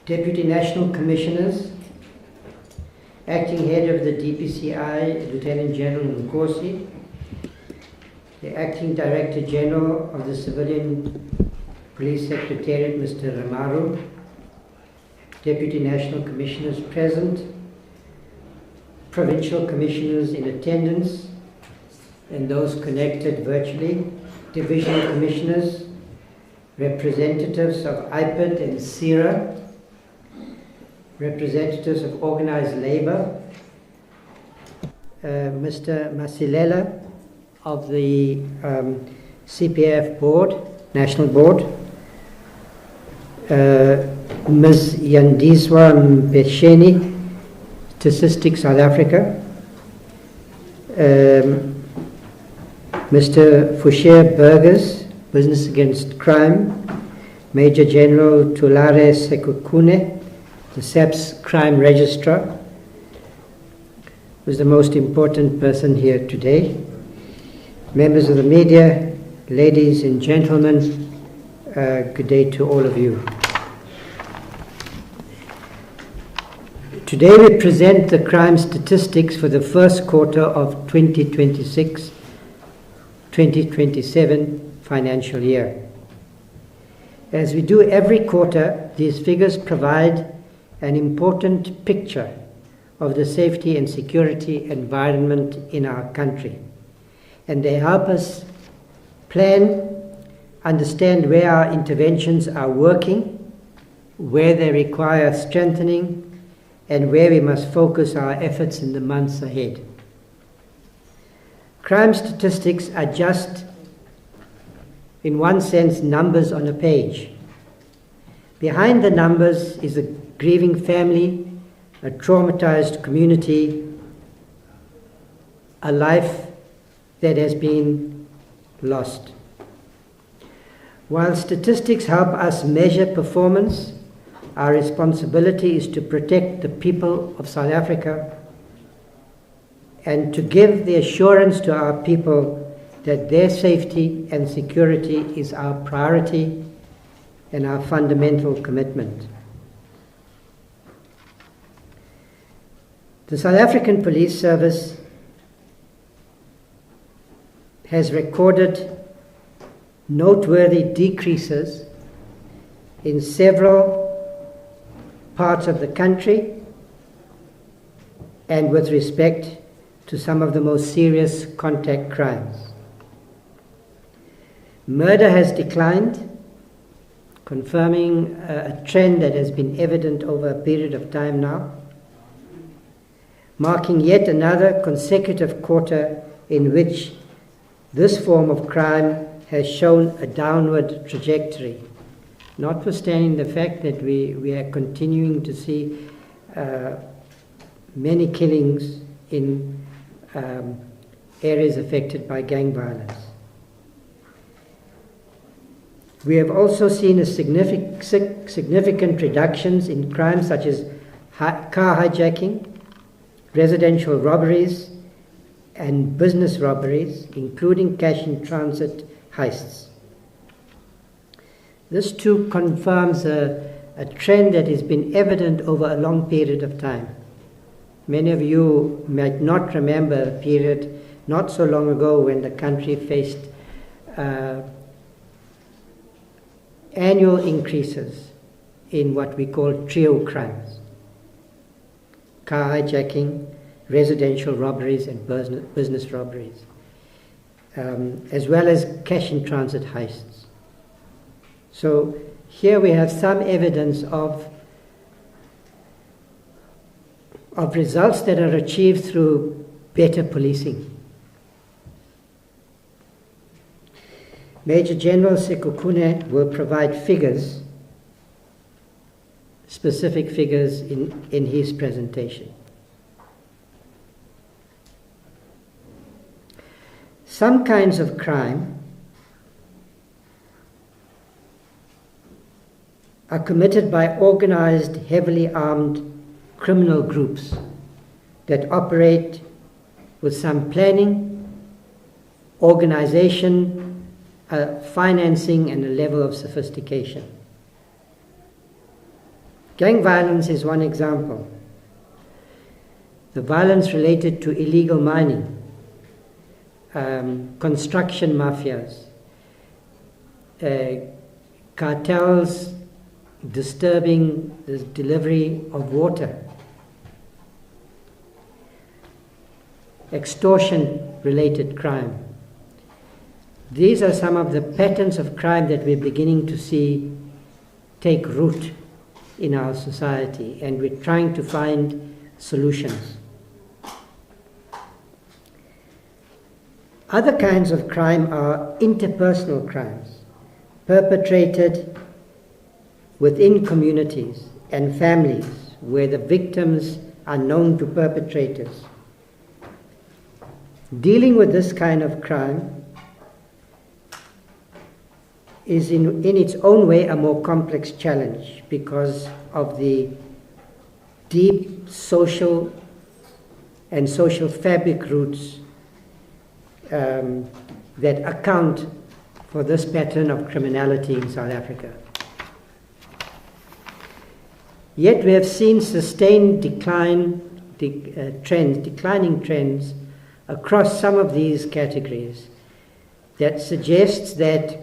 Deputy National Commissioners, Acting Head of the DPCI, Lieutenant General Nkosi, the Acting Director General of the Civilian Police Secretariat, Mr. Ramaru, Deputy National Commissioners present, Provincial Commissioners in attendance, and those connected virtually, Divisional Commissioners, representatives of IPID and CIRA, representatives of organized labor, Mr. Masilela of the CPF board, National Board, Ms. Yandiswa Mbesheni, Statistics South Africa, Mr. Foucher Burgers, Business Against Crime, Major General Tulare Sekukune, the SABC Crime Registrar, who's the most important person here today, members of the media, ladies and gentlemen, good day to all of you. Today we present the crime statistics for the first quarter of 2026-2027 financial year. As we do every quarter, these figures provide an important picture of the safety and security environment in our country. And they help us plan, understand where our interventions are working, where they require strengthening, and where we must focus our efforts in the months ahead. Crime statistics are just, in one sense, numbers on a page. Behind the numbers is a grieving family, a traumatized community, a life that has been lost. While statistics help us measure performance, our responsibility is to protect the people of South Africa and to give the assurance to our people that their safety and security is our priority and our fundamental commitment. The South African Police Service has recorded noteworthy decreases in several parts of the country and with respect to some of the most serious contact crimes. Murder has declined, confirming a trend that has been evident over a period of time now, marking yet another consecutive quarter in which this form of crime has shown a downward trajectory, notwithstanding the fact that we are continuing to see many killings in areas affected by gang violence. We have also seen a significant reductions in crimes such as car hijacking, residential robberies, and business robberies, including cash in transit heists. This too confirms a trend that has been evident over a long period of time. Many of you might not remember a period not so long ago when the country faced annual increases in what we call trio crimes: car hijacking, residential robberies, and business robberies, as well as cash in transit heists. So here we have some evidence of results that are achieved through better policing. Major General Sekukune will provide figures, specific figures in his presentation. Some kinds of crime are committed by organized, heavily armed criminal groups that operate with some planning, organization, financing, and a level of sophistication. Gang violence is one example. The violence related to illegal mining, construction mafias, cartels disturbing the delivery of water, extortion-related crime. These are some of the patterns of crime that we're beginning to see take root in our society, and we're trying to find solutions. Other kinds of crime are interpersonal crimes, perpetrated within communities and families where the victims are known to perpetrators. Dealing with this kind of crime is in its own way a more complex challenge because of the deep social and social fabric roots that account for this pattern of criminality in South Africa. Yet we have seen sustained declining trends across some of these categories that suggests that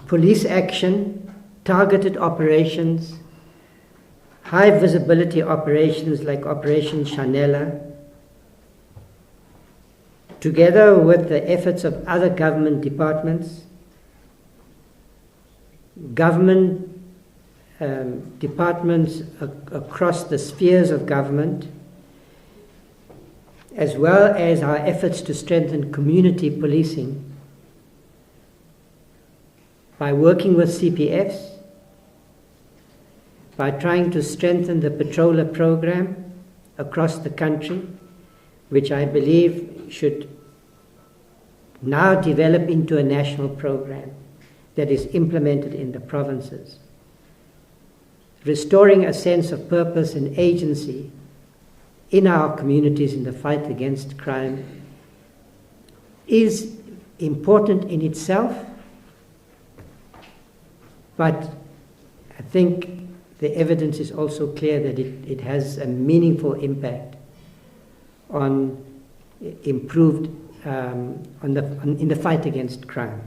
police action, targeted operations, high visibility operations like Operation Chanela, together with the efforts of other government departments, departments across the spheres of government, as well as our efforts to strengthen community policing by working with CPFs, by trying to strengthen the patroller program across the country, which I believe should now develop into a national program that is implemented in the provinces. Restoring a sense of purpose and agency in our communities in the fight against crime is important in itself, but I think the evidence is also clear that it has a meaningful impact on improved in the fight against crime.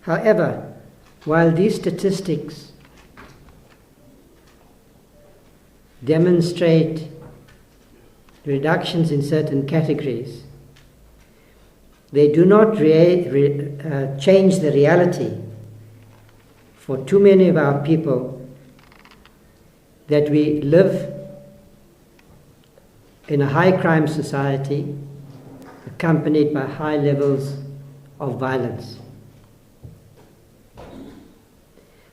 However, while these statistics demonstrate reductions in certain categories, they do not change the reality for too many of our people that we live in a high crime society accompanied by high levels of violence.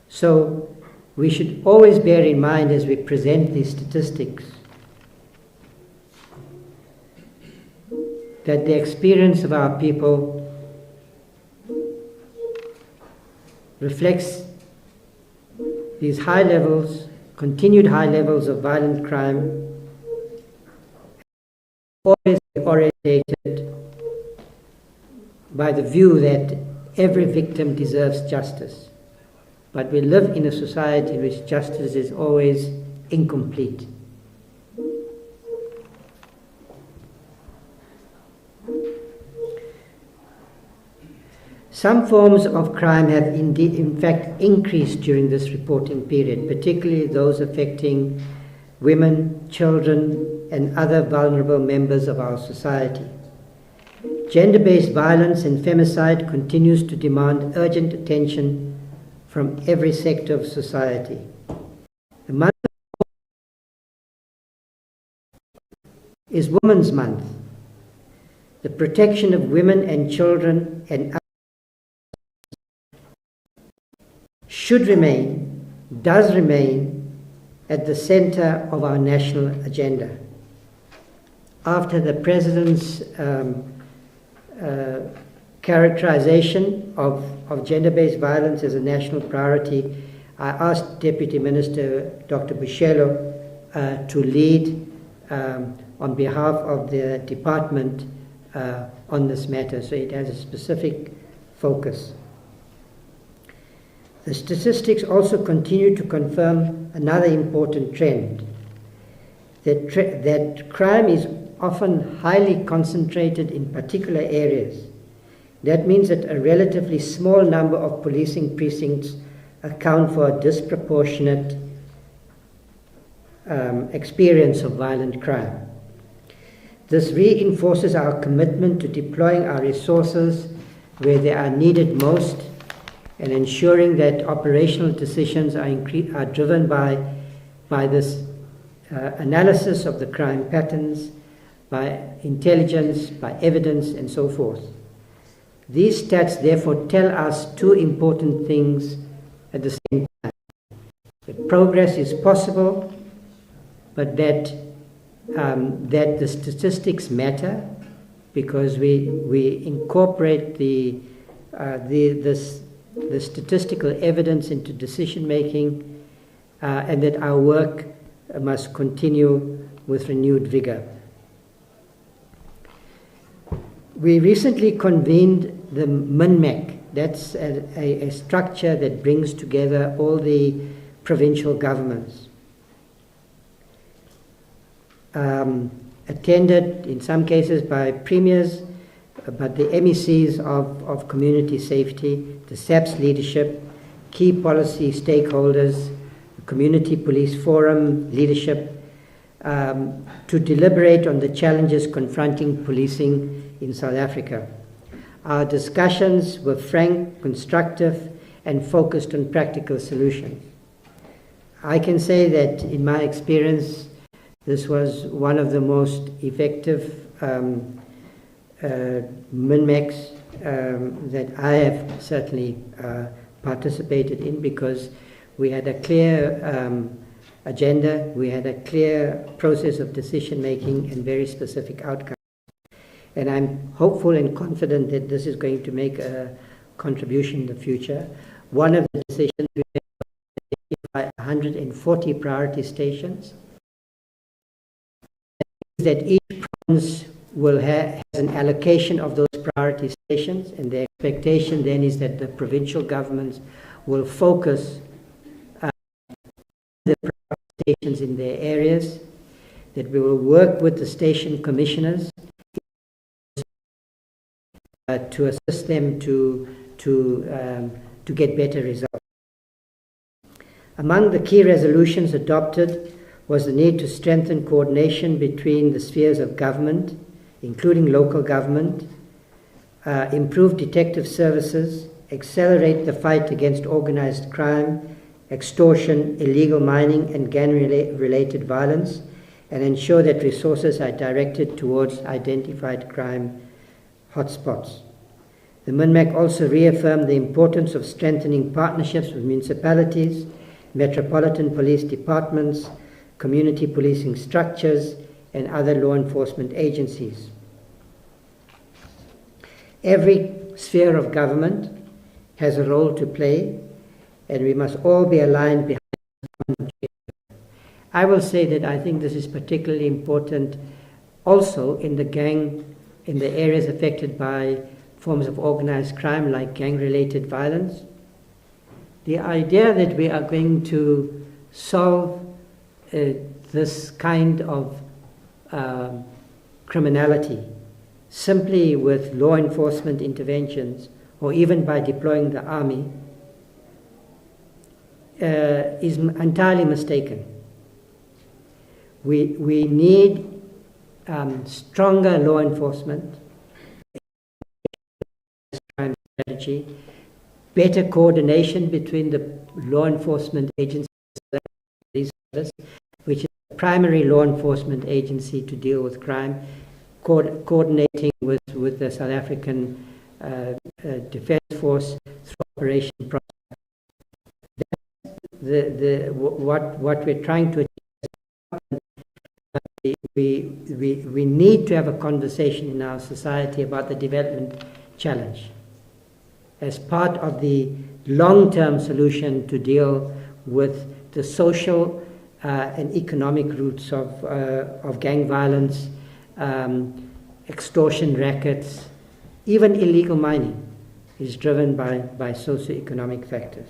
So we should always bear in mind as we present these statistics that the experience of our people reflects these high levels, continued high levels of violent crime, always orientated by the view that every victim deserves justice. But we live in a society in which justice is always incomplete. Some forms of crime have in fact increased during this reporting period, particularly those affecting women, children, and other vulnerable members of our society. Gender-based violence and femicide continues to demand urgent attention from every sector of society. The month is Women's Month. The protection of women and children and others should remain, does remain, at the center of our national agenda. After the President's characterization of gender-based violence as a national priority, I asked Deputy Minister Dr. Boshielo to lead on behalf of the department on this matter, so it has a specific focus. The statistics also continue to confirm another important trend, that crime is often highly concentrated in particular areas. That means that a relatively small number of policing precincts account for a disproportionate experience of violent crime. This reinforces our commitment to deploying our resources where they are needed most and ensuring that operational decisions are driven by this analysis of the crime patterns, by intelligence, by evidence, and so forth. These stats therefore tell us two important things at the same time. That progress is possible, but that the statistics matter because we incorporate the statistical evidence into decision making, and that our work must continue with renewed vigor. We recently convened the MINMEC. That's a structure that brings together all the provincial governments. Attended in some cases by premiers, but the MECs of community safety, the SABC leadership, key policy stakeholders, the Community Police Forum leadership, to deliberate on the challenges confronting policing in South Africa. Our discussions were frank, constructive, and focused on practical solutions. I can say that in my experience, this was one of the most effective MINMECs that I have certainly participated in, because we had a clear agenda, we had a clear process of decision making and very specific outcomes. And I'm hopeful and confident that this is going to make a contribution in the future. One of the decisions we made was to identify 140 priority stations. That each province will has an allocation of those priority stations, and the expectation then is that the provincial governments will focus the priority stations in their areas, that we will work with the station commissioners to assist them to get better results. Among the key resolutions adopted was the need to strengthen coordination between the spheres of government, including local government, improve detective services, accelerate the fight against organized crime, extortion, illegal mining, and gang-related violence, and ensure that resources are directed towards identified crime hotspots. The MINMEC also reaffirmed the importance of strengthening partnerships with municipalities, metropolitan police departments, community policing structures, and other law enforcement agencies. Every sphere of government has a role to play, and we must all be aligned behind the objective. I will say that I think this is particularly important also in the areas affected by forms of organized crime like gang-related violence. The idea that we are going to solve this kind of criminality simply with law enforcement interventions or even by deploying the army is entirely mistaken. We need stronger law enforcement, crime strategy, better coordination between the law enforcement agencies, which is the primary law enforcement agency to deal with crime, coordinating with the South African Defence Force through Operation Prosper. What we're trying to achieve, we need to have a conversation in our society about the development challenge as part of the long-term solution to deal with the social and economic roots of gang violence, extortion rackets, even illegal mining is driven by socioeconomic factors.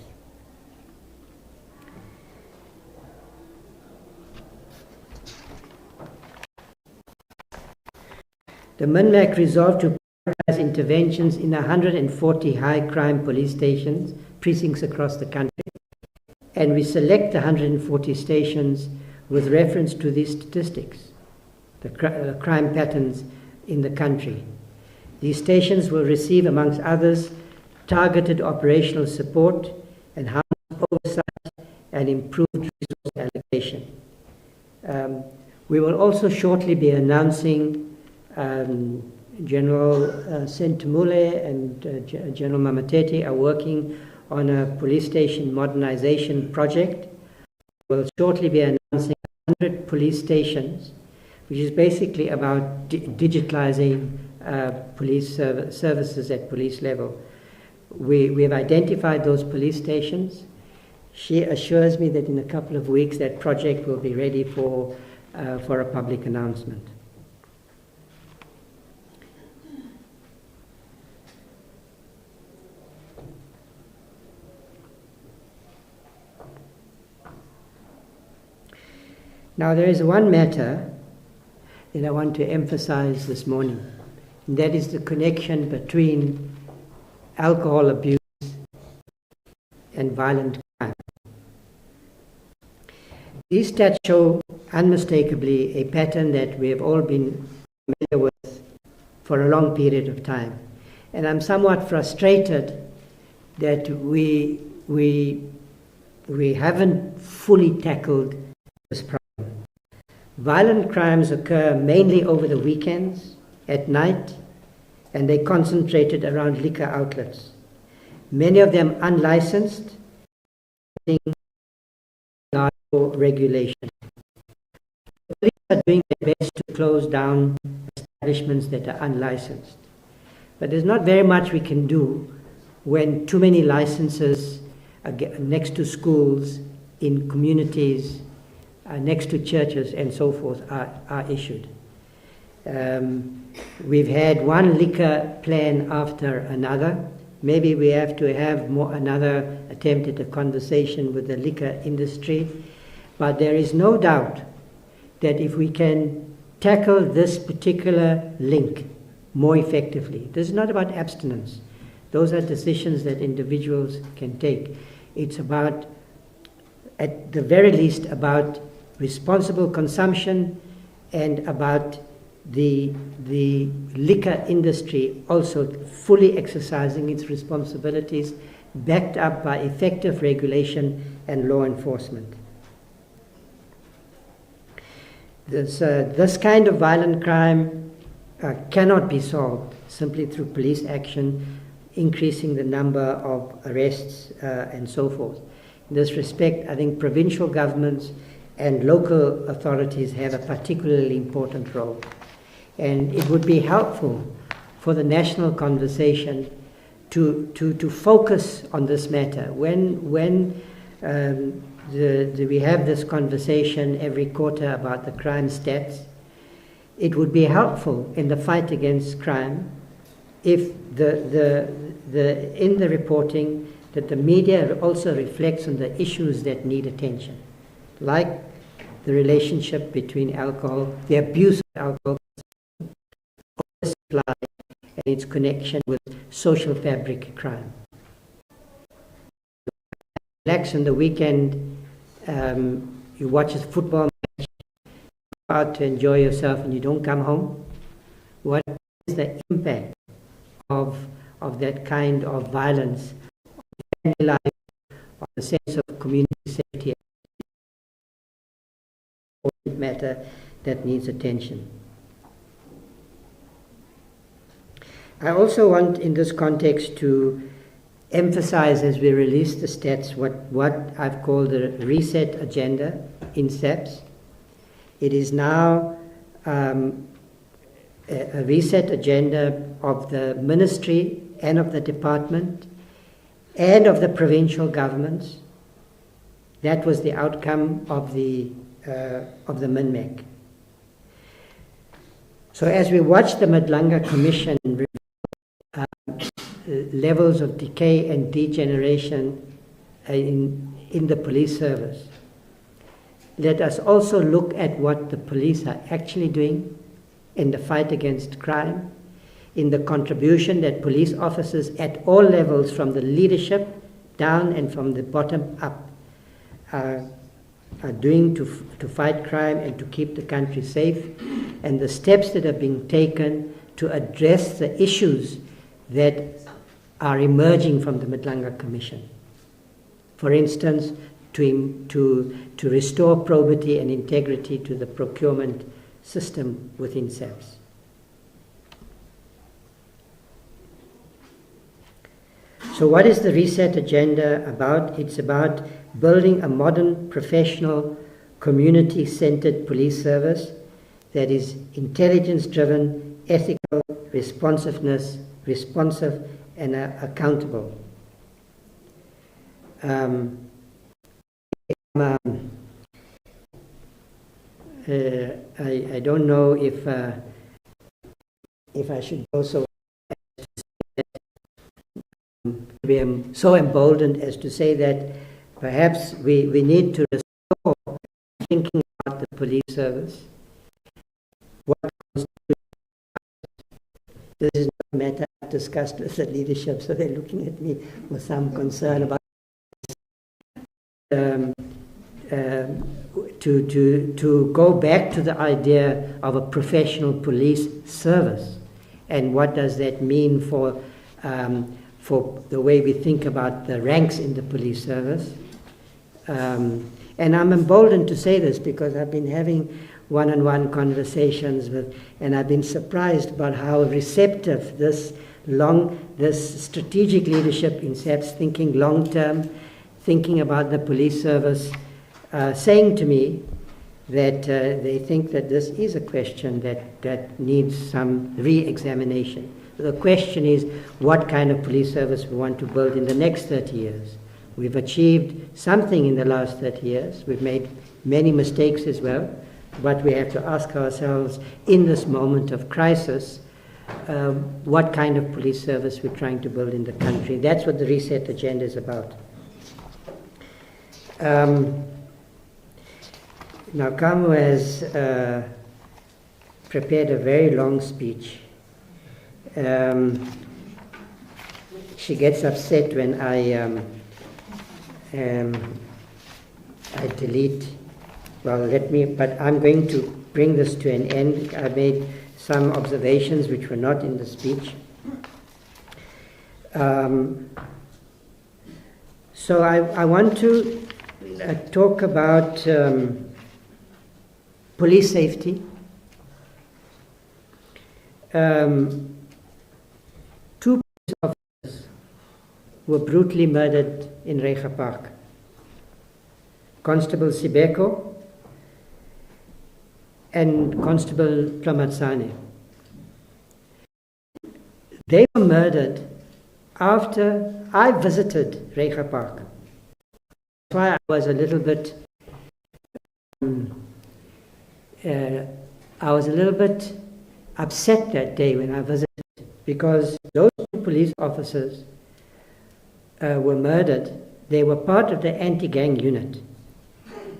The MINMAC resolved to prioritize interventions in 140 high-crime police stations, precincts across the country, and we select the 140 stations with reference to these statistics, the crime patterns in the country. These stations will receive, amongst others, targeted operational support, enhanced oversight, and improved resource allocation. We will also shortly be announcing General Sentumule and General Mamatete are working on a police station modernization project. We'll shortly be announcing 100 police stations, which is basically about digitalizing police services at police level. We have identified those police stations. She assures me that in a couple of weeks that project will be ready for a public announcement. Now, there is one matter that I want to emphasize this morning, and that is the connection between alcohol abuse and violent crime. These stats show unmistakably a pattern that we have all been familiar with for a long period of time. And I'm somewhat frustrated that we haven't fully tackled this problem. Violent crimes occur mainly over the weekends, at night, and they're concentrated around liquor outlets. Many of them unlicensed, regulation. The police are doing their best to close down establishments that are unlicensed. But there's not very much we can do when too many licenses are next to schools, in communities, next to churches, and so forth are issued. We've had one liquor plan after another. Maybe we have to have another attempt at a conversation with the liquor industry. But there is no doubt that if we can tackle this particular link more effectively, this is not about abstinence. Those are decisions that individuals can take. It's about, at the very least, about responsible consumption and about the liquor industry also fully exercising its responsibilities, backed up by effective regulation and law enforcement. This kind of violent crime cannot be solved simply through police action, increasing the number of arrests and so forth. In this respect, I think provincial governments and local authorities have a particularly important role. And it would be helpful for the national conversation to focus on this matter. When we have this conversation every quarter about the crime stats, it would be helpful in the fight against crime if in the reporting that the media also reflects on the issues that need attention, like the relationship between alcohol, the abuse of alcohol, supply, and its connection with social fabric crime. Relax on the weekend, you watch a football match, go out to enjoy yourself, and you don't come home. What is the impact of that kind of violence on family life, on the sense of community safety? Matter that needs attention. I also want, in this context, to emphasize, as we release the stats, what I've called the reset agenda in SABC. It is now a reset agenda of the ministry and of the department and of the provincial governments. That was the outcome of the MINMAC. So as we watch the Madlanga Commission levels of decay and degeneration in the police service, let us also look at what the police are actually doing in the fight against crime, in the contribution that police officers at all levels, from the leadership down and from the bottom up, are doing to fight crime and to keep the country safe, and the steps that are being taken to address the issues that are emerging from the Madlanga Commission. For instance, to restore probity and integrity to the procurement system within SABC. So what is the Reset Agenda about? It's about building a modern, professional, community-centered police service that is intelligence-driven, ethical, responsive, and accountable. I don't know if I should also be so emboldened as to say that perhaps we need to restore thinking about the police service. What constitutes this is not a matter I've discussed with the leadership, so they're looking at me with some concern about to go back to the idea of a professional police service, and what does that mean for the way we think about the ranks in the police service. And I'm emboldened to say this because I've been having one-on-one conversations with, and I've been surprised about how receptive this strategic leadership in SABC, thinking long-term, thinking about the police service, saying to me that they think that this is a question that needs some re-examination. The question is what kind of police service we want to build in the next 30 years. We've achieved something in the last 30 years. We've made many mistakes as well, but we have to ask ourselves in this moment of crisis, what kind of police service we're trying to build in the country. That's what the Reset Agenda is about. Now, Kamu has prepared a very long speech. She gets upset when I delete. Well, but I'm going to bring this to an end. I made some observations which were not in the speech. So I want to talk about police safety. Two police officers were brutally murdered in Rega Park. Constable Sibeko and Constable Plamatsane. They were murdered after I visited Rega Park. That's why I was a little bit upset that day when I visited, because those two police officers were murdered. They were part of the anti-gang unit.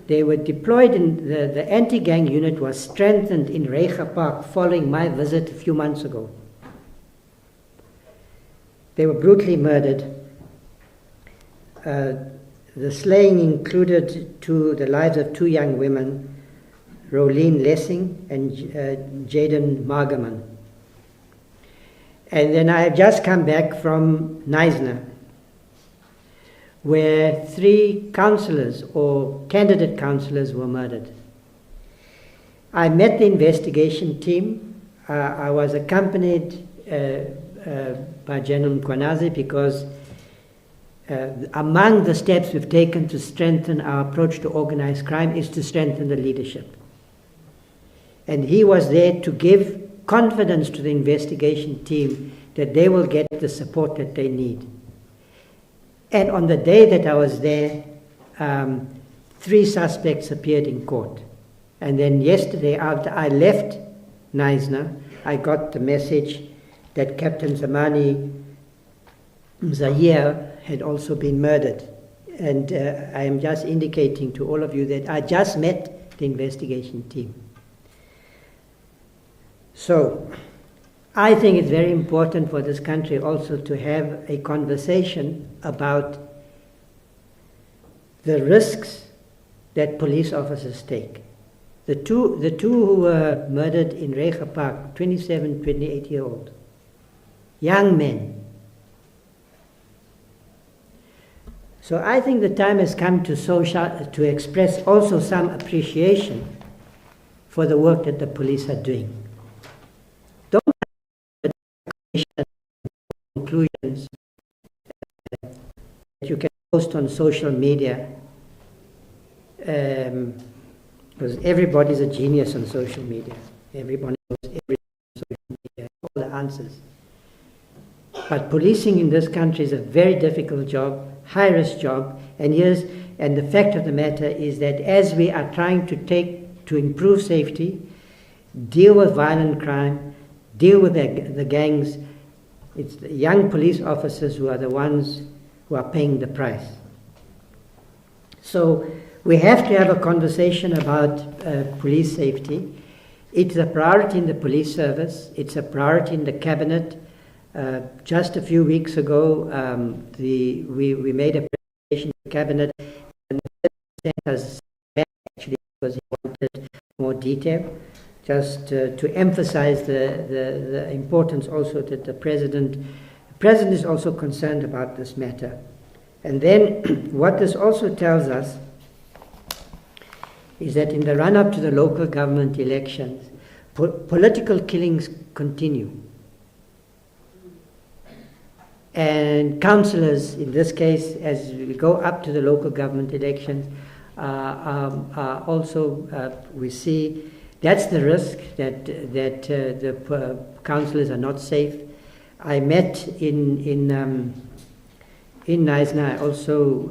They were deployed in the anti-gang unit was strengthened in Rega Park following my visit a few months ago. They were brutally murdered. The slaying included the lives of two young women, Rolene Lessing and Jaden Margaman. And then I have just come back from Knysna, where 3 councillors or candidate councillors were murdered. I met the investigation team. I was accompanied by General Mkwanazi because among the steps we've taken to strengthen our approach to organized crime is to strengthen the leadership. And he was there to give confidence to the investigation team that they will get the support that they need. And on the day that I was there, 3 suspects appeared in court. And then yesterday, after I left Knysna, I got the message that Captain Zamani Zahir had also been murdered. And I am just indicating to all of you that I just met the investigation team. So I think it's very important for this country also to have a conversation about the risks that police officers take. The two who were murdered in Rega Park, 27, 28-year-old, young men. So I think the time has come to express also some appreciation for the work that the police are doing. Don't conclusions that you can post on social media, because everybody's a genius on social media. Everybody knows everything on social media, all the answers. But policing in this country is a very difficult job, high-risk job, and the fact of the matter is that as we are trying to improve safety, deal with violent crime, deal with the gangs, it's the young police officers who are the ones who are paying the price. So we have to have a conversation about police safety. It's a priority in the police service. It's a priority in the cabinet. Just a few weeks ago, we made a presentation to the cabinet, and the president has actually, because he wanted more detail, just to emphasize the importance also that the president is also concerned about this matter. And then what this also tells us is that in the run-up to the local government elections, political killings continue. And councillors, in this case, as we go up to the local government elections, are also, we see that's the risk that the councillors are not safe. I met in Knysna. I also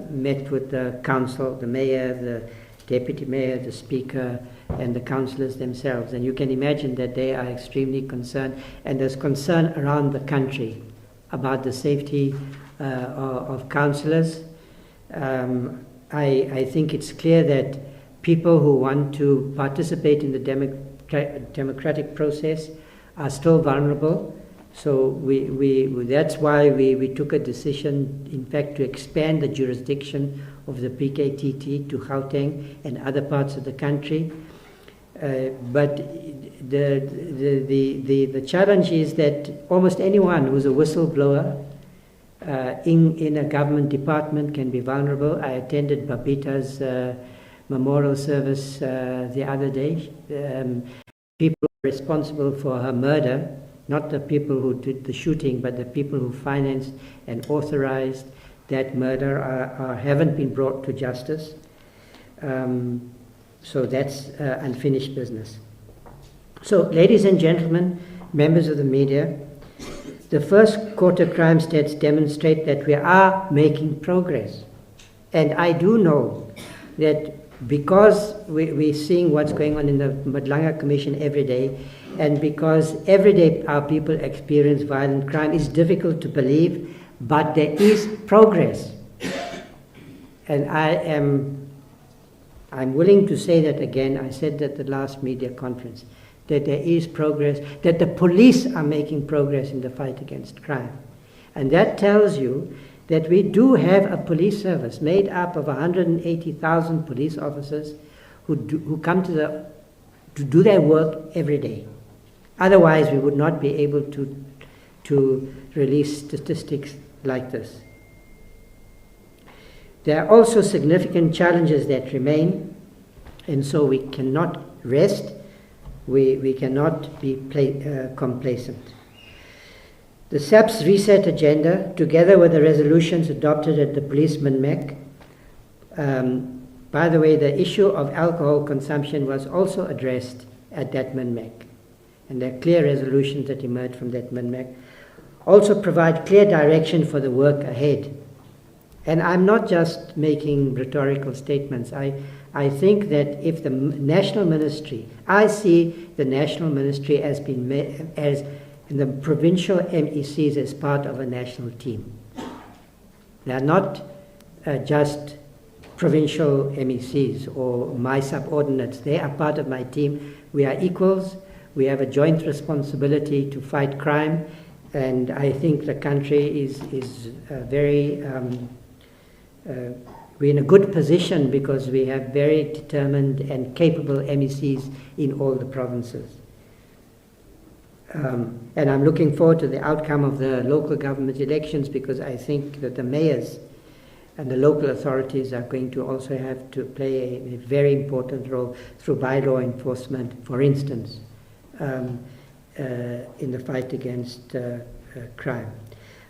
met with the council, the mayor, the deputy mayor, the speaker, and the councillors themselves. And you can imagine that they are extremely concerned, and there's concern around the country about the safety of councillors. I think it's clear that people who want to participate in the democratic process are still vulnerable. So that's why we took a decision, in fact, to expand the jurisdiction of the PKTT to Gauteng and other parts of the country. But the challenge is that almost anyone who's a whistleblower in a government department can be vulnerable. I attended Babita's memorial service the other day. People responsible for her murder, not the people who did the shooting, but the people who financed and authorized that murder haven't been brought to justice. So that's unfinished business. So, ladies and gentlemen, members of the media, the first quarter crime stats demonstrate that we are making progress. And I do know that because we're seeing what's going on in the Madlanga Commission every day, and because every day our people experience violent crime, it's difficult to believe, but there is progress. And I'm willing to say that again. I said that at the last media conference, that there is progress, that the police are making progress in the fight against crime. And that tells you that we do have a police service made up of 180,000 police officers who come to do their work every day. Otherwise, we would not be able to release statistics like this. There are also significant challenges that remain, and so we cannot rest. We cannot be complacent. The SAP's reset agenda, together with the resolutions adopted at the police MINMEC, by the way, the issue of alcohol consumption was also addressed at that MINMEC, and there are clear resolutions that emerged from that MINMEC, also provide clear direction for the work ahead. And I'm not just making rhetorical statements. I think that if the national ministry, I see the national ministry as the provincial MECs as part of a national team. They are not just provincial MECs or my subordinates. They are part of my team. We are equals. We have a joint responsibility to fight crime, and I think the country is very, we're in a good position because we have very determined and capable MECs in all the provinces. And I'm looking forward to the outcome of the local government elections, because I think that the mayors and the local authorities are going to also have to play a very important role through bylaw enforcement, for instance, in the fight against crime.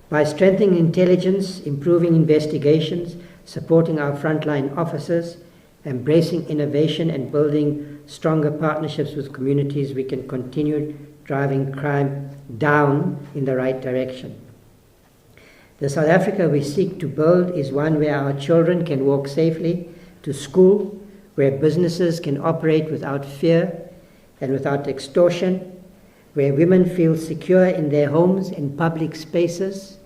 By strengthening intelligence, improving investigations, supporting our frontline officers, embracing innovation and building stronger partnerships with communities, we can continue driving crime down in the right direction. The South Africa we seek to build is one where our children can walk safely to school, where businesses can operate without fear and without extortion, where women feel secure in their homes and public spaces.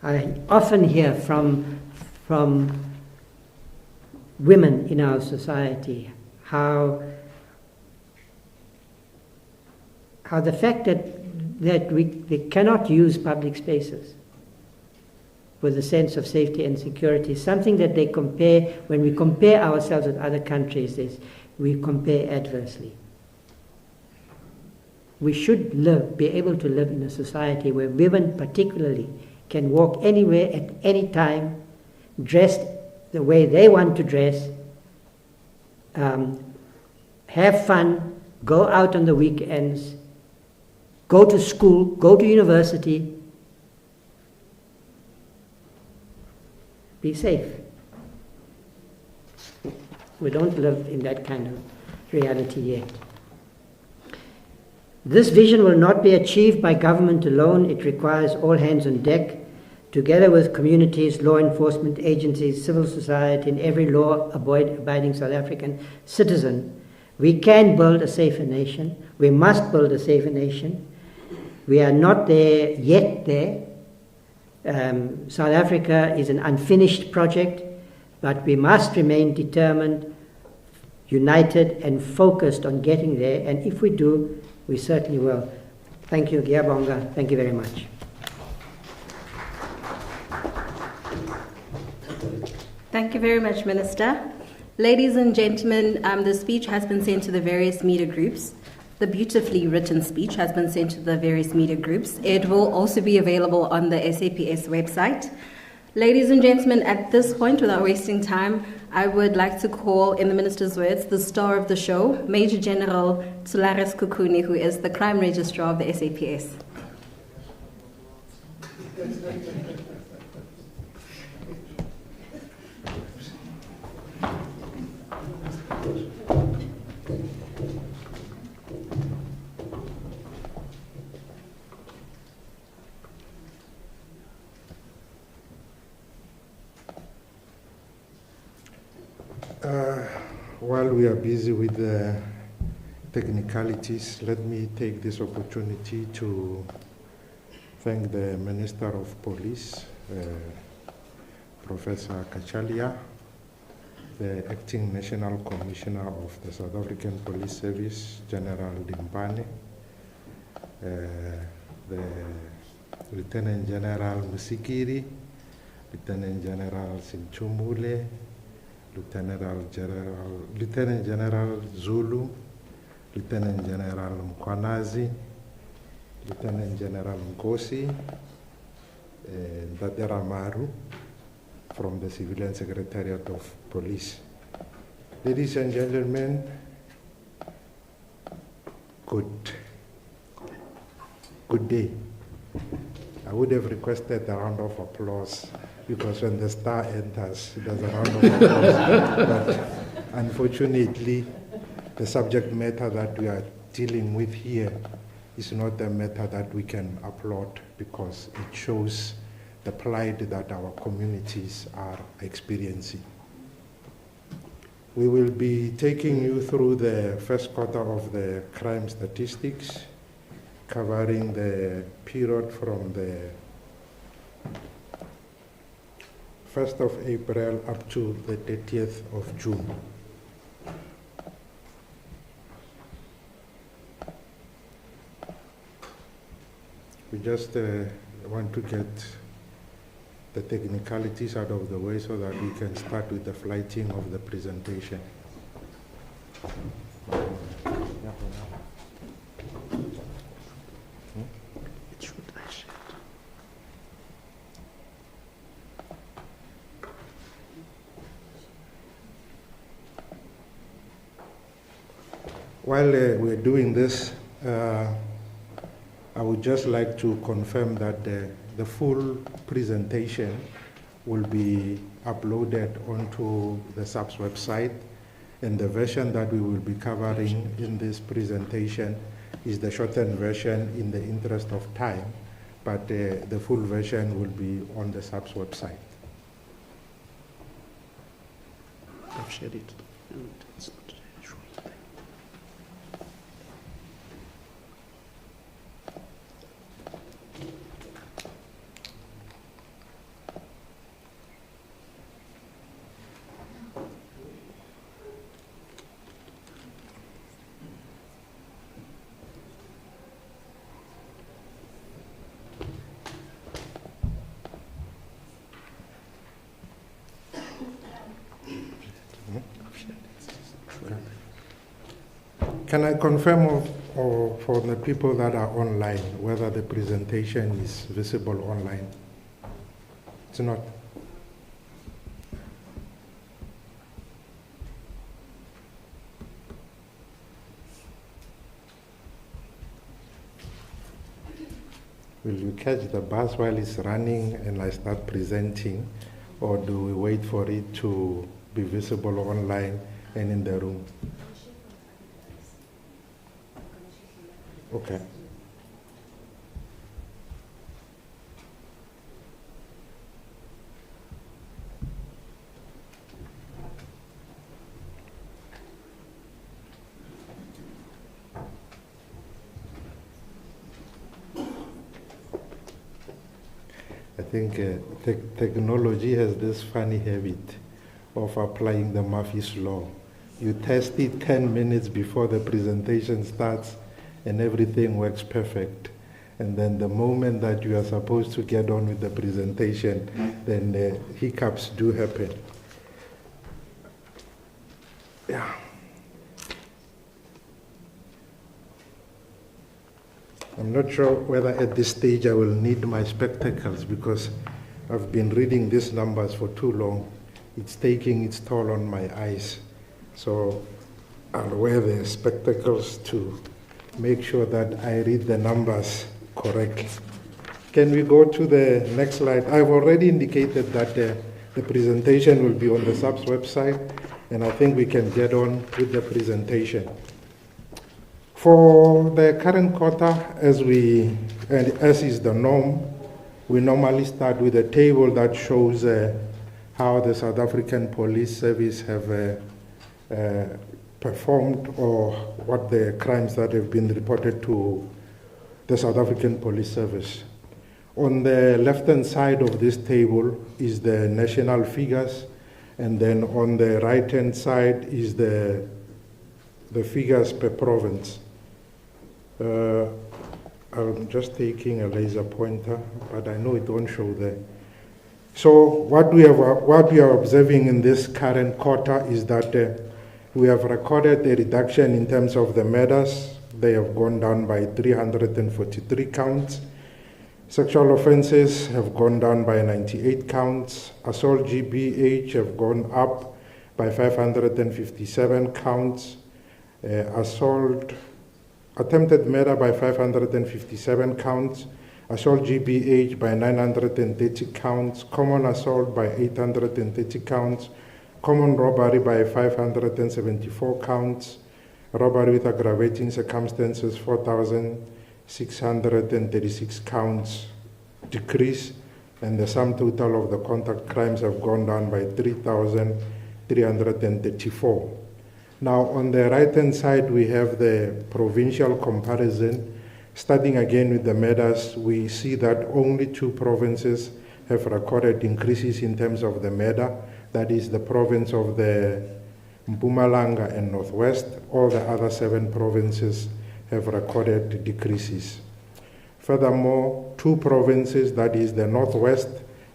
I often hear from women in our society how the fact that we cannot use public spaces with a sense of safety and security is something that they compare. When we compare ourselves with other countries, we compare adversely. We should be able to live in a society where women particularly can walk anywhere at any time, dressed the way they want to dress, have fun, go out on the weekends, go to school, go to university, be safe. We don't live in that kind of reality yet. This vision will not be achieved by government alone. It requires all hands on deck, together with communities, law enforcement agencies, civil society, and every law-abiding South African citizen. We can build a safer nation. We must build a safer nation. We are not there yet there. South Africa is an unfinished project, but we must remain determined, united, and focused on getting there. And if we do, we certainly will. Thank you, Giyabonga. Thank you very much. Thank you very much, Minister. Ladies and gentlemen, the speech has been sent to the various media groups. The beautifully written speech has been sent to the various media groups. It will also be available on the SABC website. Ladies and gentlemen, at this point, without wasting time, I would like to call, in the Minister's words, the star of the show, Major General Tulares Kukuni, who is the Crime Registrar of the SABC. While we are busy with the technicalities, let me take this opportunity to thank the Minister of Police, Professor Cachalia, the Acting National Commissioner of the South African Police Service, General Dimpane, the Lieutenant General Musikiri, Lieutenant General Sinchumule, Lieutenant General Zulu, Lieutenant General Mkwanazi, Lieutenant General Nkosi, and Dadera Maru from the Civilian Secretariat of Police. Ladies and gentlemen, good day. I would have requested a round of applause, because when the star enters, there's a round of applause. But unfortunately, the subject matter that we are dealing with here is not a matter that we can applaud, because it shows the plight that our communities are experiencing. We will be taking you through the first quarter of the crime statistics, covering the period from the 1st of April up to the 30th of June. just want to get the technicalities out of the way so that we can start with the flighting of the presentation. While we're doing this, I would just like to confirm that the full presentation will be uploaded onto the SABS website, and the version that we will be covering in this presentation is the shortened version in the interest of time, but the full version will be on the SABS website. I've shared it, and it's not showing. Can I confirm for the people that are online whether the presentation is visible online? It's not. Will you catch the bus while it's running and I start presenting, or do we wait for it to be visible online and in the room? Okay. I think technology has this funny habit of applying the Murphy's Law. You test it 10 minutes before the presentation starts, and everything works perfect. And then the moment that you are supposed to get on with the presentation, then the hiccups do happen. Yeah. I'm not sure whether at this stage I will need my spectacles because I've been reading these numbers for too long. It's taking its toll on my eyes. So I'll wear the spectacles to make sure that I read the numbers correctly. Can we go to the next slide? I've already indicated that the presentation will be on the SABS website, and I think we can get on with the presentation. For the current quarter, as is the norm, we normally start with a table that shows how the South African Police Service have performed, or what the crimes that have been reported to the South African Police Service. On the left-hand side of this table is the national figures, and then on the right-hand side is the figures per province. I'm just taking a laser pointer, but I know it won't show there. So what we are observing in this current quarter is that we have recorded a reduction in terms of the murders. They have gone down by 343 counts. Sexual offenses have gone down by 98 counts. Assault GBH have gone up by 557 counts. Attempted murder by 557 counts. Assault GBH by 930 counts. Common assault by 830 counts. Common robbery by 574 counts, robbery with aggravating circumstances 4,636 counts decrease, and the sum total of the contact crimes have gone down by 3,334. Now on the right hand side we have the provincial comparison. Starting again with the murders, we see that only 2 provinces have recorded increases in terms of the murder. That is the province of the Mpumalanga and Northwest. All the other 7 provinces have recorded decreases. Furthermore, 2 provinces, that is the Northwest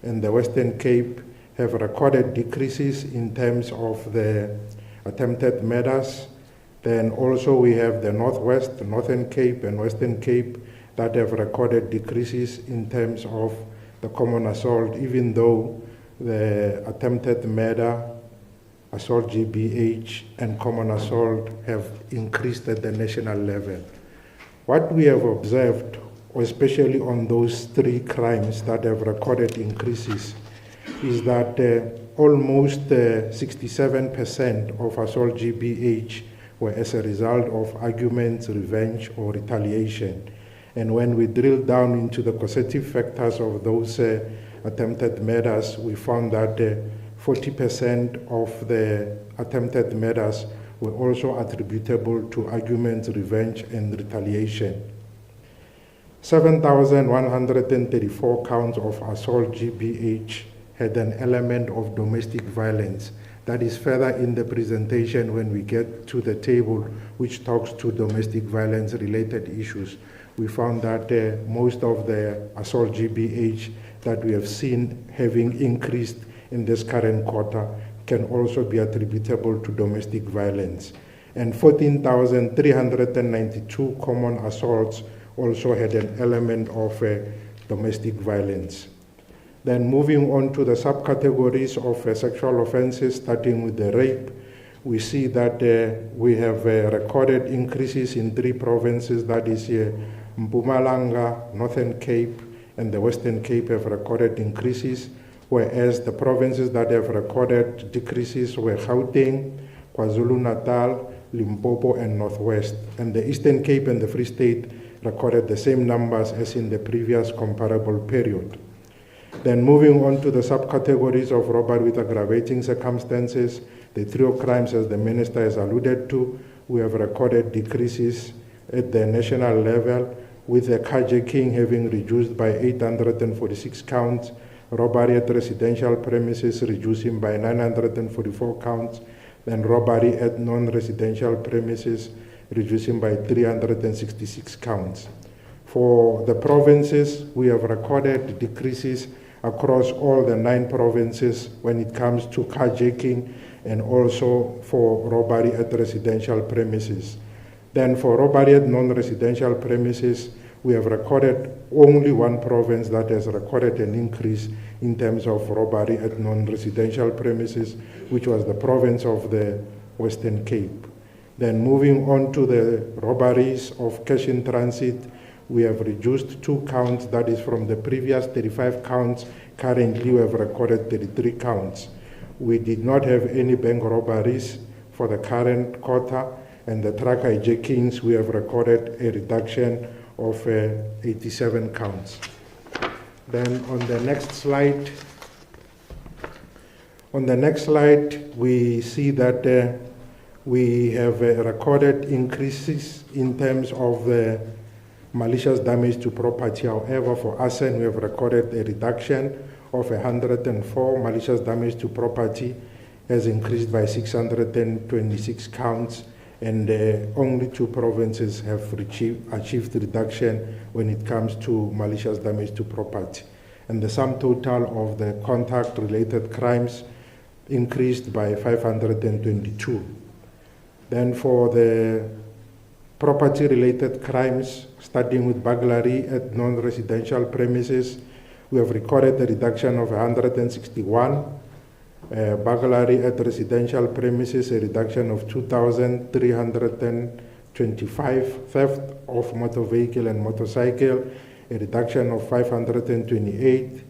and the Western Cape, have recorded decreases in terms of the attempted murders. Then also we have the Northwest, Northern Cape and Western Cape that have recorded decreases in terms of the common assault, even though the attempted murder, assault GBH and common assault have increased at the national level. What we have observed, especially on those 3 crimes that have recorded increases, is that almost 67% of assault GBH were as a result of arguments, revenge, or retaliation. And when we drill down into the causative factors of those attempted murders, we found that 40% of the attempted murders were also attributable to arguments, revenge, and retaliation. 7,134 counts of assault GBH had an element of domestic violence. That is further in the presentation when we get to the table which talks to domestic violence related issues. We found that most of the assault GBH that we have seen having increased in this current quarter can also be attributable to domestic violence. And 14,392 common assaults also had an element of domestic violence. Then moving on to the subcategories of sexual offenses, starting with the rape, we see that we have recorded increases in 3 provinces, that is Mpumalanga, Northern Cape, and the Western Cape have recorded increases, whereas the provinces that have recorded decreases were Gauteng, KwaZulu-Natal, Limpopo, and Northwest. And the Eastern Cape and the Free State recorded the same numbers as in the previous comparable period. Then moving on to the subcategories of robbery with aggravating circumstances, the trio crimes, as the Minister has alluded to, we have recorded decreases at the national level, with the carjacking having reduced by 846 counts, robbery at residential premises reducing by 944 counts, then robbery at non-residential premises reducing by 366 counts. For the provinces, we have recorded decreases across all the 9 provinces when it comes to carjacking and also for robbery at residential premises. Then for robbery at non-residential premises, we have recorded only 1 province that has recorded an increase in terms of robbery at non-residential premises, which was the province of the Western Cape. Then moving on to the robberies of cash in transit, we have reduced 2 counts, that is from the previous 35 counts, currently we have recorded 33 counts. We did not have any bank robberies for the current quarter, and the truck hijackings, we have recorded a reduction of 87 counts. Then on the next slide, we see that we have recorded increases in terms of the malicious damage to property. However, for ASEAN, we have recorded a reduction of 104. Malicious damage to property has increased by 626 counts, and only 2 provinces have achieved reduction when it comes to malicious damage to property. And the sum total of the contact-related crimes increased by 522. Then for the property-related crimes, starting with burglary at non-residential premises, we have recorded a reduction of 161. Burglary at residential premises, a reduction of 2,325. Theft of motor vehicle and motorcycle, a reduction of 528.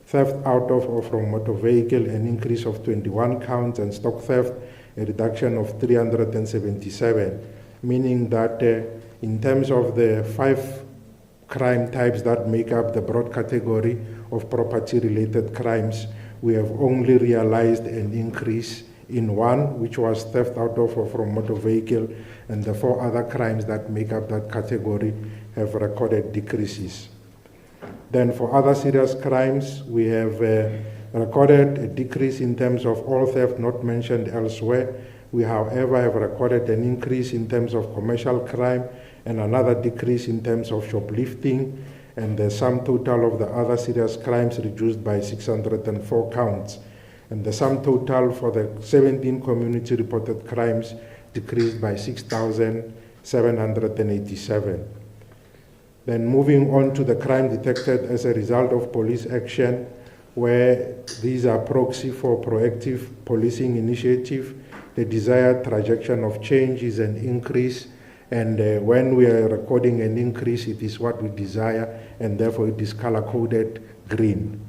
Theft out of or from motor vehicle, an increase of 21 counts, and stock theft, a reduction of 377. Meaning that in terms of the 5 crime types that make up the broad category of property-related crimes, we have only realized an increase in 1, which was theft out of or from motor vehicle, and the 4 other crimes that make up that category have recorded decreases. Then for other serious crimes, we have recorded a decrease in terms of all theft not mentioned elsewhere. We, however, have recorded an increase in terms of commercial crime and another decrease in terms of shoplifting. and the sum total of the other serious crimes reduced by 604 counts. And the sum total for the 17 community reported crimes decreased by 6,787. Then moving on to the crime detected as a result of police action, where these are proxy for proactive policing initiative. The desired trajectory of change is an increase, and when we are recording an increase, it is what we desire, and therefore it is color-coded green.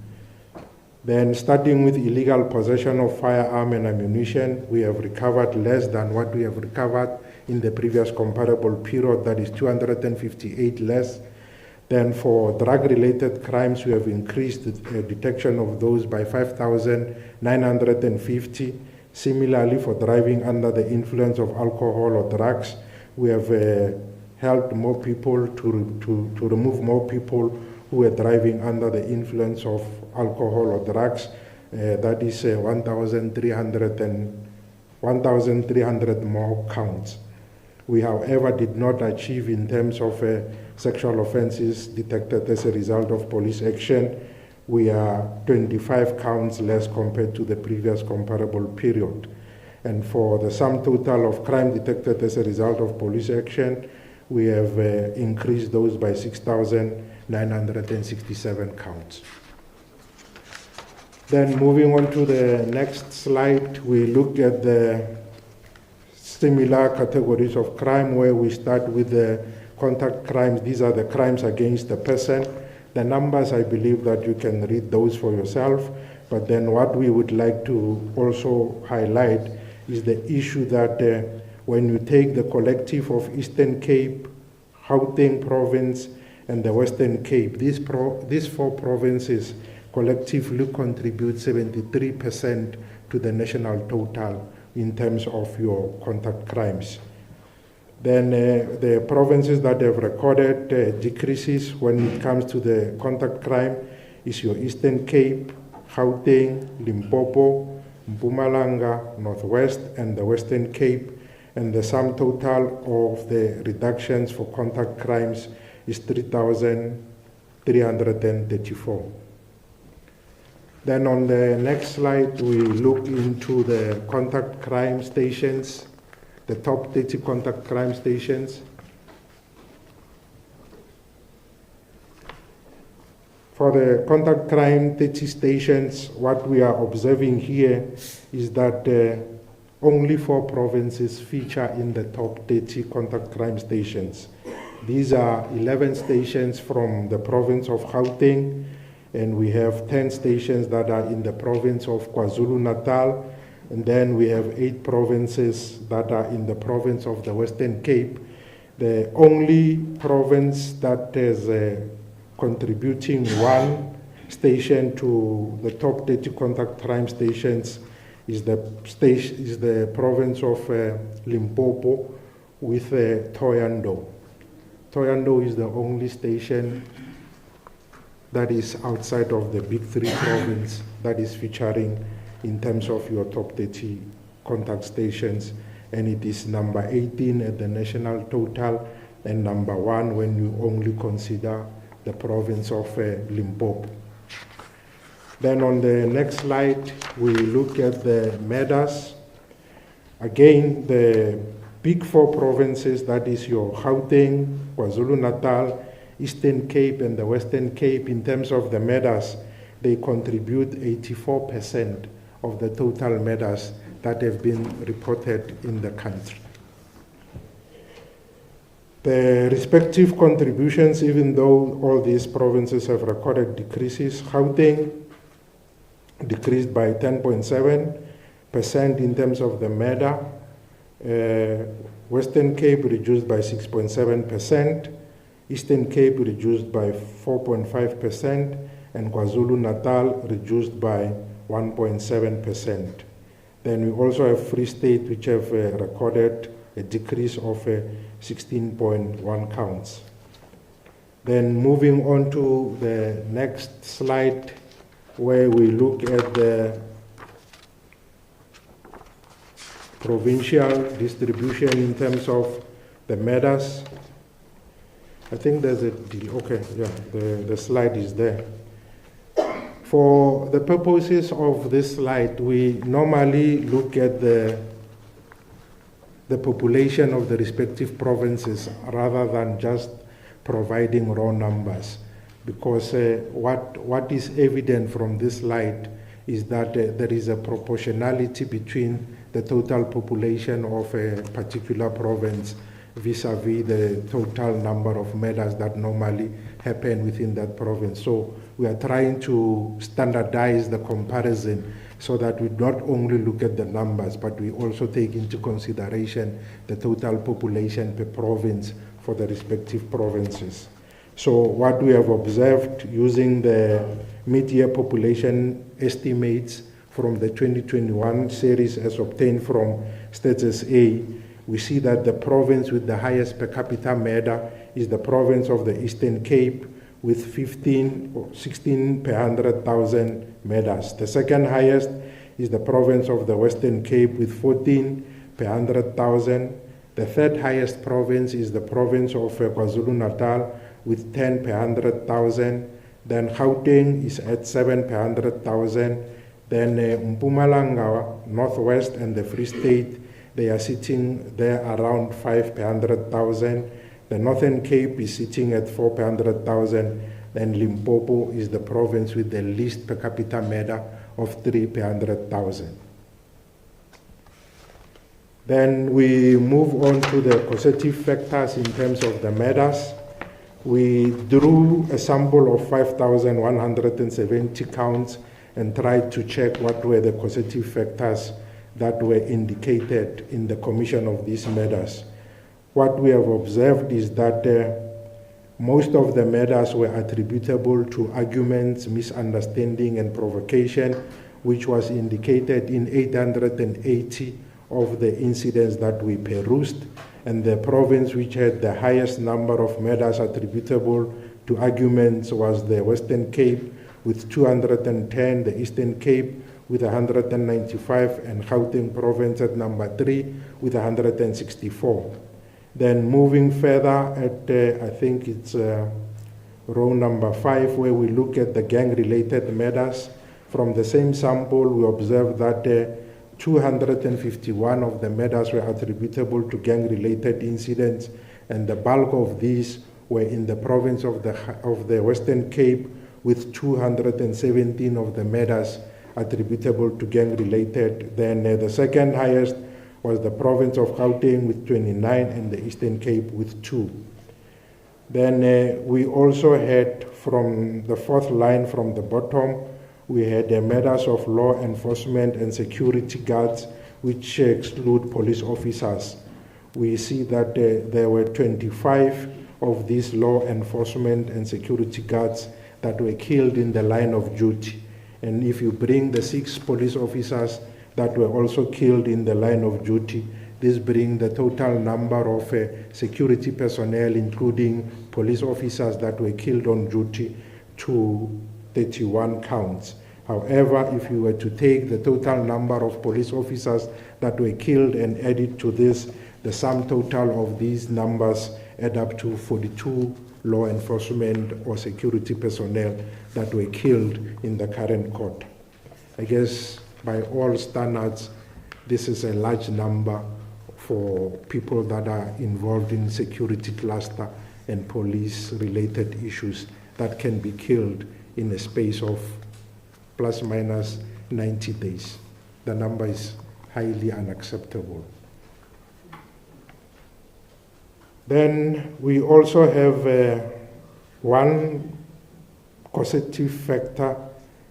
Then starting with illegal possession of firearm and ammunition, we have recovered less than what we have recovered in the previous comparable period, that is 258 less. Then for drug-related crimes, we have increased the detection of those by 5,950. Similarly, for driving under the influence of alcohol or drugs, we have helped more people to remove more people who are driving under the influence of alcohol or drugs. That is 1,300 more counts. We, however, did not achieve in terms of sexual offenses detected as a result of police action. We are 25 counts less compared to the previous comparable period. And for the sum total of crime detected as a result of police action, we have increased those by 6,967 counts. Then moving on to the next slide, we look at the similar categories of crime, where we start with the contact crimes. These are the crimes against the person. The numbers, I believe that you can read those for yourself, but then what we would like to also highlight is the issue that when you take the collective of Eastern Cape, Gauteng province, and the Western Cape, these four provinces collectively contribute 73% to the national total in terms of your contact crimes. Then the provinces that have recorded decreases when it comes to the contact crime is your Eastern Cape, Gauteng, Limpopo, Mpumalanga, Northwest, and the Western Cape. And the sum total of the reductions for contact crimes is 3,334. Then on the next slide, we look into the contact crime stations, the top 30 contact crime stations. For the contact crime 30 stations, what we are observing here is that only 4 provinces feature in the top 30 contact crime stations. These are 11 stations from the province of Gauteng, and we have 10 stations that are in the province of KwaZulu-Natal, and then we have 8 provinces that are in the province of the Western Cape. The only province that is contributing 1 station to the top 30 contact crime stations is the province of Limpopo with Thohoyandou. Thohoyandou is the only station that is outside of the big 3 province that is featuring in terms of your top 30 contact stations, and it is number 18 at the national total and number 1 when you only consider the province of Limpopo. Then on the next slide, we look at the murders. Again, the big 4 provinces, that is your Gauteng, KwaZulu-Natal, Eastern Cape, and the Western Cape, in terms of the murders, they contribute 84% of the total murders that have been reported in the country. The respective contributions, even though all these provinces have recorded decreases, Gauteng decreased by 10.7% in terms of the murder, Western Cape reduced by 6.7%, Eastern Cape reduced by 4.5%, and KwaZulu-Natal reduced by 1.7%. Then we also have Free State, which have recorded a decrease of 16.1 counts. Then moving on to the next slide, where we look at the provincial distribution in terms of the murders. I think there's a deal. Okay, yeah, the slide is there. For the purposes of this slide, we normally look at the population of the respective provinces rather than just providing raw numbers, because what is evident from this slide is that there is a proportionality between the total population of a particular province vis-a-vis the total number of murders that normally happen within that province. So we are trying to standardize the comparison so that we not only look at the numbers, but we also take into consideration the total population per province for the respective provinces. So what we have observed using the mid-year population estimates from the 2021 series as obtained from Stats SA, we see that the province with the highest per capita murder is the province of the Eastern Cape with 15 or 16 per 100,000 murders. The second highest is the province of the Western Cape with 14 per 100,000. The third highest province is the province of KwaZulu-Natal with 10 per 100,000. Then Gauteng is at 7 per 100,000. Then Mpumalanga, Northwest, and the Free State, they are sitting there around 5 per 100,000. The Northern Cape is sitting at 4 per 100,000. Then Limpopo is the province with the least per capita murder of 3 per 100,000. Then we move on to the causative factors in terms of the murders. We drew a sample of 5,170 counts and tried to check what were the causative factors that were indicated in the commission of these murders. What we have observed is that most of the murders were attributable to arguments, misunderstanding, and provocation, which was indicated in 880 of the incidents that we perused. And the province which had the highest number of murders attributable to arguments was the Western Cape with 210, the Eastern Cape with 195, and Gauteng province at number 3 with 164. Then moving further at, I think it's row number 5, where we look at the gang-related murders. From the same sample, we observed that 251 of the murders were attributable to gang-related incidents, and the bulk of these were in the province of the Western Cape, with 217 of the murders attributable to gang-related. Then the second highest was the province of Gauteng with 29 and the Eastern Cape with 2. Then we also had from the fourth line from the bottom, we had murders of law enforcement and security guards, which exclude police officers. We see that there were 25 of these law enforcement and security guards that were killed in the line of duty. And if you bring the 6 police officers that were also killed in the line of duty, this brings the total number of security personnel, including police officers that were killed on duty, to 31 counts. However, if you were to take the total number of police officers that were killed and add it to this, the sum total of these numbers add up to 42 law enforcement or security personnel that were killed in the current court. I guess by all standards, this is a large number for people that are involved in security cluster and police-related issues that can be killed in a space of plus minus 90 days. The number is highly unacceptable. Then we also have one causative factor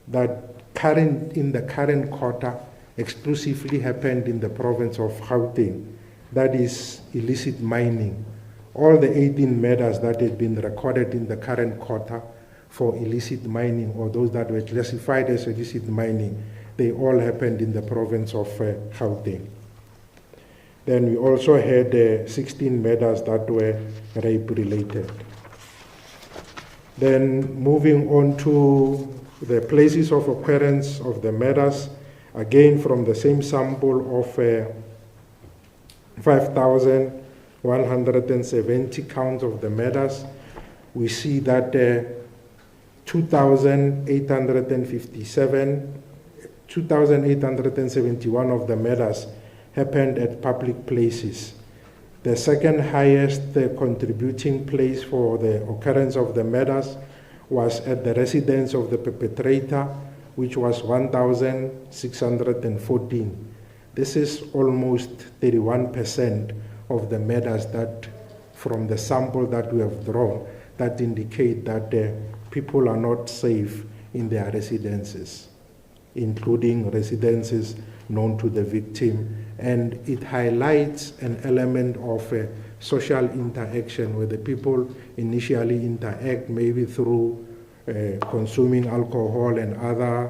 that in the current quarter exclusively happened in the province of Gauteng, that is illicit mining. All the 18 murders that had been recorded in the current quarter for illicit mining, or those that were classified as illicit mining, they all happened in the province of Gauteng. Then we also had 16 murders that were rape-related. Then moving on to the places of occurrence of the murders, again from the same sample of 5,170 counts of the murders, we see that 2,871 of the murders happened at public places. The second highest contributing place for the occurrence of the murders was at the residence of the perpetrator, which was 1,614. This is almost 31% of the murders that, from the sample that we have drawn, that indicate that people are not safe in their residences, including residences known to the victim. And it highlights an element of social interaction where the people initially interact maybe through consuming alcohol and other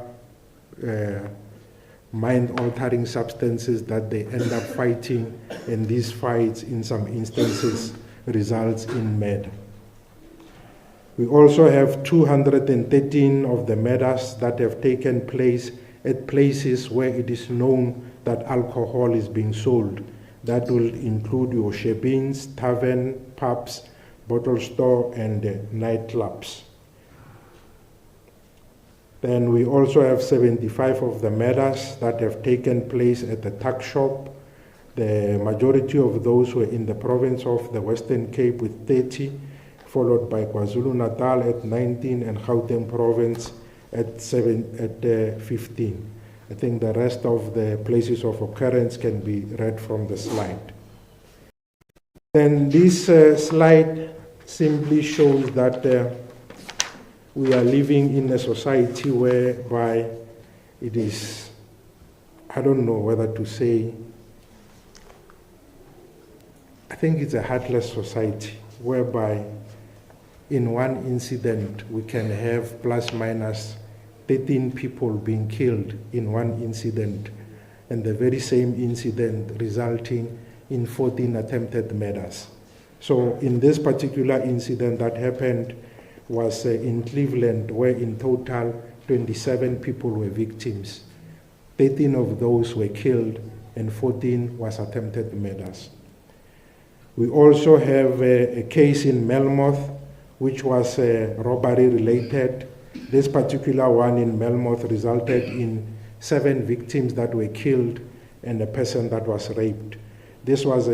mind-altering substances that they end up fighting, and these fights in some instances results in murder. We also have 213 of the murders that have taken place at places where it is known that alcohol is being sold. That will include your shebeens, tavern, pubs, bottle store, and nightclubs. Then we also have 75 of the murders that have taken place at the tuck shop. The majority of those were in the province of the Western Cape with 30, followed by KwaZulu-Natal at 19 and Gauteng province at 15. I think the rest of the places of occurrence can be read from the slide. Then this slide simply shows that we are living in a society whereby it is, I don't know whether to say, I think it's a heartless society whereby in one incident we can have plus minus 13 people being killed in one incident, and the very same incident resulting in 14 attempted murders. So in this particular incident that happened was in Cleveland, where in total 27 people were victims. 13 of those were killed and 14 was attempted murders. We also have a case in Melmoth, which was robbery related. This particular one in Melmoth resulted in 7 victims that were killed and a person that was raped. This was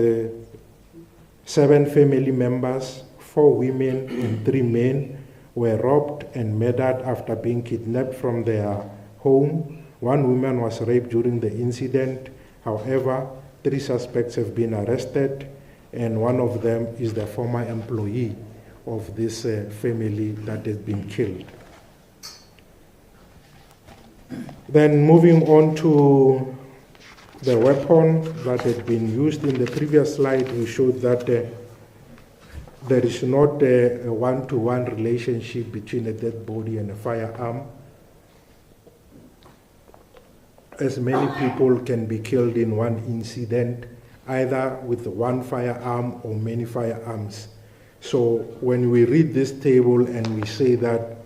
7 family members, 4 women and 3 men were robbed and murdered after being kidnapped from their home. 1 woman was raped during the incident. However, 3 suspects have been arrested, and one of them is the former employee of this family that has been killed. Then moving on to the weapon that had been used in the previous slide, we showed that there is not a one-to-one relationship between a dead body and a firearm. As many people can be killed in one incident, either with one firearm or many firearms. So when we read this table and we say that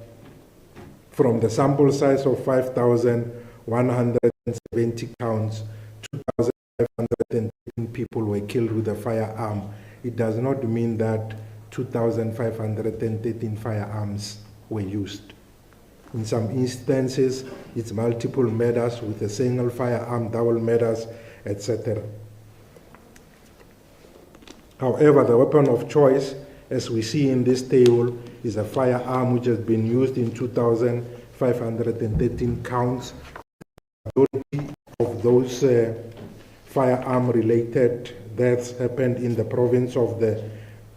from the sample size of 5,170 counts, 2,510 people were killed with a firearm, it does not mean that 2,513 firearms were used. In some instances, it's multiple murders with a single firearm, double murders, etc. However, the weapon of choice, as we see in this table, is a firearm which has been used in 2,513 counts. The majority of those firearm-related deaths happened in the province of the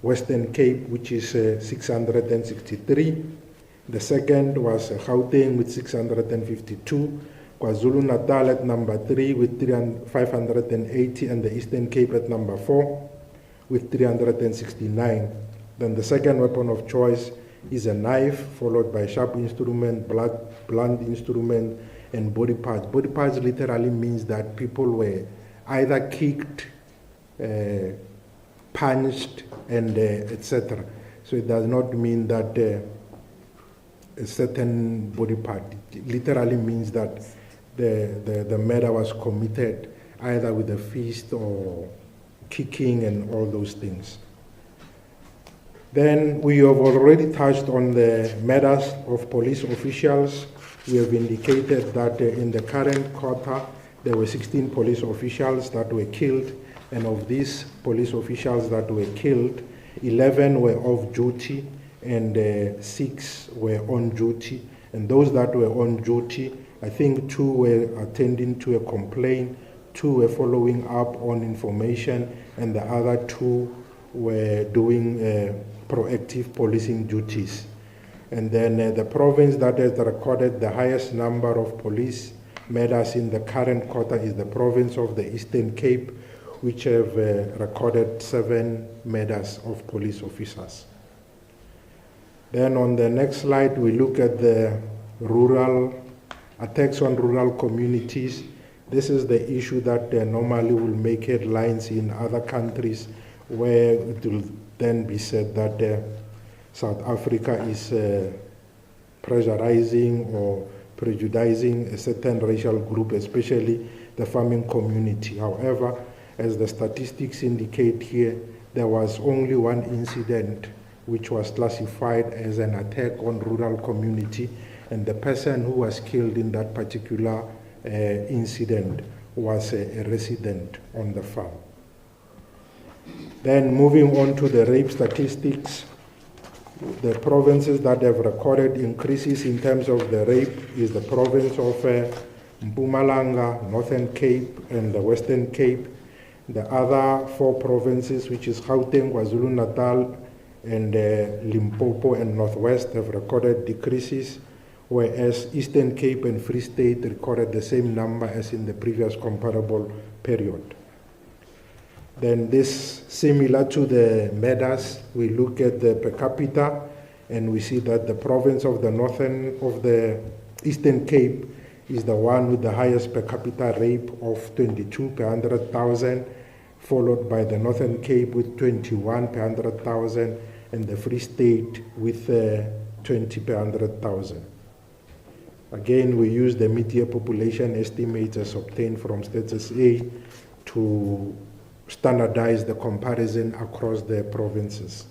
Western Cape, which is 663. The second was Gauteng with 652, KwaZulu-Natal at number 3 with 580, and the Eastern Cape at number 4 with 369. Then the second weapon of choice is a knife, followed by sharp instrument, blunt instrument, and body parts. Body parts literally means that people were either kicked, punched, and etc. So it does not mean that a certain body part. It literally means that the murder was committed either with a fist or kicking and all those things. Then we have already touched on the matters of police officials. We have indicated that in the current quarter, there were 16 police officials that were killed, and of these police officials that were killed, 11 were off duty and 6 were on duty. And those that were on duty, I think 2 were attending to a complaint, 2 were following up on information, and the other 2 were doing proactive policing duties. And then the province that has recorded the highest number of police matters in the current quarter is the province of the Eastern Cape, which have recorded 7 matters of police officers. Then on the next slide, we look at the rural attacks on rural communities. This is the issue that normally will make headlines in other countries, where it will then be said that South Africa is pressurizing or prejudicing a certain racial group, especially the farming community. However, as the statistics indicate here, there was only 1 incident which was classified as an attack on rural community, and the person who was killed in that particular incident was a resident on the farm. Then moving on to the rape statistics, the provinces that have recorded increases in terms of the rape is the province of Mpumalanga, Northern Cape, and the Western Cape. The other 4 provinces, which is Gauteng, KwaZulu-Natal, and Limpopo and Northwest, have recorded decreases, whereas Eastern Cape and Free State recorded the same number as in the previous comparable period. Then this, similar to the matters, we look at the per capita, and we see that the province of the Eastern Cape is the one with the highest per capita rape of 22 per 100,000, followed by the Northern Cape with 21 per 100,000, and the Free State with 20 per 100,000. Again, we use the mid-year population estimates as obtained from Stats SA to standardize the comparison across the provinces.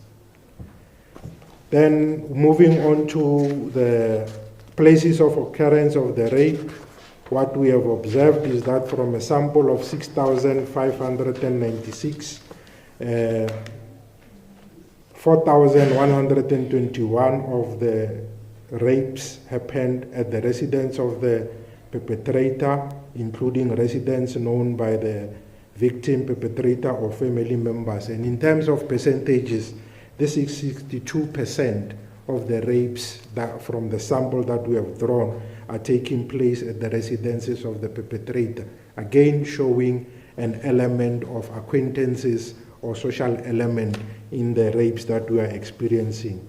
Then moving on to the places of occurrence of the rape, what we have observed is that from a sample of 6,596, 4,121 of the rapes happened at the residence of the perpetrator, including residents known by the victim, perpetrator, or family members. And in terms of percentages, this is 62% of the rapes that from the sample that we have drawn are taking place at the residences of the perpetrator, again showing an element of acquaintances or social element in the rapes that we are experiencing.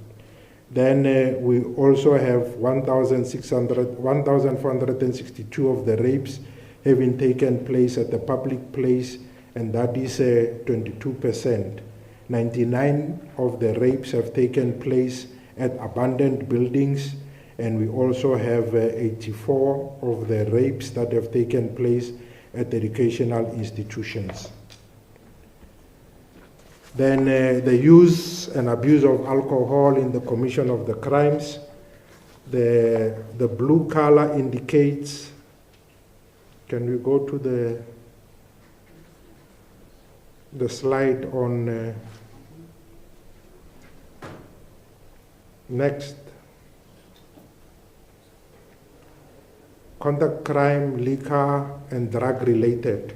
Then we also have 1,462 of the rapes having taken place at the public place, and that is 22%. 99 of the rapes have taken place at abandoned buildings, and we also have 84 of the rapes that have taken place at educational institutions. Then the use and abuse of alcohol in the commission of the crimes. The blue color indicates, can we go to the slide on next? Conduct crime, liquor, and drug related.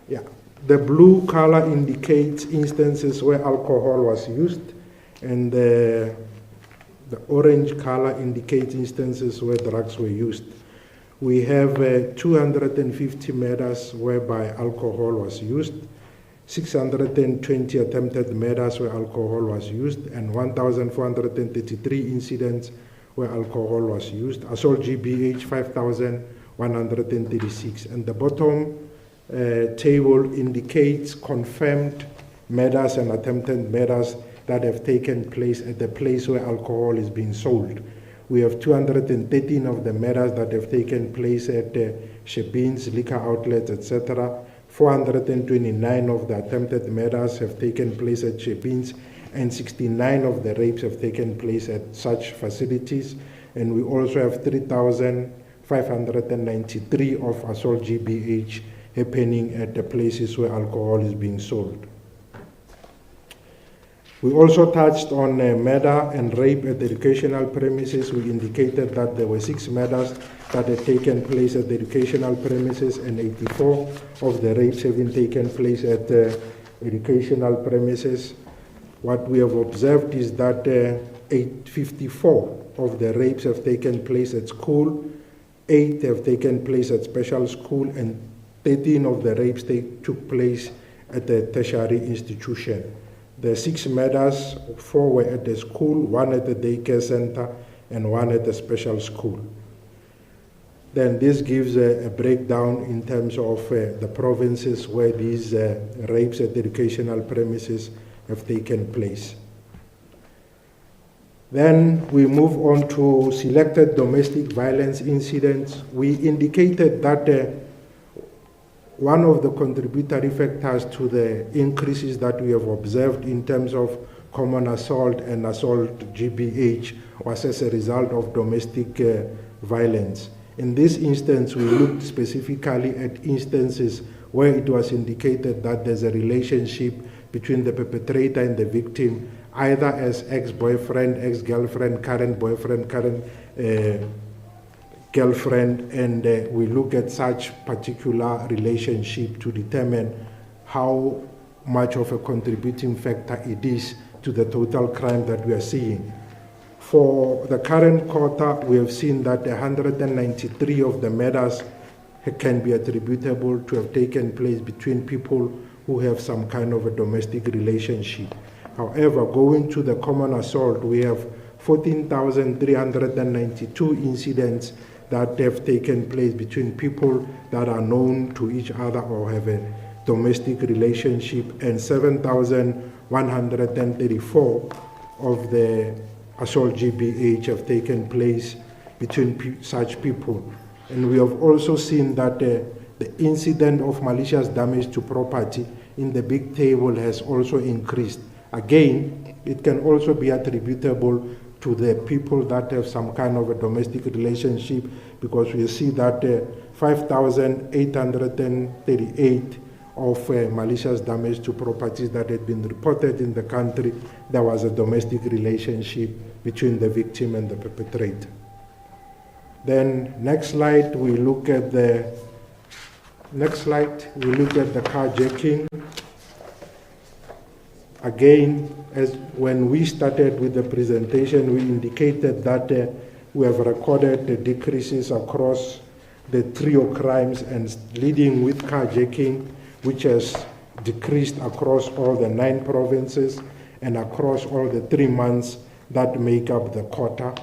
Yeah, the blue color indicates instances where alcohol was used, and the orange color indicates instances where drugs were used. We have 250 murders whereby alcohol was used, 620 attempted murders where alcohol was used, and 1,433 incidents where alcohol was used. Assault GBH 5,136. And the bottom table indicates confirmed murders and attempted murders that have taken place at the place where alcohol is being sold. We have 213 of the murders that have taken place at Shebeen's, liquor outlets, etc. 429 of the attempted murders have taken place at Chepins, and 69 of the rapes have taken place at such facilities. And we also have 3,593 of assault GBH happening at the places where alcohol is being sold. We also touched on murder and rape at educational premises. We indicated that there were 6 murders that had taken place at the educational premises, and 84 of the rapes having taken place at educational premises. What we have observed is that 854 of the rapes have taken place at school, 8 have taken place at special school, and 13 of the rapes took place at the tertiary institution. The 6 murders, 4 were at the school, 1 at the daycare center, and 1 at the special school. Then this gives a breakdown in terms of the provinces where these rapes at educational premises have taken place. Then we move on to selected domestic violence incidents. We indicated that one of the contributory factors to the increases that we have observed in terms of common assault and assault GBH was as a result of domestic violence. In this instance, we looked specifically at instances where it was indicated that there's a relationship between the perpetrator and the victim, either as ex-boyfriend, ex-girlfriend, current boyfriend, current girlfriend, and we look at such particular relationship to determine how much of a contributing factor it is to the total crime that we are seeing. For the current quarter, we have seen that 193 of the murders can be attributable to have taken place between people who have some kind of a domestic relationship. However, going to the common assault, we have 14,392 incidents that have taken place between people that are known to each other or have a domestic relationship, and 7,134 of the assault GBH have taken place between such people. And we have also seen that the incident of malicious damage to property in the big table has also increased. Again, it can also be attributable to the people that have some kind of a domestic relationship, because we see that 5,838 of malicious damage to properties that had been reported in the country, there was a domestic relationship between the victim and the perpetrator. Then next slide, we look at the carjacking. Again, as when we started with the presentation, we indicated that we have recorded the decreases across the trio crimes, and leading with carjacking, which has decreased across all the 9 provinces and across all the 3 months that make up the quarter.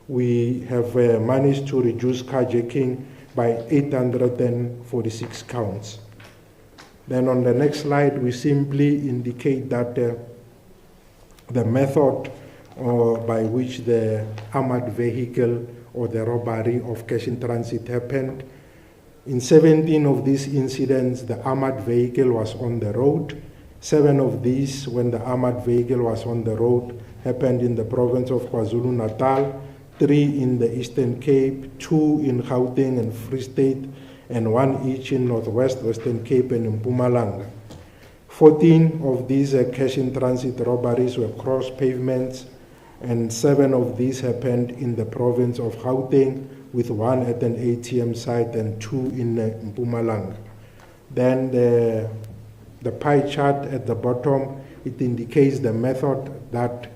We have managed to reduce carjacking by 846 counts. Then on the next slide, we simply indicate that the method by which the armored vehicle or the robbery of cash in transit happened. In 17 of these incidents, the armored vehicle was on the road. 7 of these, when the armored vehicle was on the road, happened in the province of KwaZulu-Natal, 3 in the Eastern Cape, 2 in Gauteng and Free State, and 1 each in Northwest, Western Cape, and in Mpumalanga. 14 of these cash-in-transit robberies were cross pavements, and 7 of these happened in the province of Gauteng, with 1 at an ATM site and 2 in Mpumalanga. Then the pie chart at the bottom, it indicates the method that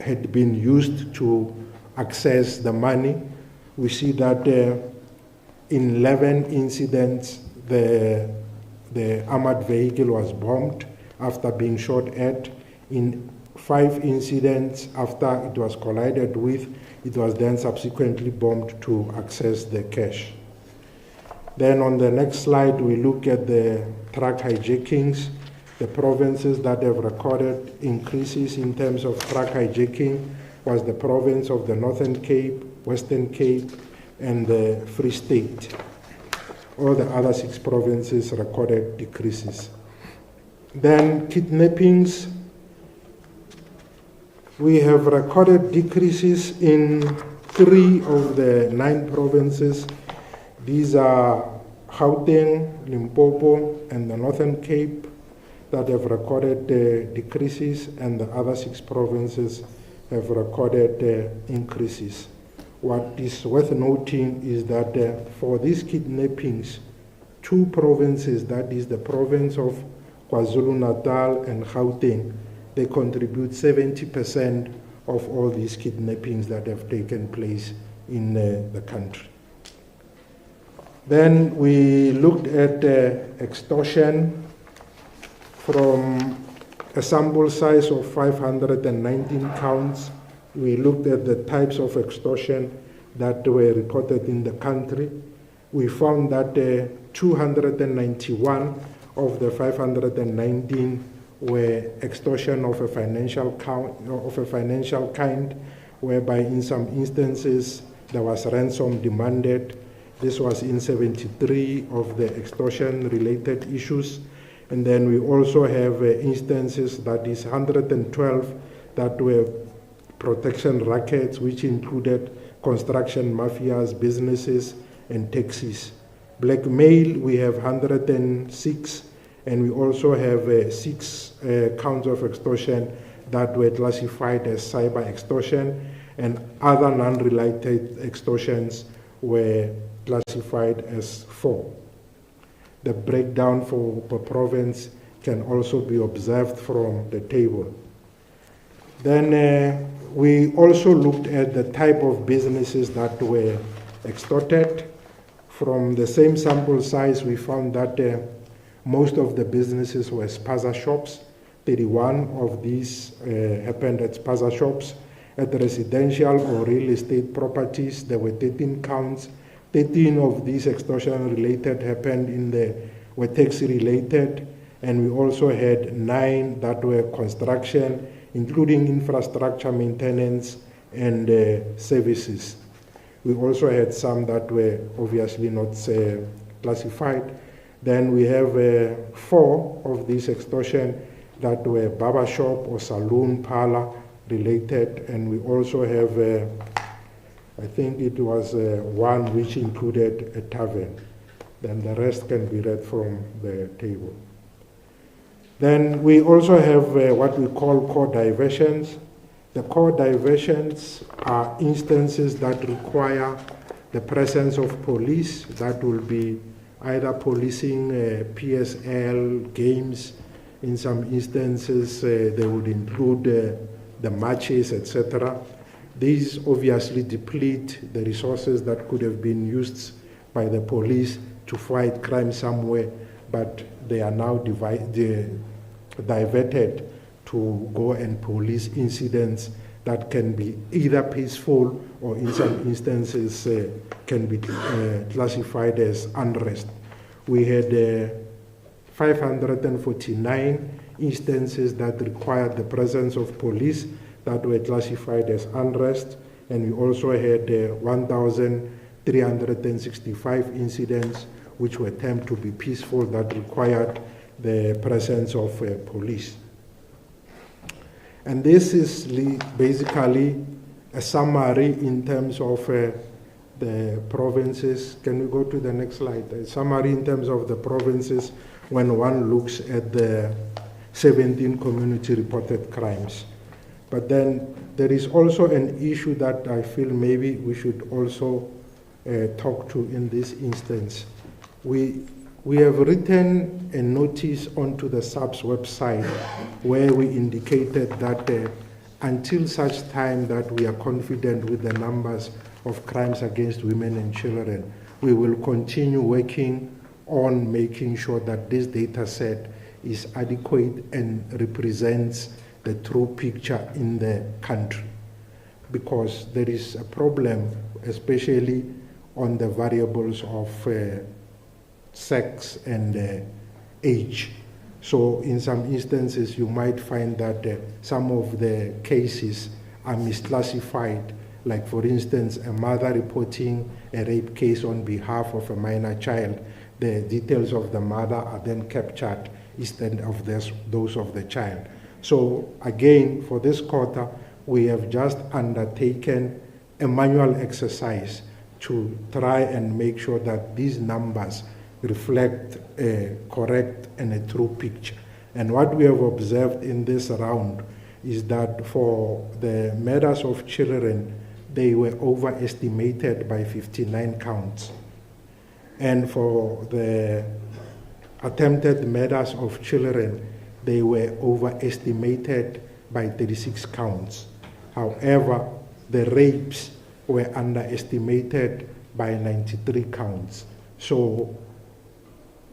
had been used to access the money. We see that in 11 incidents, the armored vehicle was bombed after being shot at. In 5 incidents, after it was collided with, it was then subsequently bombed to access the cash. Then on the next slide, we look at the truck hijackings. The provinces that have recorded increases in terms of truck hijacking was the province of the Northern Cape, Western Cape, and the Free State. All the other 6 provinces recorded decreases. Then kidnappings, we have recorded decreases in 3 of the 9 provinces. These are Gauteng, Limpopo, and the Northern Cape that have recorded decreases, and the other 6 provinces have recorded increases. What is worth noting is that for these kidnappings, 2 provinces, that is the province of KwaZulu-Natal and Gauteng, they contribute 70% of all these kidnappings that have taken place in the country. Then we looked at extortion from a sample size of 519 counts. We looked at the types of extortion that were recorded in the country. We found that 291 of the 519 were extortion of a financial kind, whereby in some instances there was ransom demanded. This was in 73 of the extortion-related issues. And then we also have instances, that is 112, that were protection rackets, which included construction mafias, businesses, and taxis. Blackmail, we have 106, and we also have 6 counts of extortion that were classified as cyber extortion, and other non-related extortions were classified as 4. The breakdown for per province can also be observed from the table. Then we also looked at the type of businesses that were extorted. From the same sample size, we found that most of the businesses were spaza shops. 31 of these happened at spaza shops. At residential or real estate properties, there were 13 counts. 13 of these extortion-related happened were taxi-related, and we also had 9 that were construction, including infrastructure maintenance and services. We also had some that were obviously not classified. Then we have 4 of these extortion that were barber shop or saloon parlor related, and we also have I think it was 1 which included a tavern. Then the rest can be read from the table. Then we also have what we call core diversions. The core diversions are instances that require the presence of police. That will be either policing PSL, games. In some instances, they would include the matches, etc. These obviously deplete the resources that could have been used by the police to fight crime somewhere, but they are now diverted to go and police incidents that can be either peaceful or in some instances can be classified as unrest. We had 549 instances that required the presence of police that were classified as unrest, and we also had 1,365 incidents which were termed to be peaceful that required the presence of police. And this is basically a summary in terms of the provinces. Can we go to the next slide? A summary in terms of the provinces when one looks at the 17 community reported crimes. But then there is also an issue that I feel maybe we should also talk to in this instance. We have written a notice onto the SABS website where we indicated that until such time that we are confident with the numbers of crimes against women and children, we will continue working on making sure that this data set is adequate and represents the true picture in the country. Because there is a problem, especially on the variables of sex and age. So in some instances, you might find that some of the cases are misclassified. Like for instance, a mother reporting a rape case on behalf of a minor child. the details of the mother are then captured instead of those of the child. So again, for this quarter, we have just undertaken a manual exercise to try and make sure that these numbers reflect a correct and a true picture. And what we have observed in this round is that for the murders of children, they were overestimated by 59 counts. And for the attempted murders of children, they were overestimated by 36 counts. However, the rapes were underestimated by 93 counts. So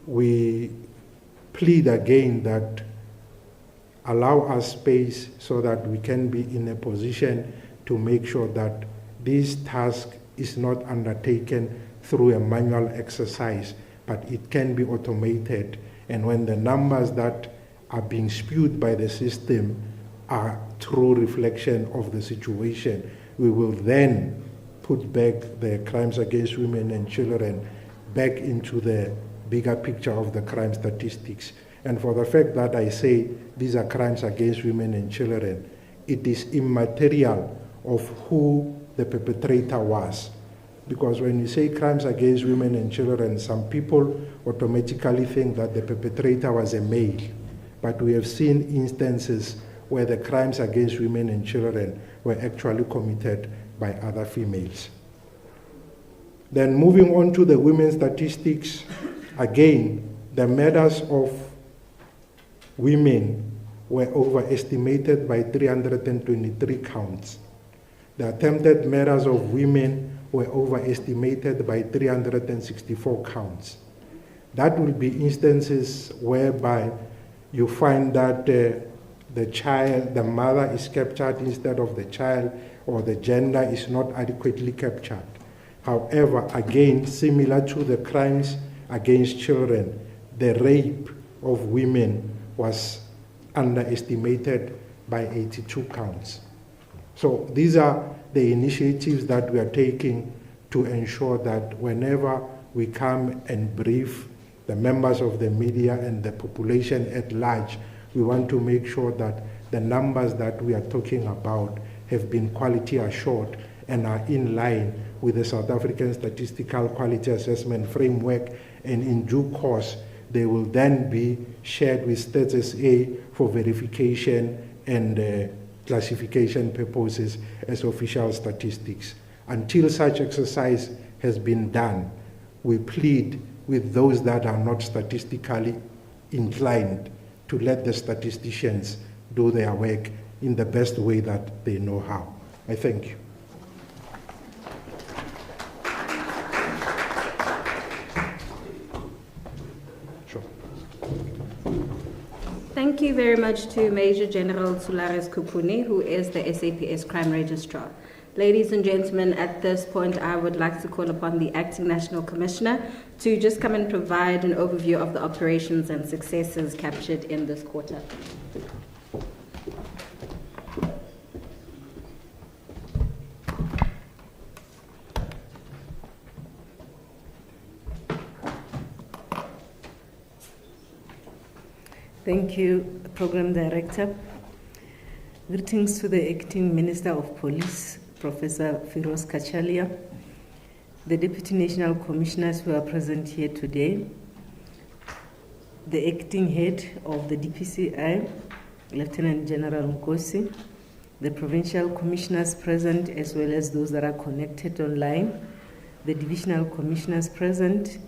we plead again that allow us space so that we can be in a position to make sure that this task is not undertaken through a manual exercise, but it can be automated. And when the numbers that are being spewed by the system are true reflection of the situation, we will then put back the crimes against women and children back into the bigger picture of the crime statistics. And for the fact that I say these are crimes against women and children, it is immaterial of who the perpetrator was. Because when you say crimes against women and children, some people automatically think that the perpetrator was a male. But we have seen instances where the crimes against women and children were actually committed by other females. Then moving on to the women's statistics, again, the murders of women were overestimated by 323 counts. The attempted murders of women were overestimated by 364 counts. That will be instances whereby you find that the mother is captured instead of the child, or the gender is not adequately captured. However, again, similar to the crimes against children, the rape of women was underestimated by 82 counts. So these are the initiatives that we are taking to ensure that whenever we come and brief the members of the media and the population at large, we want to make sure that the numbers that we are talking about have been quality assured and are in line with the South African Statistical Quality Assessment Framework, and in due course they will then be shared with Stats SA for verification and classification purposes as official statistics. Until such exercise has been done, we plead with those that are not statistically inclined to let the statisticians do their work in the best way that they know how. I thank you. Sure. Thank you very much to Major General Sulares Kupune, who is the SAPS Crime Registrar. Ladies and gentlemen, at this point, I would like to call upon the Acting National Commissioner to just come and provide an overview of the operations and successes captured in this quarter. Thank you, Program Director. Greetings to the Acting Minister of Police, Professor Firoz Cachalia, the Deputy National Commissioners who are present here today, the Acting Head of the DPCI, Lieutenant General Nkosi, the Provincial Commissioners present, as well as those that are connected online, the Divisional Commissioners present,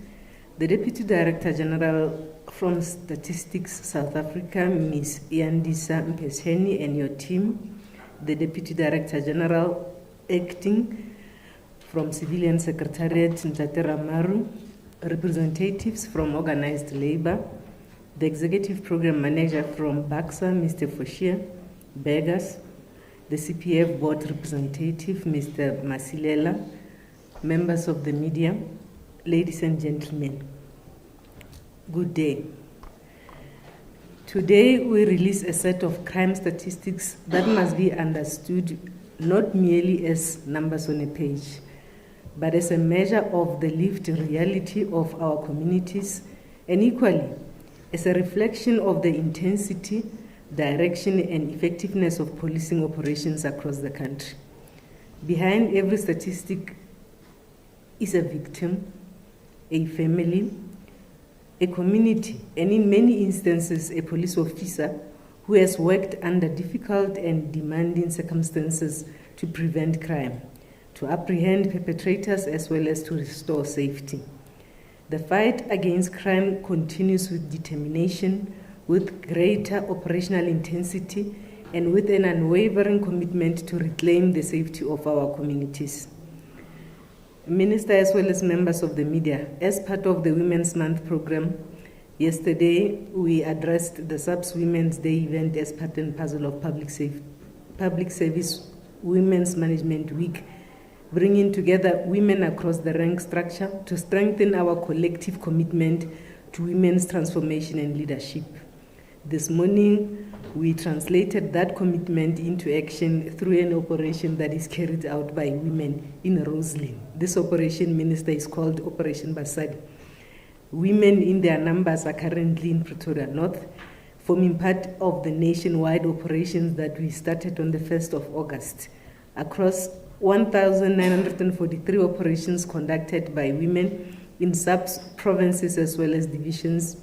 the Deputy Director General from Statistics South Africa, Ms. Yandisa Mpesheni, and your team, the Deputy Director General Acting from Civilian Secretariat, Ntate Ramaru, representatives from Organized Labor, the Executive Program Manager from BAXA, Mr. Foshia Begas, the CPF Board Representative, Mr. Masilela, members of the media, ladies and gentlemen, good day. Today we release a set of crime statistics that must be understood not merely as numbers on a page, but as a measure of the lived reality of our communities, and equally as a reflection of the intensity, direction, and effectiveness of policing operations across the country. Behind every statistic is a victim, a family, a community, and in many instances, a police officer who has worked under difficult and demanding circumstances to prevent crime, to apprehend perpetrators, as well as to restore safety. The fight against crime continues with determination, with greater operational intensity, and with an unwavering commitment to reclaim the safety of our communities. Minister, as well as members of the media, as part of the Women's Month program, yesterday we addressed the SABC Women's Day event as part and parcel of Public Service Women's Management Week, bringing together women across the rank structure to strengthen our collective commitment to women's transformation and leadership. This morning, we translated that commitment into action through an operation that is carried out by women in Roslyn. This operation, Minister, is called Operation Basadi. Women in their numbers are currently in Pretoria North, forming part of the nationwide operations that we started on the 1st of August. Across 1,943 operations conducted by women in sub-provinces as well as divisions,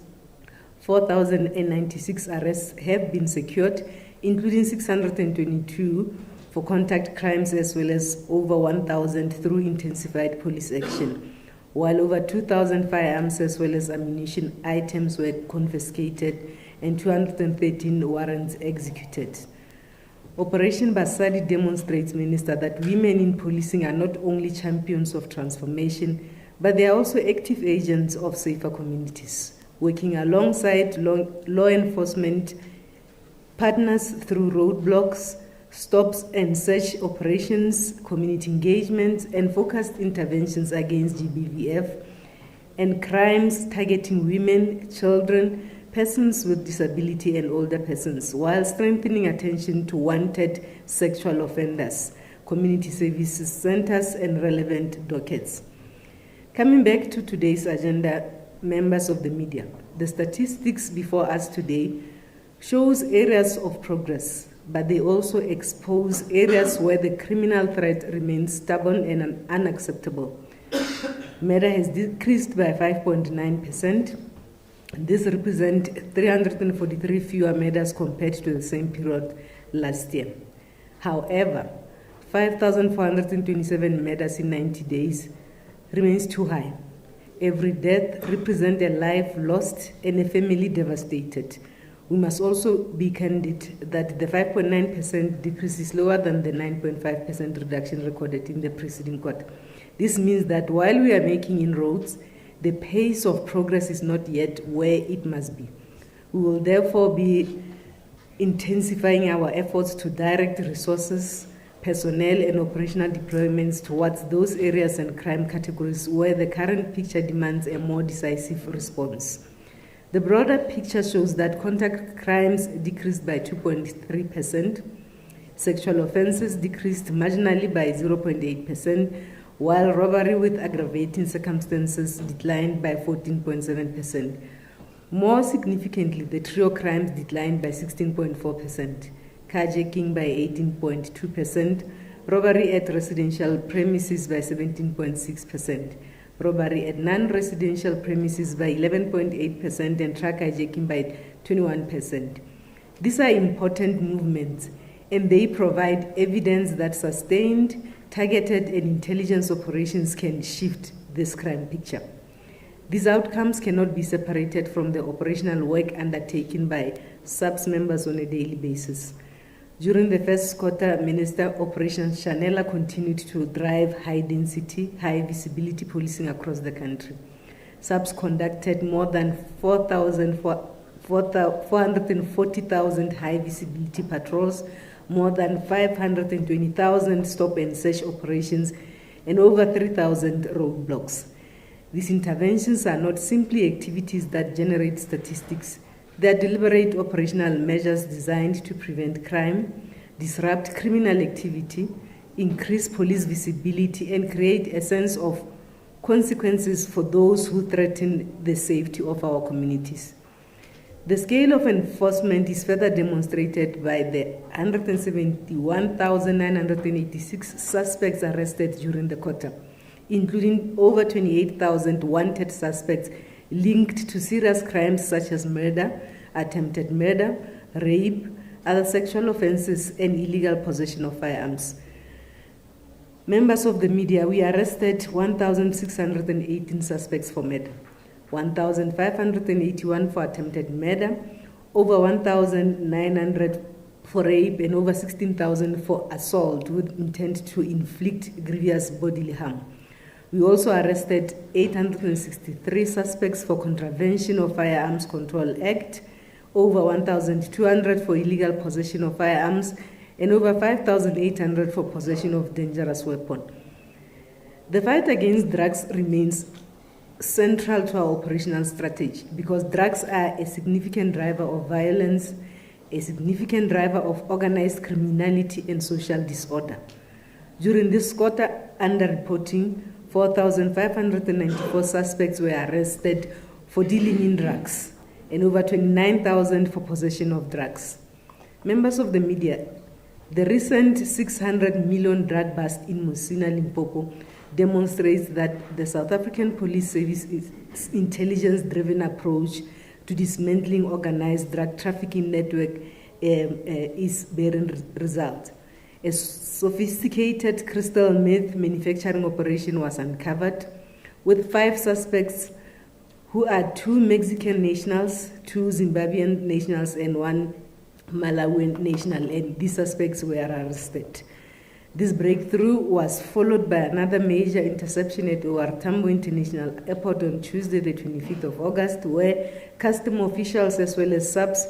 4,096 arrests have been secured, including 622 for contact crimes as well as over 1,000 through intensified police action, while over 2,000 firearms as well as ammunition items were confiscated and 213 warrants executed. Operation Basadi demonstrates, Minister, that women in policing are not only champions of transformation, but they are also active agents of safer communities, working alongside law enforcement partners through roadblocks, stops and search operations, community engagement, and focused interventions against GBVF and crimes targeting women, children, persons with disability, and older persons, while strengthening attention to wanted sexual offenders, community services centers, and relevant dockets. Coming back to today's agenda, members of the media, the statistics before us today shows areas of progress, but they also expose areas where the criminal threat remains stubborn and unacceptable. Murder has decreased by 5.9%. This represents 343 fewer murders compared to the same period last year. However, 5,427 murders in 90 days remains too high. Every death represents a life lost and a family devastated. We must also be candid that the 5.9% decrease is lower than the 9.5% reduction recorded in the preceding quarter. This means that while we are making inroads, the pace of progress is not yet where it must be. We will therefore be intensifying our efforts to direct resources, personnel, and operational deployments towards those areas and crime categories where the current picture demands a more decisive response. The broader picture shows that contact crimes decreased by 2.3%, sexual offenses decreased marginally by 0.8%, while robbery with aggravating circumstances declined by 14.7%. More significantly, the trio crimes declined by 16.4%, carjacking by 18.2%, robbery at residential premises by 17.6%, robbery at non-residential premises by 11.8%, and truck hijacking by 21%. These are important movements, and they provide evidence that sustained, targeted, and intelligence operations can shift this crime picture. These outcomes cannot be separated from the operational work undertaken by SABC members on a daily basis. During the first quarter, Minister, Operation Chanela continued to drive high-density, high-visibility policing across the country. SABC conducted more than 440,000 high-visibility patrols, more than 520,000 stop and search operations, and over 3,000 roadblocks. These interventions are not simply activities that generate statistics. They are deliberate operational measures designed to prevent crime, disrupt criminal activity, increase police visibility, and create a sense of consequences for those who threaten the safety of our communities. The scale of enforcement is further demonstrated by the 171,986 suspects arrested during the quarter, including over 28,000 wanted suspects linked to serious crimes such as murder, attempted murder, rape, other sexual offenses, and illegal possession of firearms. Members of the media, we arrested 1,618 suspects for murder, 1,581 for attempted murder, over 1,900 for rape, and over 16,000 for assault with intent to inflict grievous bodily harm. We also arrested 863 suspects for contravention of Firearms Control Act, over 1,200 for illegal possession of firearms, and over 5,800 for possession of dangerous weapon. The fight against drugs remains central to our operational strategy because drugs are a significant driver of violence, a significant driver of organized criminality and social disorder. During this quarter, underreporting, 4,594 suspects were arrested for dealing in drugs and over 29,000 for possession of drugs. Members of the media, the recent 600 million drug bust in Musina, Limpopo demonstrates that the South African Police Service's intelligence-driven approach to dismantling organized drug trafficking network is bearing results. A sophisticated crystal meth manufacturing operation was uncovered with 5 suspects who are 2 Mexican nationals, 2 Zimbabwean nationals, and 1 Malawian national, and these suspects were arrested. This breakthrough was followed by another major interception at OR Tambo International Airport on Tuesday, the 25th of August, where custom officials as well as subs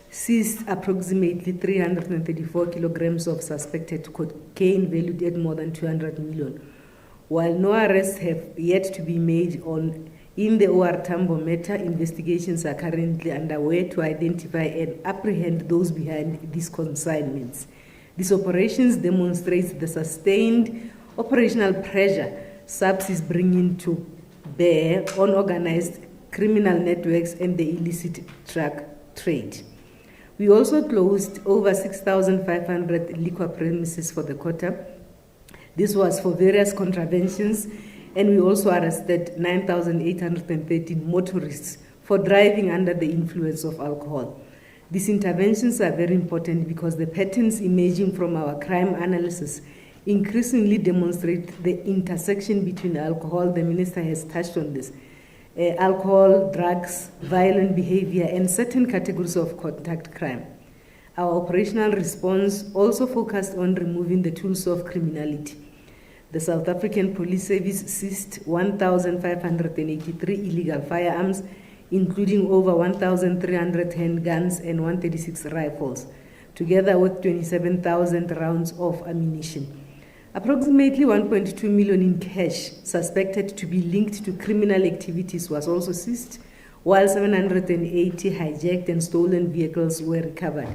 seized approximately 334 kilograms of suspected cocaine valued at more than 200 million. While no arrests have yet to be made in the OR Tambo matter, investigations are currently underway to identify and apprehend those behind these consignments. These operations demonstrate the sustained operational pressure SABC is bringing to bear on organized criminal networks and the illicit drug trade. We also closed over 6,500 liquor premises for the quarter. This was for various contraventions, and we also arrested 9,813 motorists for driving under the influence of alcohol. These interventions are very important because the patterns emerging from our crime analysis increasingly demonstrate the intersection between alcohol, the minister has touched on this, alcohol, drugs, violent behavior, and certain categories of contact crime. Our operational response also focused on removing the tools of criminality. The South African Police Service seized 1,583 illegal firearms, including over 1,300 handguns and 136 rifles, together with 27,000 rounds of ammunition. Approximately 1.2 million in cash suspected to be linked to criminal activities was also seized, while 780 hijacked and stolen vehicles were recovered.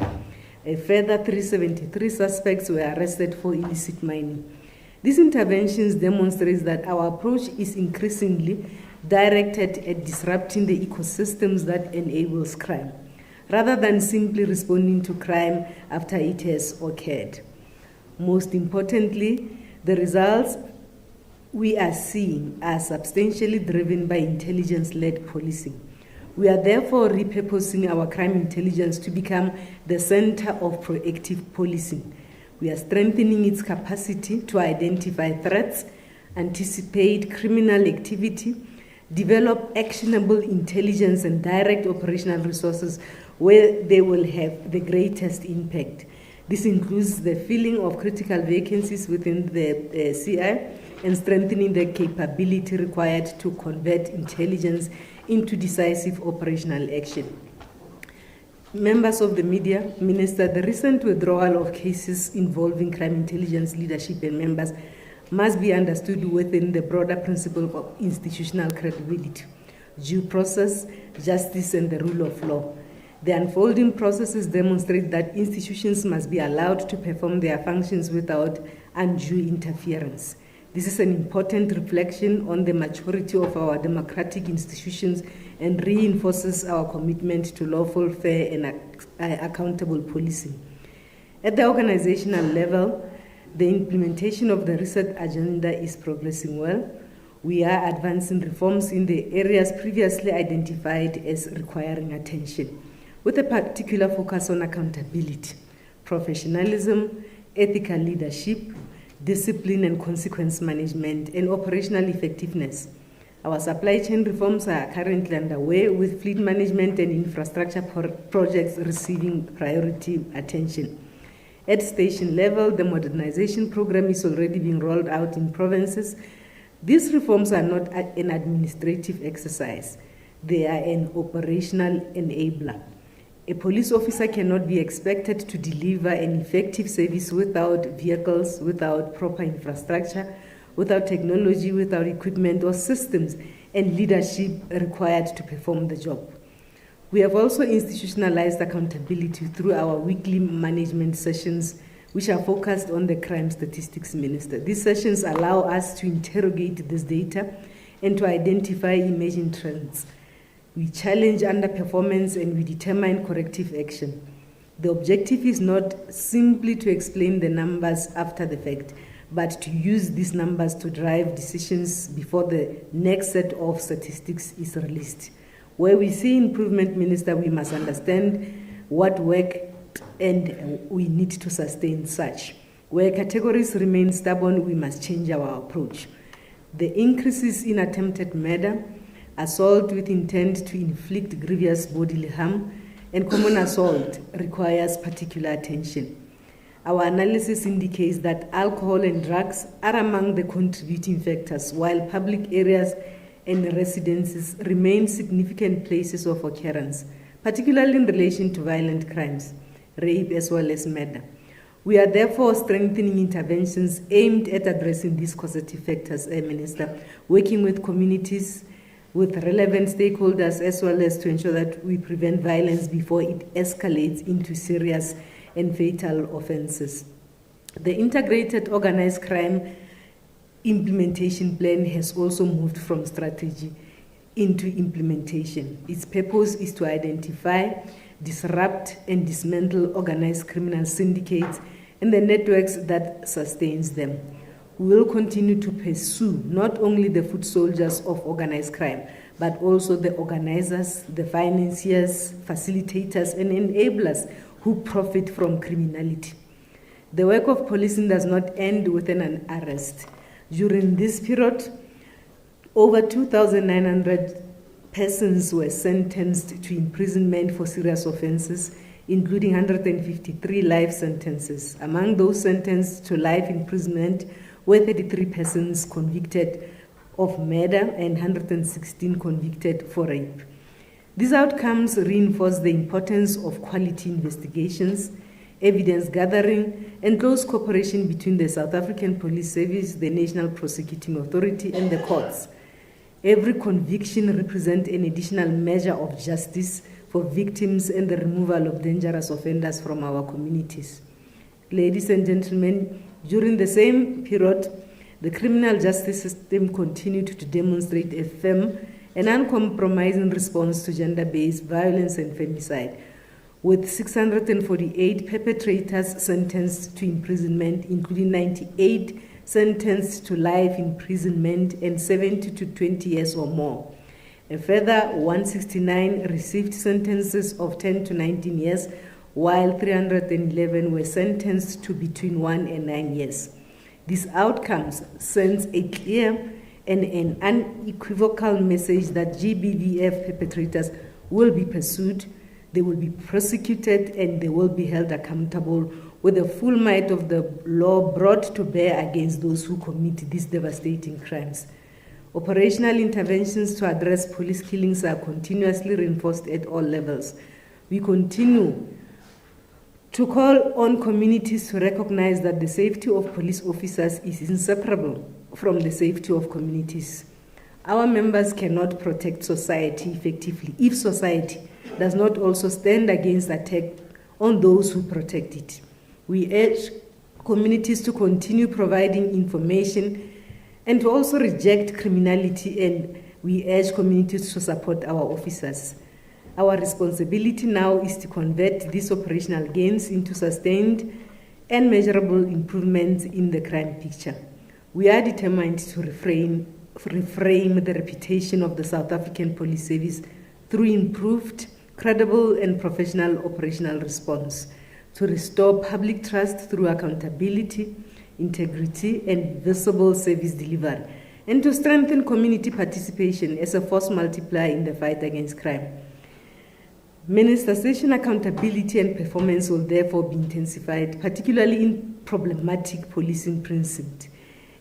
A further 373 suspects were arrested for illicit mining. These interventions demonstrate that our approach is increasingly directed at disrupting the ecosystems that enables crime, rather than simply responding to crime after it has occurred. Most importantly, the results we are seeing are substantially driven by intelligence-led policing. We are therefore repurposing our crime intelligence to become the center of proactive policing. We are strengthening its capacity to identify threats, anticipate criminal activity, develop actionable intelligence, and direct operational resources where they will have the greatest impact. This includes the filling of critical vacancies within the CI and strengthening the capability required to convert intelligence into decisive operational action. Members of the media, Minister, the recent withdrawal of cases involving crime intelligence leadership and members must be understood within the broader principle of institutional credibility, due process, justice, and the rule of law. The unfolding processes demonstrate that institutions must be allowed to perform their functions without undue interference. This is an important reflection on the maturity of our democratic institutions and reinforces our commitment to lawful, fair, and accountable policing. At the organizational level, the implementation of the reset agenda is progressing well. We are advancing reforms in the areas previously identified as requiring attention, with a particular focus on accountability, professionalism, ethical leadership, discipline and consequence management, and operational effectiveness. Our supply chain reforms are currently underway, with fleet management and infrastructure projects receiving priority attention. At station level, the modernization program is already being rolled out in provinces. These reforms are not an administrative exercise. They are an operational enabler. A police officer cannot be expected to deliver an effective service without vehicles, without proper infrastructure, without technology, without equipment or systems and leadership required to perform the job. We have also institutionalized accountability through our weekly management sessions, which are focused on the crime statistics minister. These sessions allow us to interrogate this data and to identify emerging trends. We challenge underperformance and we determine corrective action. The objective is not simply to explain the numbers after the fact, but to use these numbers to drive decisions before the next set of statistics is released. Where we see improvement, Minister, we must understand what worked and we need to sustain such. Where categories remain stubborn, we must change our approach. The increases in attempted murder, assault with intent to inflict grievous bodily harm, and common assault requires particular attention. Our analysis indicates that alcohol and drugs are among the contributing factors, while public areas and residences remain significant places of occurrence, particularly in relation to violent crimes, rape as well as murder. We are therefore strengthening interventions aimed at addressing these causative factors, Minister, working with communities, with relevant stakeholders, as well as to ensure that we prevent violence before it escalates into serious and fatal offenses. The integrated organized crime implementation plan has also moved from strategy into implementation. Its purpose is to identify, disrupt, and dismantle organized criminal syndicates and the networks that sustains them. We will continue to pursue not only the foot soldiers of organized crime, but also the organizers, the financiers, facilitators, and enablers who profit from criminality. The work of policing does not end with an arrest. During this period, over 2,900 persons were sentenced to imprisonment for serious offenses, including 153 life sentences. Among those sentenced to life imprisonment were 33 persons convicted of murder and 116 convicted for rape. These outcomes reinforce the importance of quality investigations, evidence gathering, and close cooperation between the South African Police Service, the National Prosecuting Authority, and the courts. Every conviction represents an additional measure of justice for victims and the removal of dangerous offenders from our communities. Ladies and gentlemen, during the same period, the criminal justice system continued to demonstrate a firm and uncompromising response to gender-based violence and femicide, with 648 perpetrators sentenced to imprisonment, including 98 sentenced to life imprisonment and 70 to 20 years or more. A further 169 received sentences of 10 to 19 years, while 311 were sentenced to between 1 and 9 years. These outcomes send a clear and an unequivocal message that GBVF perpetrators will be pursued, they will be prosecuted, and they will be held accountable with the full might of the law brought to bear against those who commit these devastating crimes. Operational interventions to address police killings are continuously reinforced at all levels. We continue to call on communities to recognize that the safety of police officers is inseparable from the safety of communities. Our members cannot protect society effectively if society does not also stand against attack on those who protect it. We urge communities to continue providing information and to also reject criminality, and we urge communities to support our officers. Our responsibility now is to convert these operational gains into sustained and measurable improvements in the crime picture. We are determined to reframe the reputation of the South African Police Service through improved, credible and professional operational response, to restore public trust through accountability, integrity and visible service delivery, and to strengthen community participation as a force multiplier in the fight against crime. Minister, station accountability and performance will therefore be intensified, particularly in problematic policing precincts.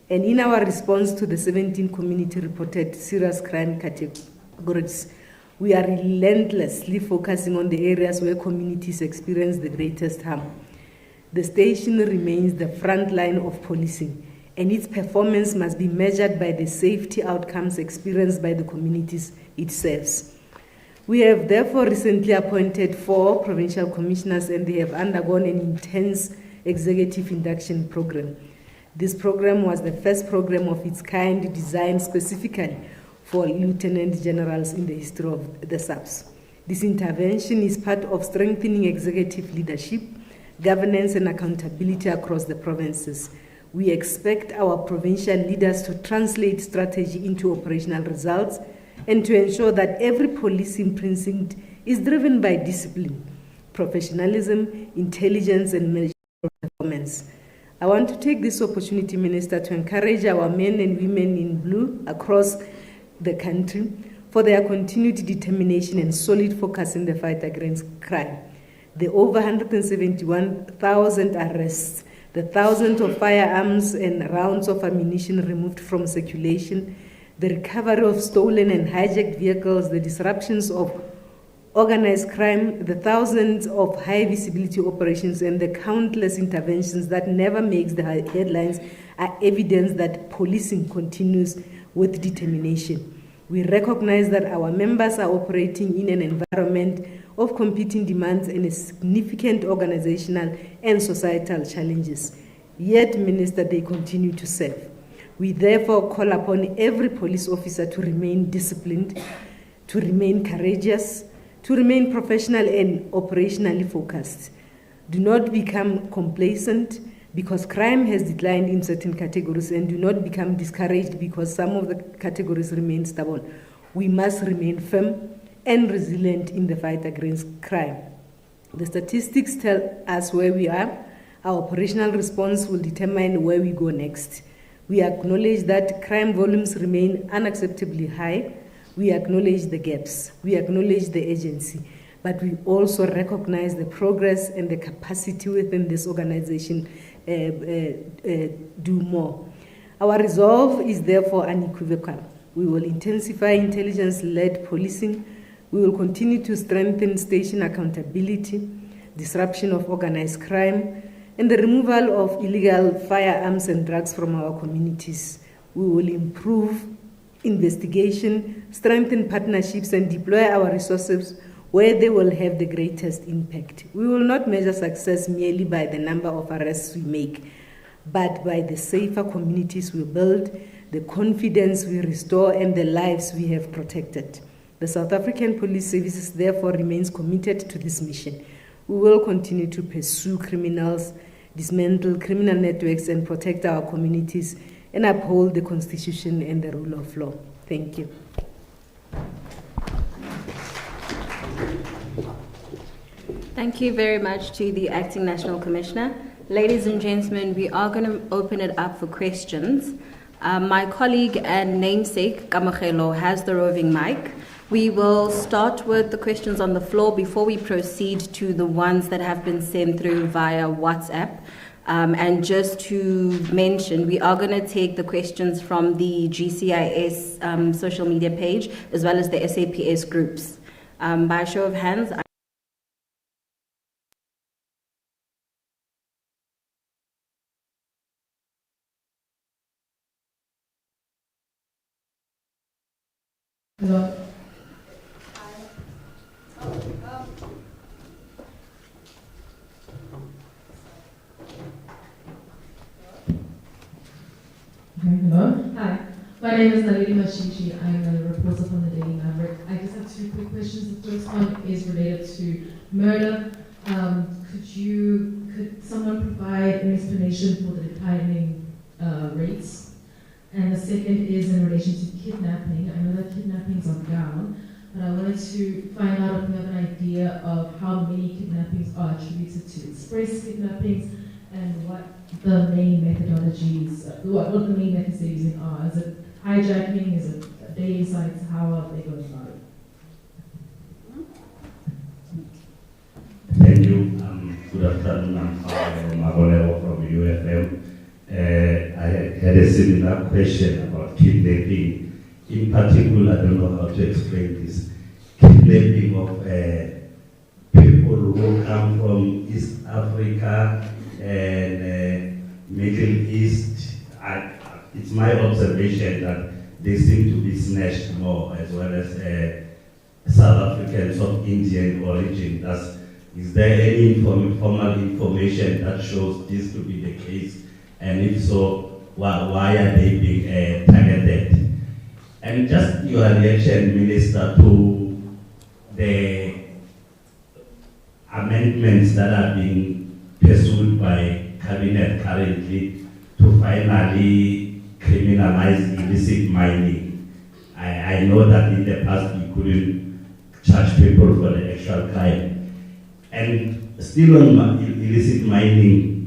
And in our response to the 17 community-reported serious crime categories, we are relentlessly focusing on the areas where communities experience the greatest harm. The station remains the front line of policing, and its performance must be measured by the safety outcomes experienced by the communities it serves. We have therefore recently appointed 4 provincial commissioners, and they have undergone an intense executive induction program. This program was the first program of its kind designed specifically for lieutenant generals in the history of the SABC. This intervention is part of strengthening executive leadership, governance and accountability across the provinces. We expect our provincial leaders to translate strategy into operational results and to ensure that every policing precinct is driven by discipline, professionalism, intelligence and measurable performance. I want to take this opportunity, Minister, to encourage our men and women in blue across the country for their continued determination and solid focus in the fight against crime. The over 171,000 arrests, the thousands of firearms and rounds of ammunition removed from circulation, the recovery of stolen and hijacked vehicles, the disruptions of organized crime, the thousands of high visibility operations, and the countless interventions that never makes the headlines are evidence that policing continues with determination. We recognize that our members are operating in an environment of competing demands and a significant organizational and societal challenges. Yet, Minister, they continue to serve. We therefore call upon every police officer to remain disciplined, to remain courageous, to remain professional and operationally focused. Do not become complacent because crime has declined in certain categories, and do not become discouraged because some of the categories remain stubborn. We must remain firm and resilient in the fight against crime. The statistics tell us where we are. Our operational response will determine where we go next. We acknowledge that crime volumes remain unacceptably high. We acknowledge the gaps. We acknowledge the agency. But we also recognize the progress and the capacity within this organization do more. Our resolve is therefore unequivocal. We will intensify intelligence-led policing. We will continue to strengthen station accountability, disruption of organized crime, and the removal of illegal firearms and drugs from our communities. We will improve investigation, strengthen partnerships, and deploy our resources where they will have the greatest impact. We will not measure success merely by the number of arrests we make, but by the safer communities we build, the confidence we restore, and the lives we have protected. The South African Police Services therefore remains committed to this mission. We will continue to pursue criminals, dismantle criminal networks, and protect our communities, and uphold the Constitution and the rule of law. Thank you. Thank you very much to the Acting National Commissioner. Ladies and gentlemen, we are going to open it up for questions. My colleague and namesake, Boshielo, has the roving mic. We will start with the questions on the floor before we proceed to the ones that have been sent through via WhatsApp. And just to mention, we are going to take the questions from the GCIS social media page as well as the SAPS groups. By a show of hands, Hello. Hello. Hi. My name is Nalini Mashishi. I'm a reporter from the Daily Maverick. I just have two quick questions. The first one is related to murder. Could someone provide an explanation for the declining rates? And the second is in relation to kidnapping. I know that kidnappings are down, but I wanted to find out if we have an idea of how many kidnappings are attributed to express kidnappings and what the main methodologies, what the main methods they're using are. Is it hijacking? Is it daily sites? How are they going about it? Thank you. Good afternoon. I'm Boshielo from UFM. I had a similar question about kidnapping. In particular, I don't know how to explain this. Kidnapping of people who come from East Africa and Middle East. It's my observation that they seem to be snatched more, as well as South Africans of Indian origin. Is there any formal information that shows this to be the case? And if so, why are they being targeted? And just your reaction, Minister, to the amendments that are being pursued by Cabinet currently to finally criminalize illicit mining. I know that in the past we couldn't charge people for the actual crime. And still on illicit mining,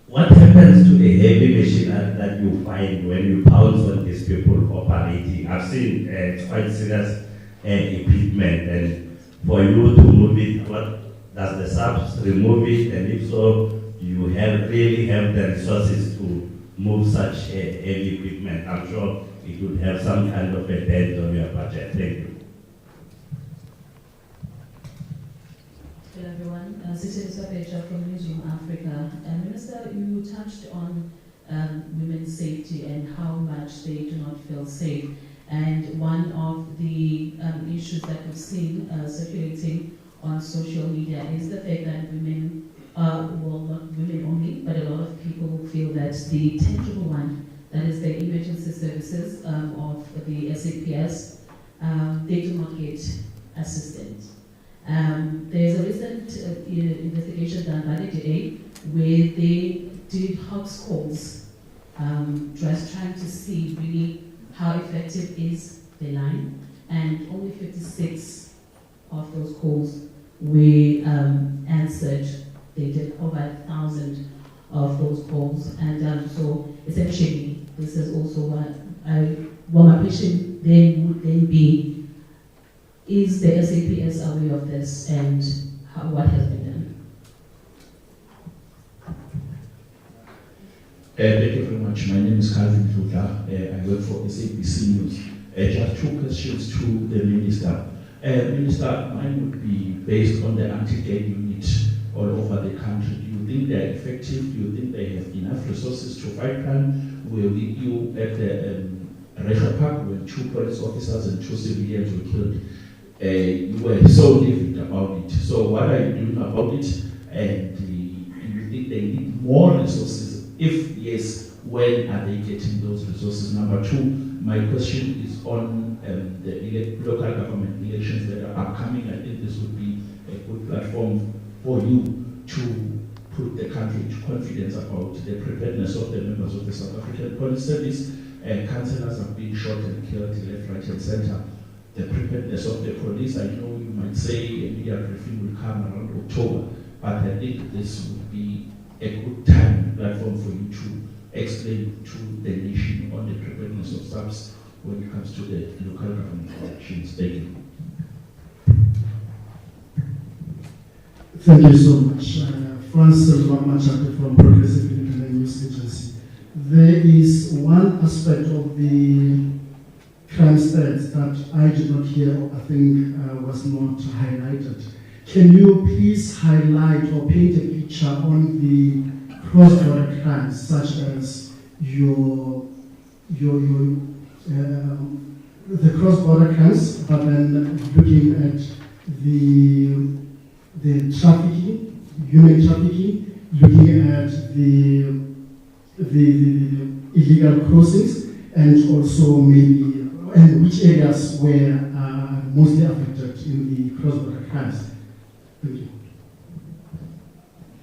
what happens to the heavy machinery that you find when you pounce on these people operating? I've seen it's quite serious equipment, and for you to move it, what does the SABC remove it? And if so, you really have the resources to move such heavy equipment? I'm sure it would have some kind of a dent on your budget. Thank you. Hello everyone, Cecilia Pecha from Newsroom Africa. Minister, you touched on women's safety and how much they do not feel safe. And one of the issues that we've seen circulating on social media is the fact that women, well, not women only, but a lot of people feel that the tangible one, that is the emergency services of the SAPS, they do not get assistance. There's a recent investigation done by the DA where they did hoax calls, just trying to see really how effective is the line, and only 56 of those calls were answered. They did over 1,000 of those calls, and so essentially this is also what my question then would then be. Is the SAPS aware of this, and what has been done? Thank you very much. My name is Calvin Fuda. I work for SABC News. Just two questions to the Minister. Minister, mine would be based on the anti-gay unit all over the country. Do you think they are effective? Do you think they have enough resources to fight crime? Were you at the Resha Park when 2 police officers and 2 civilians were killed? You were so livid about it. So what are you doing about it? And do you think they need more resources? If yes, when are they getting those resources? Number 2, my question is on the local government elections that are upcoming. I think this would be a good platform for you to put the country into confidence about the preparedness of the members of the South African Police Service. Councillors are being shot and killed left, right, and center. The preparedness of the police, I know you might say a media briefing will come around October, but I think this would be a good time platform for you to explain to the nation on the preparedness of SABC when it comes to the local government elections. Thank you. Thank you so much. Francis Machate from Progressive Independent News Agency. There is one aspect of the crime stats that I did not hear, I think was not highlighted. Can you please highlight or paint a picture on the cross-border crimes, such as your the cross-border crimes, but then looking at the trafficking, human trafficking, looking at the illegal crossings, and also maybe and which areas were mostly affected in the cross-border crimes. Thank you.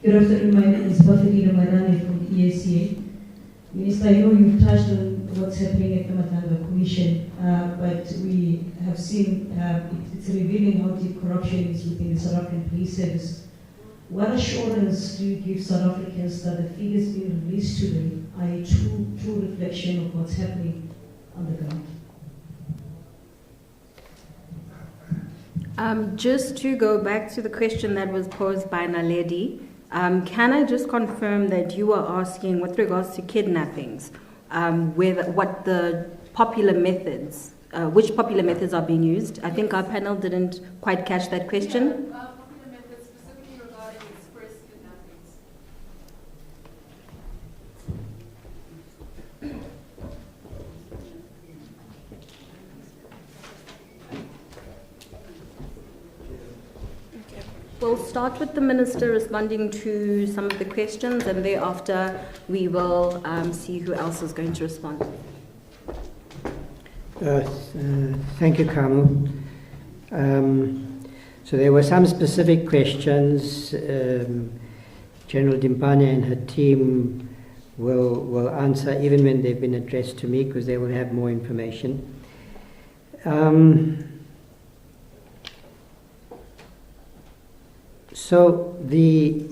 Good afternoon, my name is Bafekile Marane from EACA. Minister, I know you've touched on what's happening at the Matanga Commission, but we have seen it's revealing how deep corruption is within the South African Police Service. What assurance do you give South Africans that the figures being released today are a true reflection of what's happening on the ground? Just to go back to the question that was posed by Naledi, can I just confirm that you are asking with regards to kidnappings, what the popular methods, which popular methods are being used? I think our panel didn't quite catch that question. Yeah, popular methods specifically regarding express kidnappings. We'll start with the Minister responding to some of the questions, and thereafter we will see who else is going to respond. Thank you, Carmel. So there were some specific questions. General Dimpane and her team will answer even when they've been addressed to me, because they will have more information. So the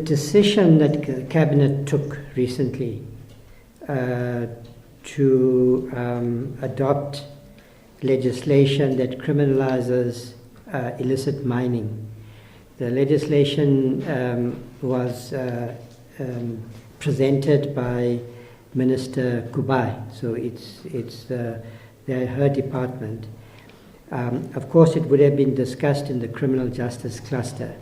decision that the Cabinet took recently to adopt legislation that criminalizes illicit mining. The legislation was presented by Minister Kubai, so it's her department. Of course, it would have been discussed in the criminal justice cluster.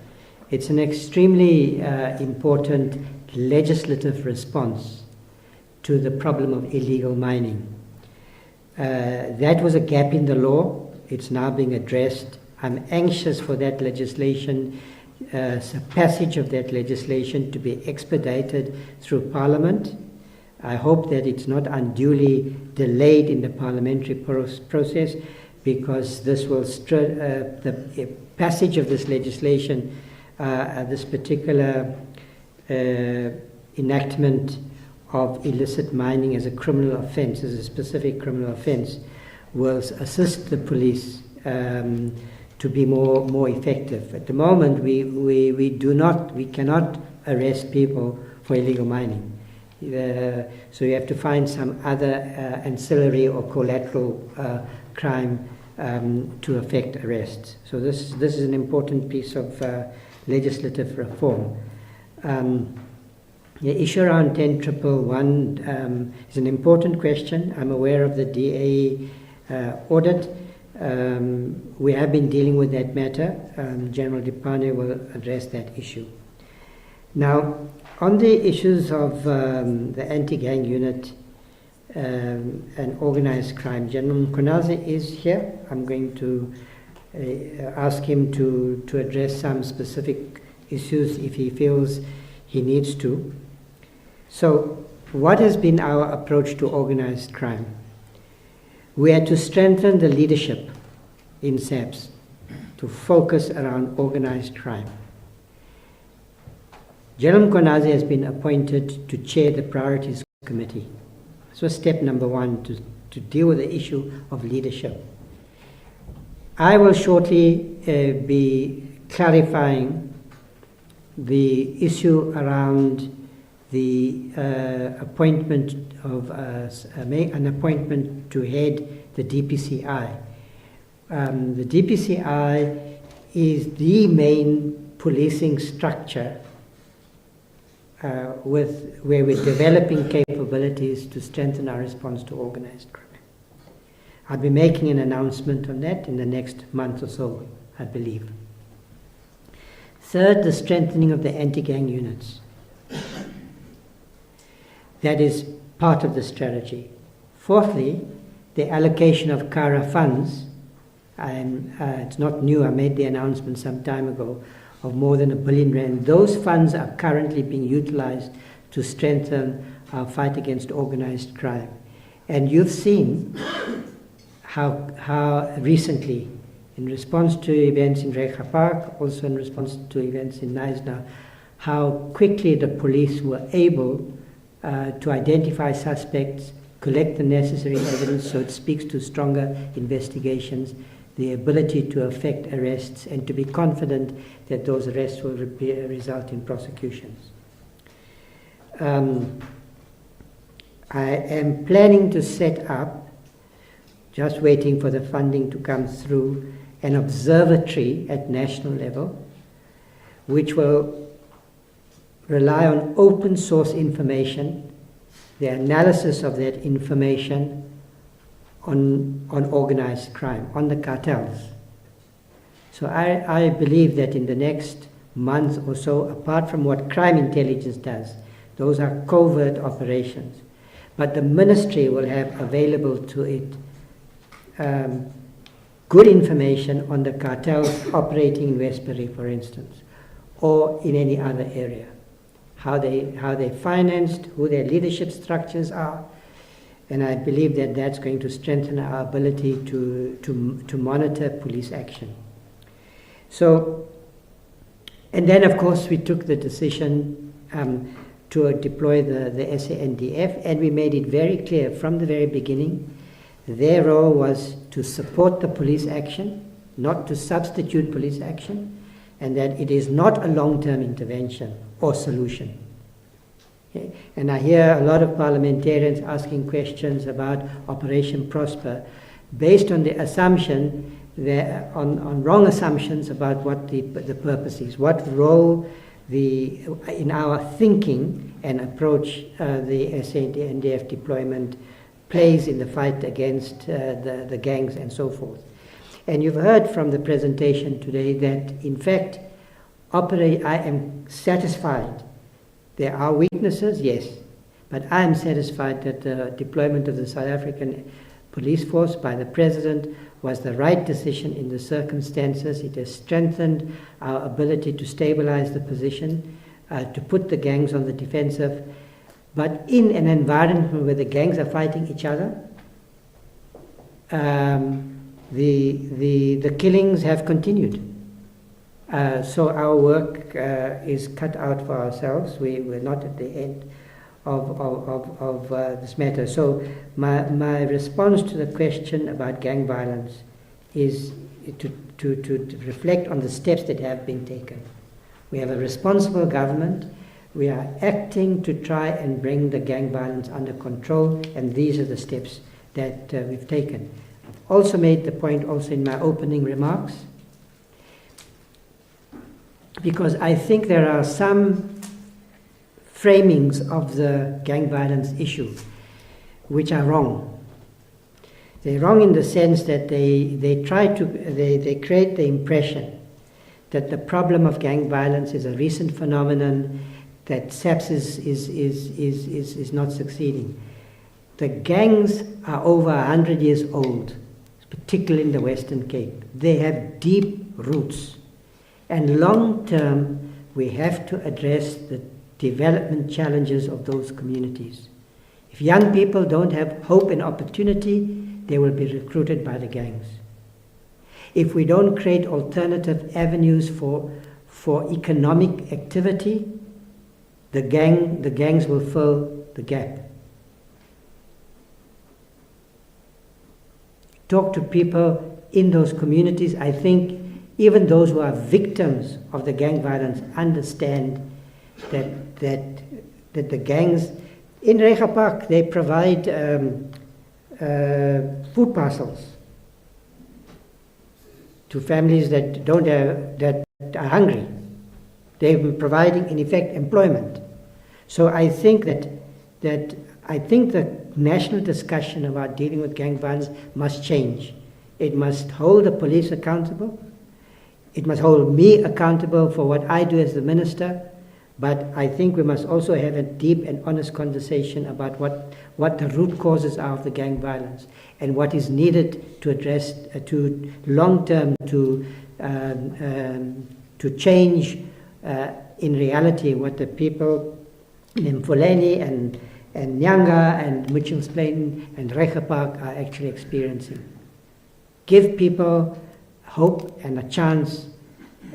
It's an extremely important legislative response to the problem of illegal mining. That was a gap in the law. It's now being addressed. I'm anxious for that legislation, passage of that legislation to be expedited through Parliament. I hope that it's not unduly delayed in the parliamentary process, because this will the passage of this legislation, this particular enactment of illicit mining as a criminal offence, as a specific criminal offence, will assist the police to be more effective. At the moment, we cannot arrest people for illegal mining. So you have to find some other ancillary or collateral crime to affect arrests. So this is an important piece of legislative reform. The issue around 10.111 is an important question. I'm aware of the DA audit. We have been dealing with that matter. General Dimpane will address that issue. Now, on the issues of the anti-gang unit and organized crime, General Mkhwanazi is here. I'm going to ask him to address some specific issues if he feels he needs to. So, what has been our approach to organized crime? We had to strengthen the leadership in SABC to focus around organized crime. General Mkhwanazi has been appointed to chair the Priorities Committee. So step number one, to deal with the issue of leadership. I will shortly be clarifying the issue around the appointment of an appointment to head the DPCI. The DPCI is the main policing structure where we're developing capabilities to strengthen our response to organized crime. I'll be making an announcement on that in the next month or so, I believe. Third, the strengthening of the anti-gang units. That is part of the strategy. Fourthly, the allocation of CARA funds. It's not new, I made the announcement some time ago, of more than R1 billion. Those funds are currently being utilized to strengthen our fight against organized crime. And you've seen how recently, in response to events in Rekha Park, also in response to events in Knysna, how quickly the police were able to identify suspects, collect the necessary evidence so it speaks to stronger investigations, the ability to effect arrests, and to be confident that those arrests will result in prosecutions. I am planning to set up, just waiting for the funding to come through, an observatory at national level, which will rely on open source information, the analysis of that information on organized crime, on the cartels. So I believe that in the next month or so, apart from what crime intelligence does, those are covert operations, but the ministry will have available to it good information on the cartels operating in Westbury, for instance, or in any other area. How they financed, who their leadership structures are, and I believe that that's going to strengthen our ability to monitor police action. So, and then of course we took the decision to deploy the SANDF, and we made it very clear from the very beginning, their role was to support the police action, not to substitute police action, and that it is not a long-term intervention or solution. Okay? And I hear a lot of parliamentarians asking questions about Operation Prosper based on the assumption, on wrong assumptions about what the purpose is, what role in our thinking and approach the SANDF deployment plays in the fight against the gangs and so forth. And you've heard from the presentation today that, in fact, I am satisfied. There are weaknesses, yes, but I am satisfied that the deployment of the South African police force by the President was the right decision in the circumstances. It has strengthened our ability to stabilize the position, to put the gangs on the defensive, but in an environment where the gangs are fighting each other, the killings have continued. So our work is cut out for ourselves. We're not at the end of this matter. So my response to the question about gang violence is to reflect on the steps that have been taken. We have a responsible government. We are acting to try and bring the gang violence under control, and these are the steps that we've taken. I've also made the point also in my opening remarks, because I think there are some framings of the gang violence issue which are wrong. They're wrong in the sense that they create the impression that the problem of gang violence is a recent phenomenon, that SAPS is not succeeding. The gangs are over 100 years old, particularly in the Western Cape. They have deep roots. And long term, we have to address the development challenges of those communities. If young people don't have hope and opportunity, they will be recruited by the gangs. If we don't create alternative avenues for economic activity, the gangs will fill the gap. Talk to people in those communities. I think even those who are victims of the gang violence understand that the gangs in Rekha Park, they provide food parcels to families that are hungry. They've been providing, in effect, employment. So I think that the national discussion about dealing with gang violence must change. It must hold the police accountable. It must hold me accountable for what I do as the minister, But I think we must also have a deep and honest conversation about what the root causes are of the gang violence and what is needed to address, to long-term, to change in reality what the people in Mfuleni and Nyanga and Mitchell's Plain and Reiger Park are actually experiencing. Give people hope and a chance,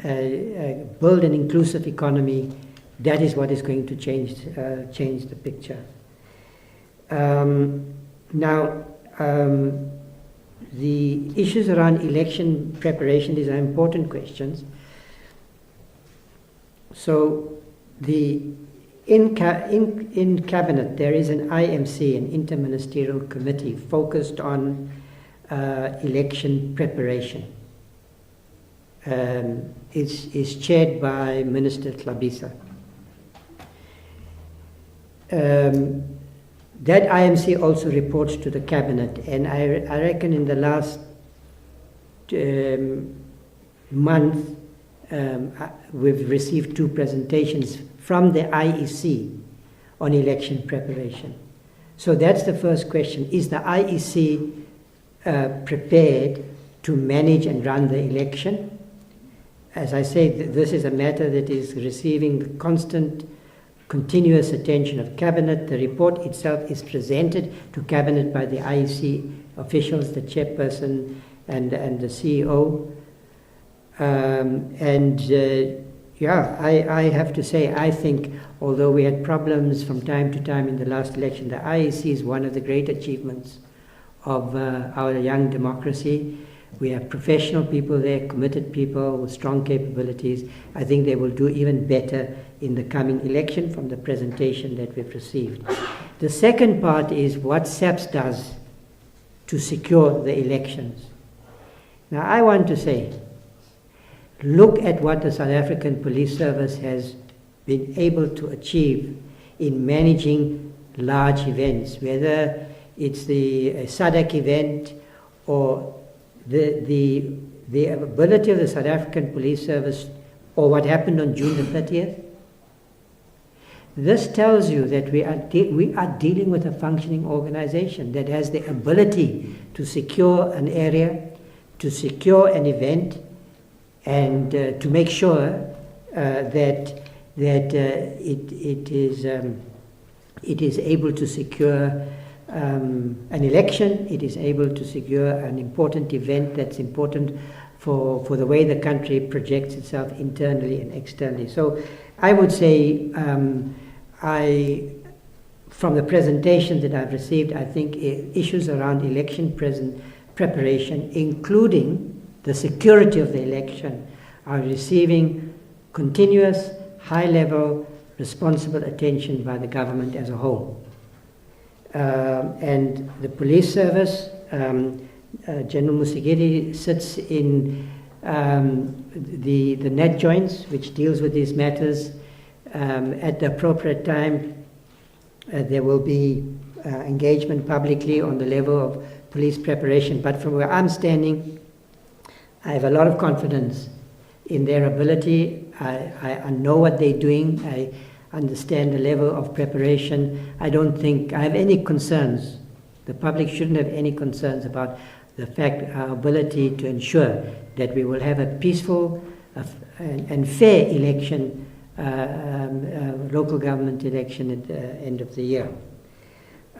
build an inclusive economy. That is what is going to change the picture. Now, the issues around election preparation, these are important questions. So, in Cabinet, there is an IMC, an Interministerial Committee, focused on election preparation. It's chaired by Minister Tlhabisa. That IMC also reports to the Cabinet, and I reckon in the last month we've received 2 presentations from the IEC on election preparation. So that's the first question. Is the IEC prepared to manage and run the election? As I say, this is a matter that is receiving the constant, continuous attention of Cabinet. The report itself is presented to Cabinet by the IEC officials, the chairperson and the CEO. I have to say, I think, although we had problems from time to time in the last election, the IEC is one of the great achievements of our young democracy. We have professional people there, committed people with strong capabilities. I think they will do even better in the coming election from the presentation that we've received. The second part is what SABC does to secure the elections. Now, I want to say, look at what the South African Police Service has been able to achieve in managing large events, whether it's the SADC event or the ability of the South African Police Service, or what happened on June the 30th. This tells you that we are dealing with a functioning organization that has the ability to secure an area, to secure an event, and to make sure that it is able to secure an election, it is able to secure an important event that's important for the way the country projects itself internally and externally. So I would say, from the presentation that I've received, I think issues around election preparation, including the security of the election, are receiving continuous, high-level, responsible attention by the government as a whole. And the police service, General Musigiri sits in the net joints, which deals with these matters. At the appropriate time, there will be engagement publicly on the level of police preparation. But from where I'm standing, I have a lot of confidence in their ability. I know what they're doing. I understand the level of preparation. I don't think I have any concerns. The public shouldn't have any concerns about the fact, our ability to ensure that we will have a peaceful and fair election, local government election at the end of the year.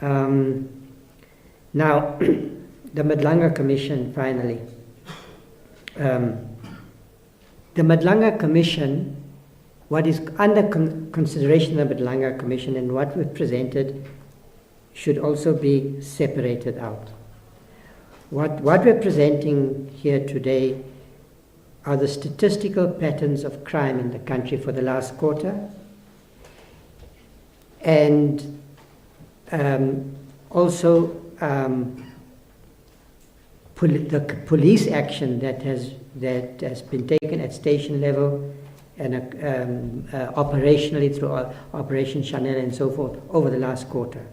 Now, the Madlanga Commission, finally. The Madlanga Commission, what is under consideration of the Madlanga Commission and what we've presented should also be separated out. What we're presenting here today are the statistical patterns of crime in the country for the last quarter, and also the police action that has been taken at station level and operationally through Operation Chanel and so forth over the last quarter.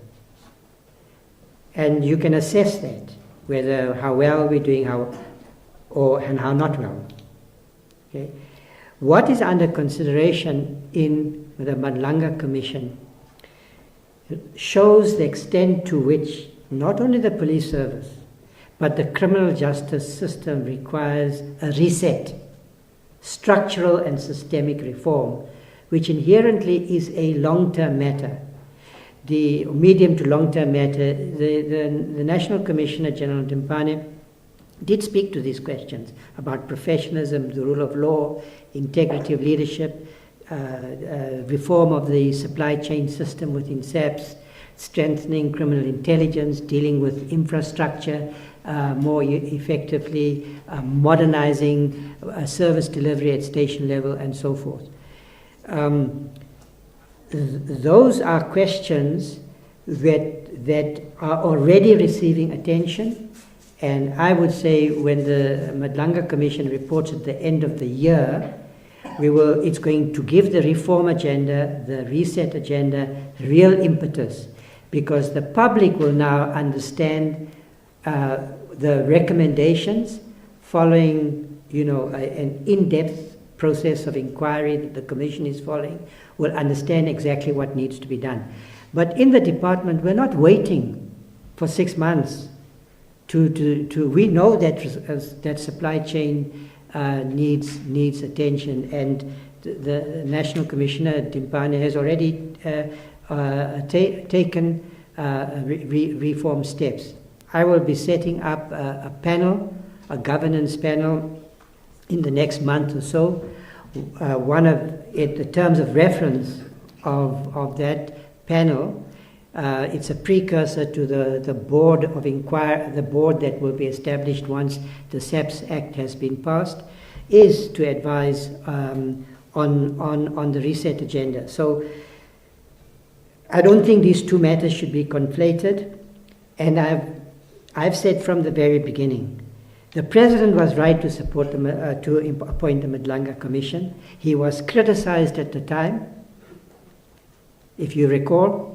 And you can assess that, whether how well we're doing, and how not well. Okay? What is under consideration in the Madlanga Commission shows the extent to which not only the police service, but the criminal justice system requires a reset, structural and systemic reform, which inherently is a long-term matter. The medium to long-term matter, the National Commissioner, General Dimpane, did speak to these questions about professionalism, the rule of law, integrity of leadership, reform of the supply chain system within SABC, strengthening criminal intelligence, dealing with infrastructure more effectively, modernizing service delivery at station level, and so forth. Those are questions that are already receiving attention, and I would say when the Madlanga Commission reports at the end of the year, it's going to give the reform agenda, the reset agenda, real impetus, because the public will now understand the recommendations following, an in-depth process of inquiry that the Commission is following, will understand exactly what needs to be done. But in the department, we're not waiting for 6 months we know that supply chain needs attention, and the National Commissioner Dimpane has already taken reform steps. I will be setting up a panel, a governance panel, in the next month or so. The terms of reference of that panel, it's a precursor to the board of inquiry, the board that will be established once the SABC Act has been passed, is to advise on the reset agenda. So I don't think these two matters should be conflated, and I've said from the very beginning, the President was right to support to appoint the Madlanga Commission. He was criticized at the time, if you recall,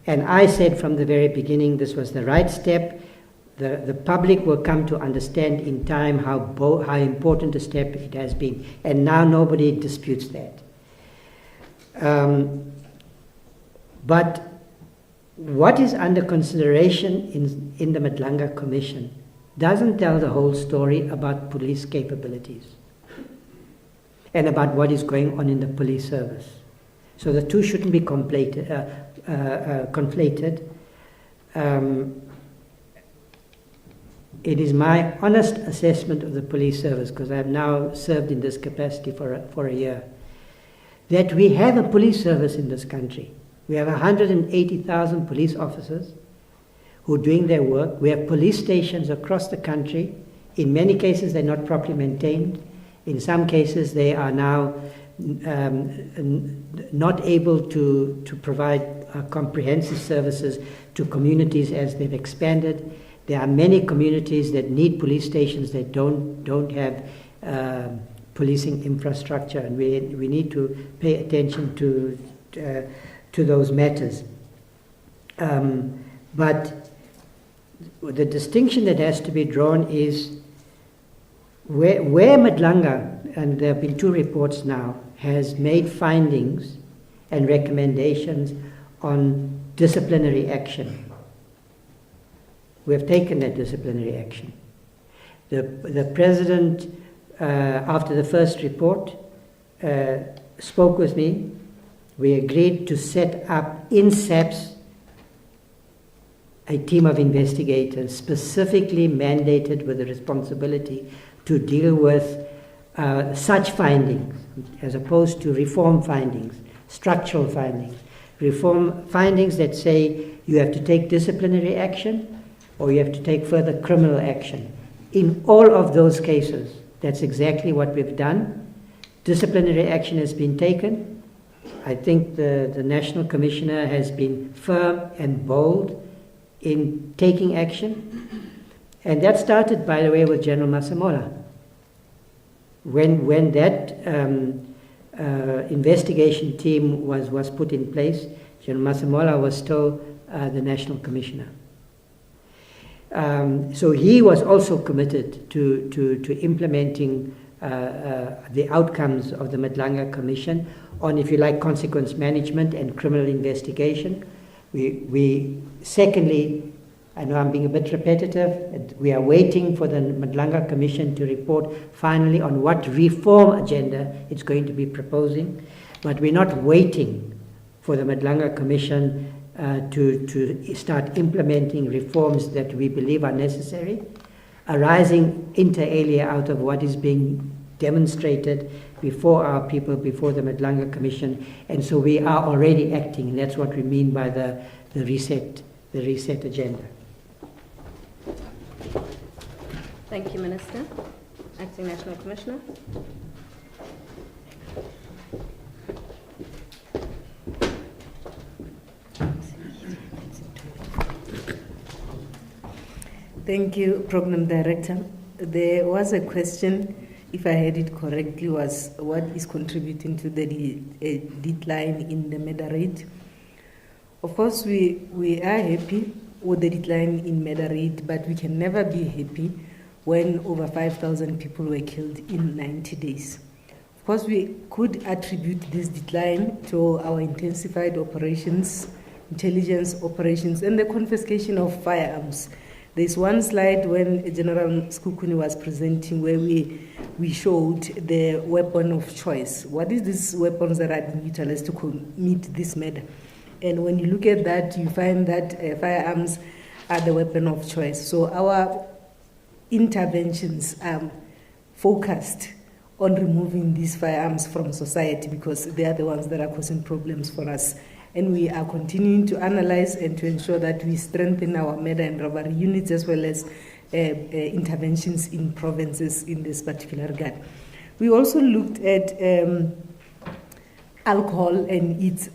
and I said from the very beginning this was the right step. The public will come to understand in time how important a step it has been, and now nobody disputes that. But what is under consideration in the Madlanga Commission doesn't tell the whole story about police capabilities and about what is going on in the police service. So the two shouldn't be conflated. It is my honest assessment of the police service, because I have now served in this capacity for a year, that we have a police service in this country. We have 180,000 police officers who are doing their work. We have police stations across the country. In many cases, they're not properly maintained. In some cases, they are now not able to provide comprehensive services to communities as they've expanded. There are many communities that need police stations that don't have policing infrastructure, and we need to pay attention to those matters. But the distinction that has to be drawn is where Madlanga, and there have been 2 reports now, has made findings and recommendations on disciplinary action. We have taken that disciplinary action. The President, after the first report, spoke with me. We agreed to set up in SABC a team of investigators specifically mandated with the responsibility to deal with such findings, as opposed to reform findings, structural findings. Reform findings that say you have to take disciplinary action or you have to take further criminal action. In all of those cases, that's exactly what we've done. Disciplinary action has been taken. I think the National Commissioner has been firm and bold in taking action. And that started, by the way, with General Masemola. When that investigation team was put in place, General Masemola was still the National Commissioner. So he was also committed to implementing the outcomes of the Madlanga Commission on, if you like, consequence management and criminal investigation. Secondly, I know I'm being a bit repetitive, we are waiting for the Madlanga Commission to report finally on what reform agenda it's going to be proposing, but we're not waiting for the Madlanga Commission to start implementing reforms that we believe are necessary, arising inter alia out of what is being demonstrated before our people, before the Madlanga Commission, and so we are already acting, and that's what we mean by the reset agenda. Thank you, Minister. Acting National Commissioner. Thank you, Program Director. There was a question, if I heard it correctly, was what is contributing to the decline in the murder rate? Of course, we are happy with the decline in murder rate, but we can never be happy when over 5,000 people were killed in 90 days. Of course, we could attribute this decline to our intensified operations, intelligence operations, and the confiscation of firearms. There's one slide when General Skukuni was presenting where we showed the weapon of choice. What is these weapons that are being utilized to commit this murder? And when you look at that, you find that firearms are the weapon of choice. So our interventions are focused on removing these firearms from society because they are the ones that are causing problems for us. And we are continuing to analyze and to ensure that we strengthen our murder and robbery units as well as interventions in provinces in this particular regard. We also looked at alcohol and its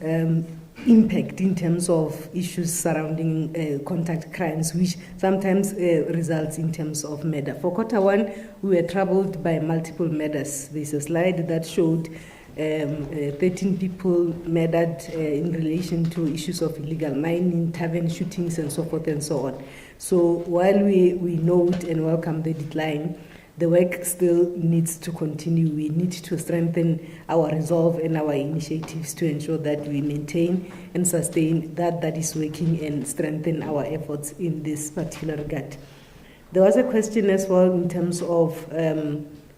impact in terms of issues surrounding contact crimes, which sometimes results in terms of murder. For Q1, we were troubled by multiple murders. There's a slide that showed 13 people murdered in relation to issues of illegal mining, tavern shootings, and so forth and so on. So while we note and welcome the decline, the work still needs to continue. We need to strengthen our resolve and our initiatives to ensure that we maintain and sustain that is working and strengthen our efforts in this particular regard. There was a question as well in terms of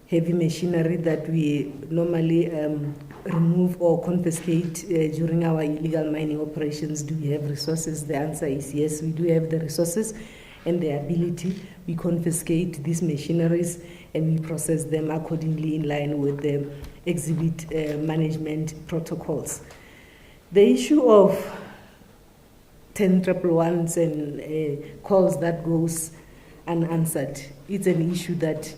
heavy machinery that we normally remove or confiscate during our illegal mining operations. Do we have resources? The answer is yes, we do have the resources and the ability. We confiscate these machineries and we process them accordingly in line with the exhibit management protocols. The issue of 10-111s and calls that goes unanswered, it's an issue that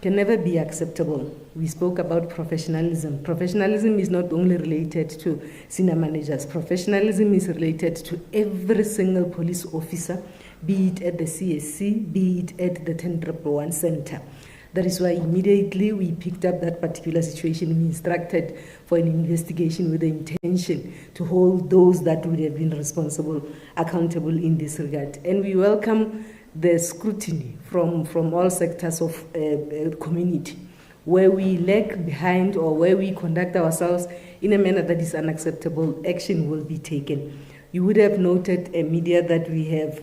can never be acceptable. We spoke about professionalism. Professionalism is not only related to senior managers. Professionalism is related to every single police officer, be it at the CSC, be it at the 10-111 center. That is why immediately we picked up that particular situation. We instructed for an investigation with the intention to hold those that would have been responsible accountable in this regard. And we welcome the scrutiny from all sectors of community. Where we lag behind or where we conduct ourselves in a manner that is unacceptable, action will be taken. You would have noted, media, that we have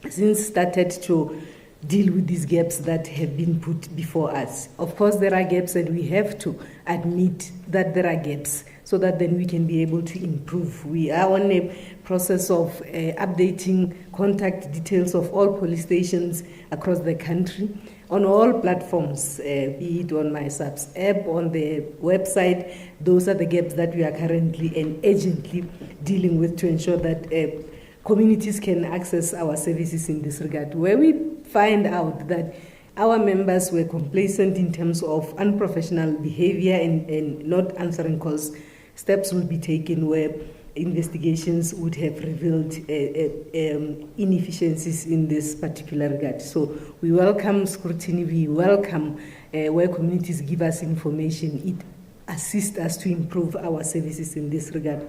since started to deal with these gaps that have been put before us. Of course, there are gaps and we have to admit that there are gaps so that then we can be able to improve. We are on a process of updating contact details of all police stations across the country on all platforms, be it on MySABS app, on the website. Those are the gaps that we are currently and urgently dealing with to ensure that communities can access our services in this regard. Where we find out that our members were complacent in terms of unprofessional behavior and not answering calls, steps will be taken where investigations would have revealed inefficiencies in this particular regard. So we welcome scrutiny, we welcome where communities give us information. It assists us to improve our services in this regard.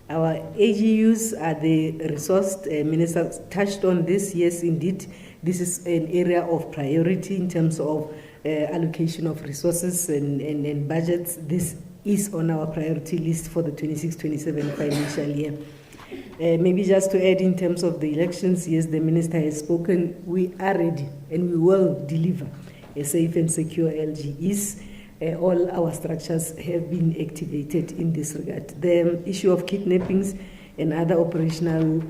Our AGUs are the resourced. Minister touched on this. Yes, indeed, this is an area of priority in terms of allocation of resources and budgets, this is on our priority list for the 26-27 financial year. Maybe just to add in terms of the elections, yes, the Minister has spoken. We are ready and we will deliver a safe and secure LGEs. All our structures have been activated in this regard. The issue of kidnappings and other operational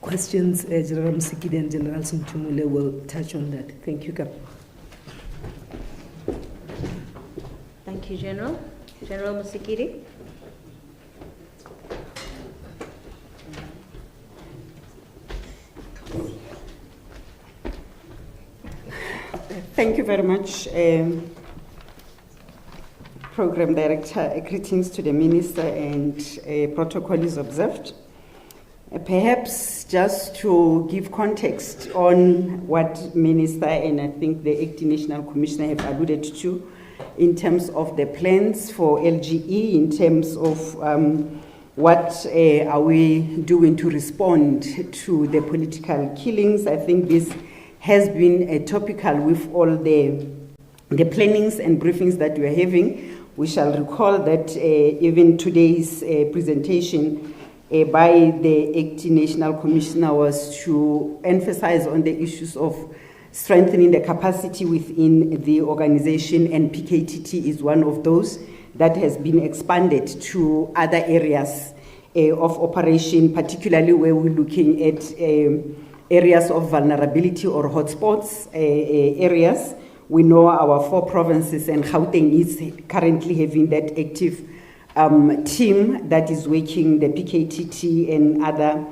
questions, General Msikidi and General Sumtumule will touch on that. Thank you, Captain. Thank you, General. General Msikidi. Thank you very much, Program Director. Greetings to the Minister, and protocol is observed. Perhaps just to give context on what Minister and I think the Acting National Commissioner have alluded to in terms of the plans for LGE, in terms of what are we doing to respond to the political killings. I think this has been topical with all the plannings and briefings that we are having. We shall recall that even today's presentation by the Acting National Commissioner was to emphasize on the issues of strengthening the capacity within the organization, and PKTT is one of those that has been expanded to other areas of operation, particularly where we're looking at areas of vulnerability or hotspots areas. We know our 4 provinces, and Gauteng is currently having that active team that is working the PKTT and other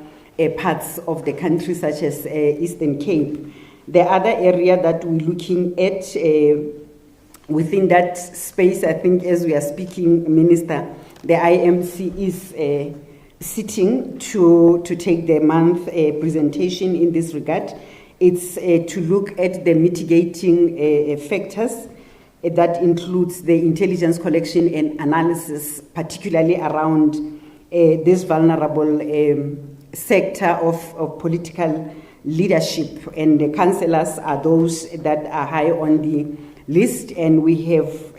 parts of the country, such as Eastern Cape. The other area that we're looking at within that space, I think as we are speaking, Minister, the IMC is sitting to take the month presentation in this regard. It's to look at the mitigating factors that includes the intelligence collection and analysis, particularly around this vulnerable sector of political leadership. And the councillors are those that are high on the list, and we have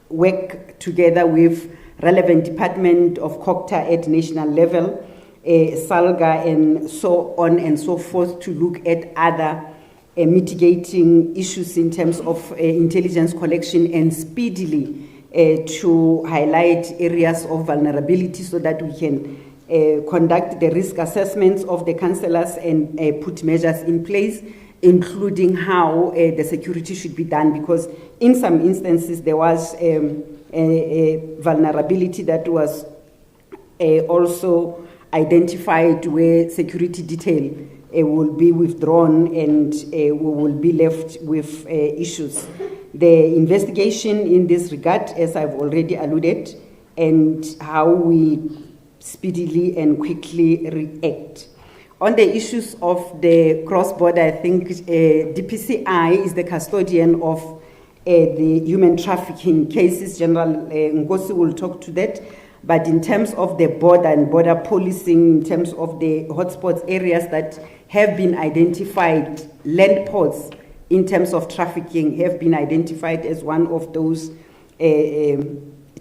worked together with relevant department of COCTA at national level, SALGA and so on and so forth, to look at other mitigating issues in terms of intelligence collection, and speedily to highlight areas of vulnerability so that we can conduct the risk assessments of the councillors and put measures in place, including how the security should be done, because in some instances there was a vulnerability that was also identified where security detail will be withdrawn, and we will be left with issues. The investigation in this regard, as I've already alluded, and how we speedily and quickly react. On the issues of the cross-border, I think DPCI is the custodian of the human trafficking cases. General Ngosi will talk to that. But in terms of the border and border policing, in terms of the hotspots areas that have been identified, land ports in terms of trafficking have been identified as one of those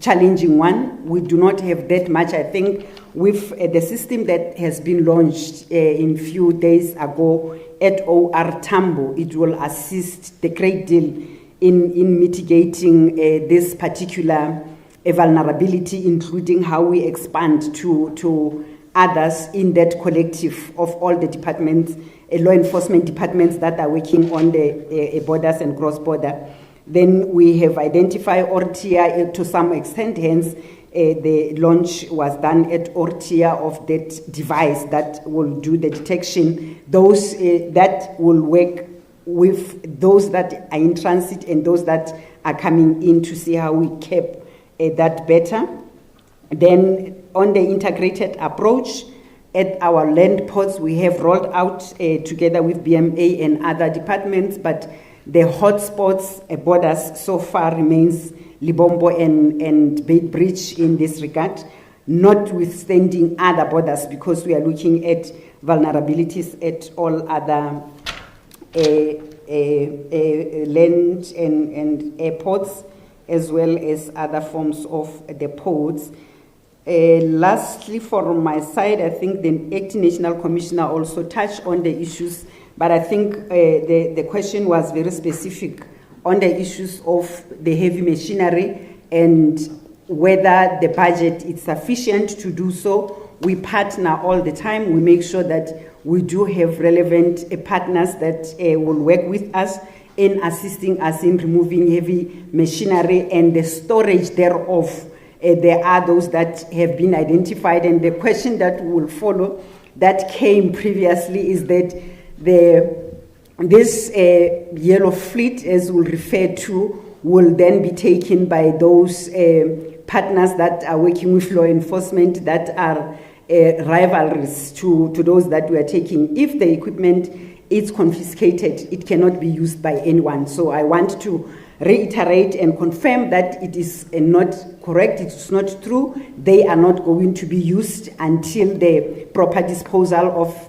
challenging one. We do not have that much. I think with the system that has been launched in few days ago at OR Tambo, it will assist the great deal in mitigating this particular vulnerability, including how we expand to others in that collective of all the departments, law enforcement departments that are working on the borders and cross-border. Then we have identified Ortia to some extent, hence the launch was done at Ortia of that device that will do the detection, those that will work with those that are in transit and those that are coming in, to see how we keep that better. Then on the integrated approach at our land ports, we have rolled out together with BMA and other departments, but the hotspots borders so far remains Libombo and Beit Bridge in this regard, notwithstanding other borders, because we are looking at vulnerabilities at all other land and airports, as well as other forms of the ports. Lastly, from my side, I think the Acting National Commissioner also touched on the issues, but I think the question was very specific on the issues of the heavy machinery and whether the budget is sufficient to do so. We partner all the time. We make sure that we do have relevant partners that will work with us in assisting us in removing heavy machinery and the storage thereof. There are those that have been identified, and the question that will follow that came previously is that this yellow fleet, as we'll refer to, will then be taken by those partners that are working with law enforcement that are rivalries to those that we are taking. If the equipment is confiscated, it cannot be used by anyone. So I want to reiterate and confirm that it is not correct, it's not true. They are not going to be used until the proper disposal of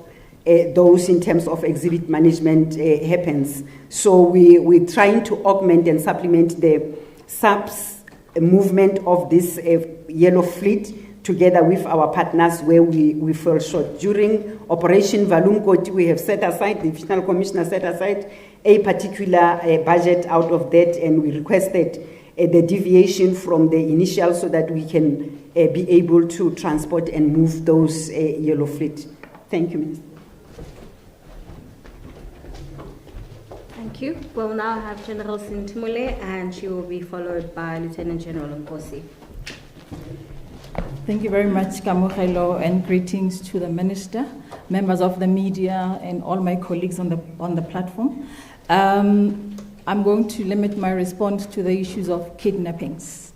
those in terms of exhibit management happens. So we're trying to augment and supplement the SABS movement of this yellow fleet together with our partners where we fell short. During Operation Valumkoti, we have set aside, the National Commissioner set aside a particular budget out of that, and we requested the deviation from the initial so that we can be able to transport and move those yellow fleet. Thank you, Minister. Thank you. We'll now have General Sintimule, and she will be followed by Lieutenant General Nkosi. Thank you very much, Kamohelo, and greetings to the Minister, members of the media, and all my colleagues on the platform. I'm going to limit my response to the issues of kidnappings.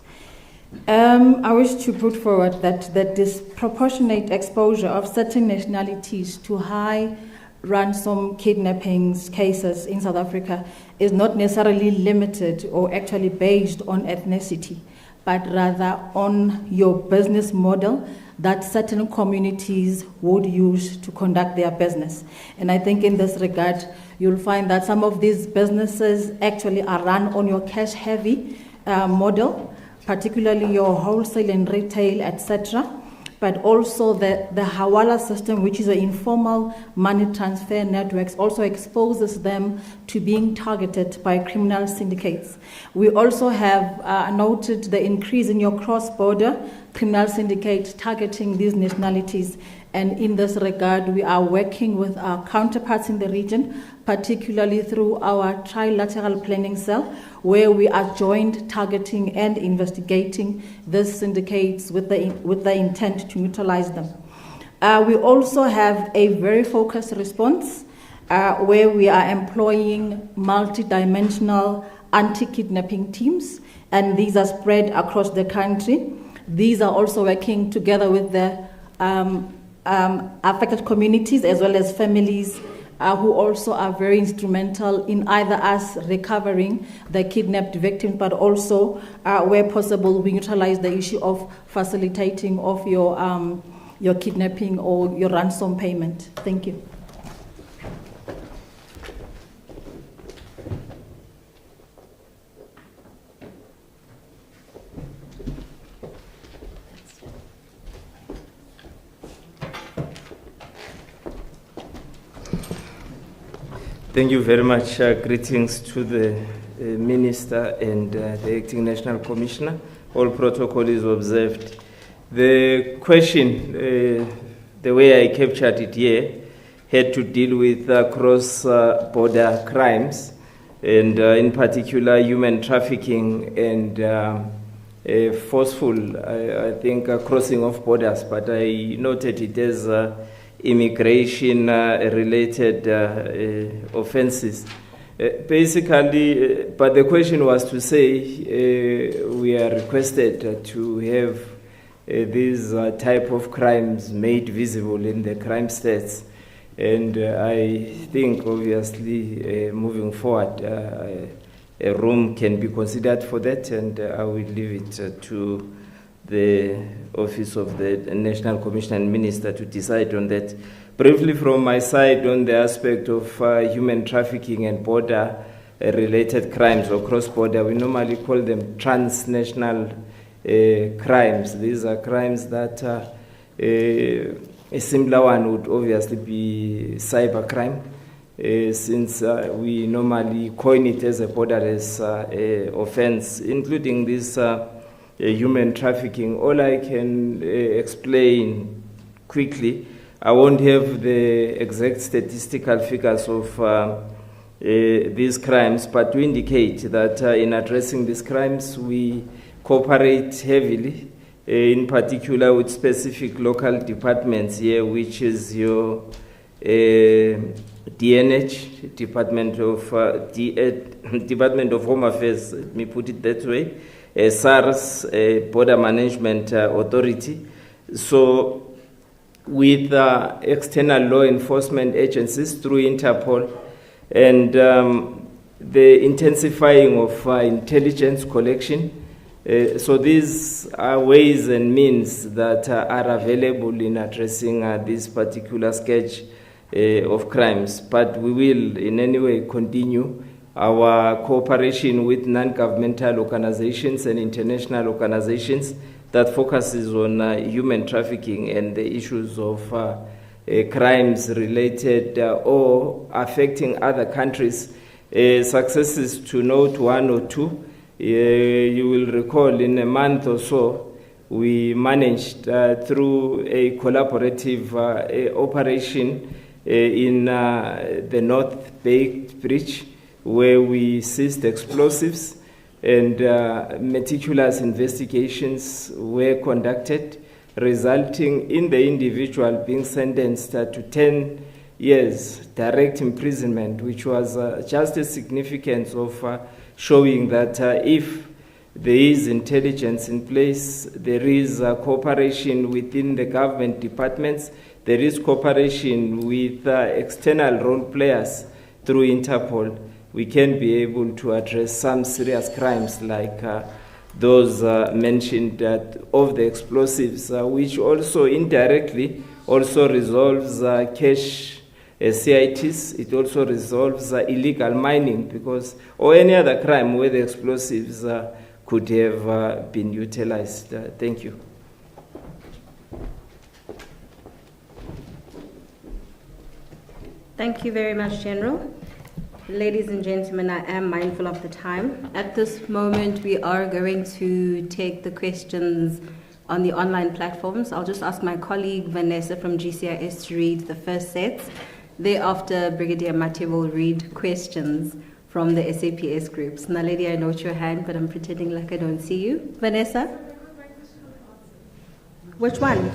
I wish to put forward that the disproportionate exposure of certain nationalities to high ransom kidnappings cases in South Africa is not necessarily limited or actually based on ethnicity, but rather on your business model that certain communities would use to conduct their business. And I think in this regard, you'll find that some of these businesses actually are run on your cash-heavy model, particularly your wholesale and retail, etc., but also the Hawala system, which is an informal money transfer networks, also exposes them to being targeted by criminal syndicates. We also have noted the increase in your cross-border criminal syndicates targeting these nationalities. And in this regard, we are working with our counterparts in the region, particularly through our trilateral planning cell, where we are joint targeting and investigating these syndicates with the intent to neutralize them. We also have a very focused response where we are employing multidimensional anti-kidnapping teams, and these are spread across the country. These are also working together with the affected communities as well as families who also are very instrumental in either us recovering the kidnapped victim, but also where possible we utilize the issue of facilitating of your kidnapping or your ransom payment. Thank you. Thank you very much. Greetings to the Minister and the Acting National Commissioner. All protocol is observed. The question, the way I captured it here, had to deal with cross-border crimes, and in particular human trafficking and forceful, I think, crossing of borders. But I noted it as immigration-related offenses. Basically, but the question was to say we are requested to have these type of crimes made visible in the crime stats. And I think, obviously, moving forward, a room can be considered for that, and I will leave it to the Office of the National Commissioner and Minister to decide on that. Briefly from my side on the aspect of human trafficking and border related crimes or cross-border, we normally call them transnational crimes. These are crimes that a similar one would obviously be cybercrime, since we normally coin it as a borderless offense, including this human trafficking. All I can explain quickly, I won't have the exact statistical figures of these crimes, but to indicate that in addressing these crimes, we cooperate heavily, in particular with specific local departments here, which is your DNH, Department of Home Affairs, let me put it that way, SARS, Border Management Authority. So with external law enforcement agencies through Interpol and the intensifying of intelligence collection. So these are ways and means that are available in addressing this particular sketch of crimes. But we will in any way continue our cooperation with non-governmental organizations and international organizations that focuses on human trafficking and the issues of crimes related or affecting other countries. Successes to note one or two. You will recall in a month or so, we managed through a collaborative operation in the North Bay Bridge, where we seized explosives and meticulous investigations were conducted, resulting in the individual being sentenced to 10 years direct imprisonment, which was just a significance of showing that if there is intelligence in place, there is cooperation within the government departments, there is cooperation with external role players through Interpol, we can be able to address some serious crimes like those mentioned of the explosives, which also indirectly also resolves cash CITs. It also resolves illegal mining, because or any other crime where the explosives could have been utilized. Thank you. Thank you very much, General. Ladies and gentlemen, I am mindful of the time. At this moment, we are going to take the questions on the online platforms. I'll just ask my colleague Vanessa from GCIS to read the first sets. Thereafter, Brigadier Mate will read questions from the SAPS groups. Now, lady, I note your hand, but I'm pretending like I don't see you. Vanessa? Which one?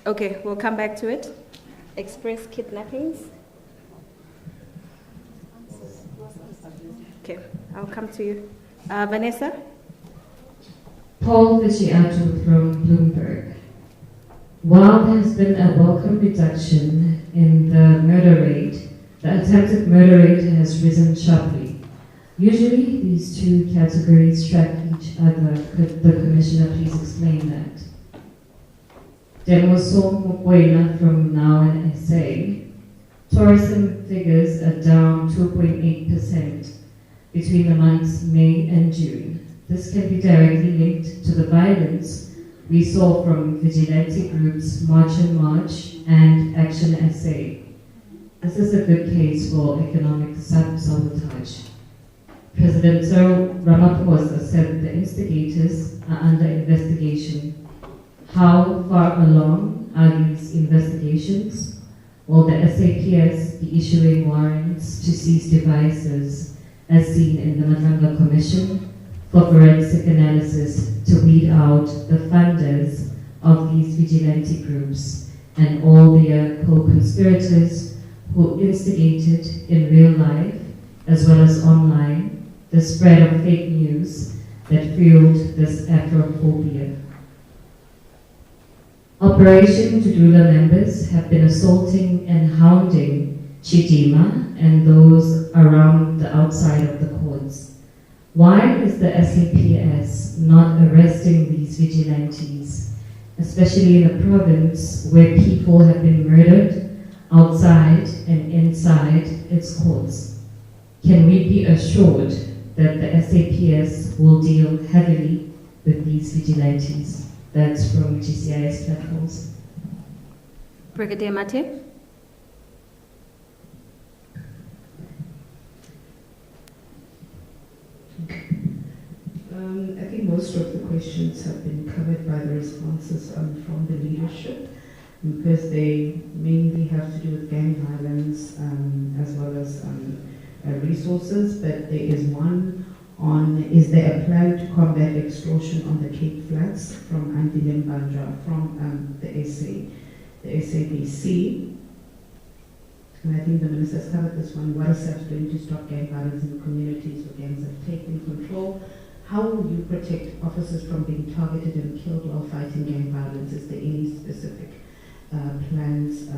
Okay, we'll come back to it. Express kidnappings. Okay, I'll come to you. Vanessa? Paul Boshielo from Bloomberg. While there has been a welcome reduction in the murder rate, the attempted murder rate has risen sharply. Usually, these two categories track each other. Could the Commissioner please explain that? Demoso Mokwena from Now and SA. Tourism figures are down 2.8% between the months May and June. This can be directly linked to the violence we saw from vigilante groups March and March and Action SA. This is a good case for economic sabotage. President Cyril Ramaphosa said the instigators are under investigation. How far along are these investigations? Will the SAPS be issuing warrants to seize devices as seen in the Matanga Commission for forensic analysis to weed out the funders of these vigilante groups and all their co-conspirators who instigated in real life as well as online the spread of fake news that fueled this Afrophobia? Operation Tudula members have been assaulting and hounding Chidima and those around the outside of the courts. Why is the SAPS not arresting these vigilantes especially in a province where people have been murdered outside and inside its courts? Can we be assured that the SAPS will deal heavily with these vigilantes? That's from GCIS platforms. Brigadier Mathale. I think most of the questions have been covered by the responses from the leadership, because they mainly have to do with gang violence as well as resources, but there is one on, is there a plan to combat extortion on the Cape Flats from Andile Mbanja from the SABC. And I think the minister has covered this one. What is SAPS doing to stop gang violence in communities where gangs have taken control? How will you protect officers from being targeted and killed while fighting gang violence? Is there any specific plans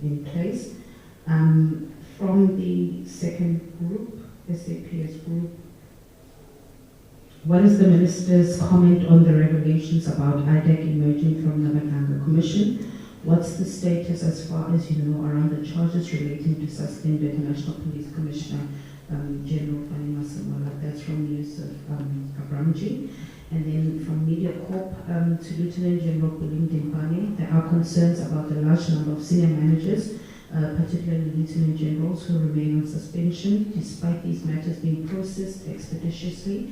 in place? From the second group, SAPS group, what is the minister's comment on the revelations about IDEC emerging from the Matanga Commission? What's the status, as far as you know, around the charges relating to suspended International Police Commissioner General Puleng Dimpane? That's from Yusuf Abramji. And then from Media Corp to Lieutenant General Puleng Dimpane, there are concerns about the large number of senior managers, particularly lieutenant generals, who remain on suspension despite these matters being processed expeditiously.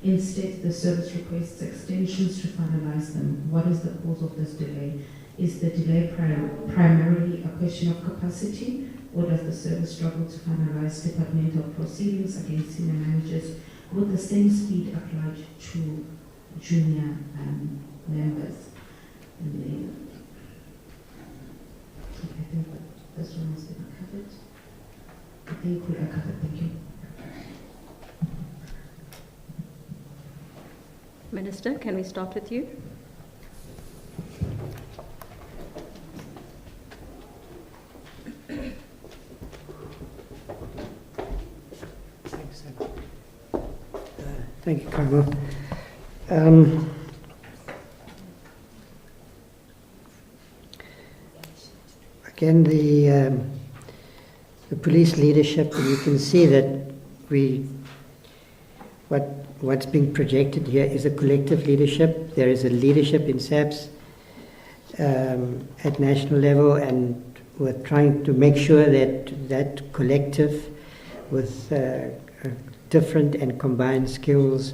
Instead, the service requests extensions to finalize them. What is the cause of this delay? Is the delay primarily a question of capacity, or does the service struggle to finalize departmental proceedings against senior managers with the same speed applied to junior members? And then, I think this one has been covered. I think we are covered. Thank you. Minister, can we start with you? Thank you, Carmel. Again, the police leadership, and you can see that what's being projected here is a collective leadership. There is a leadership in SAPS at national level, and we're trying to make sure that that collective with different and combined skills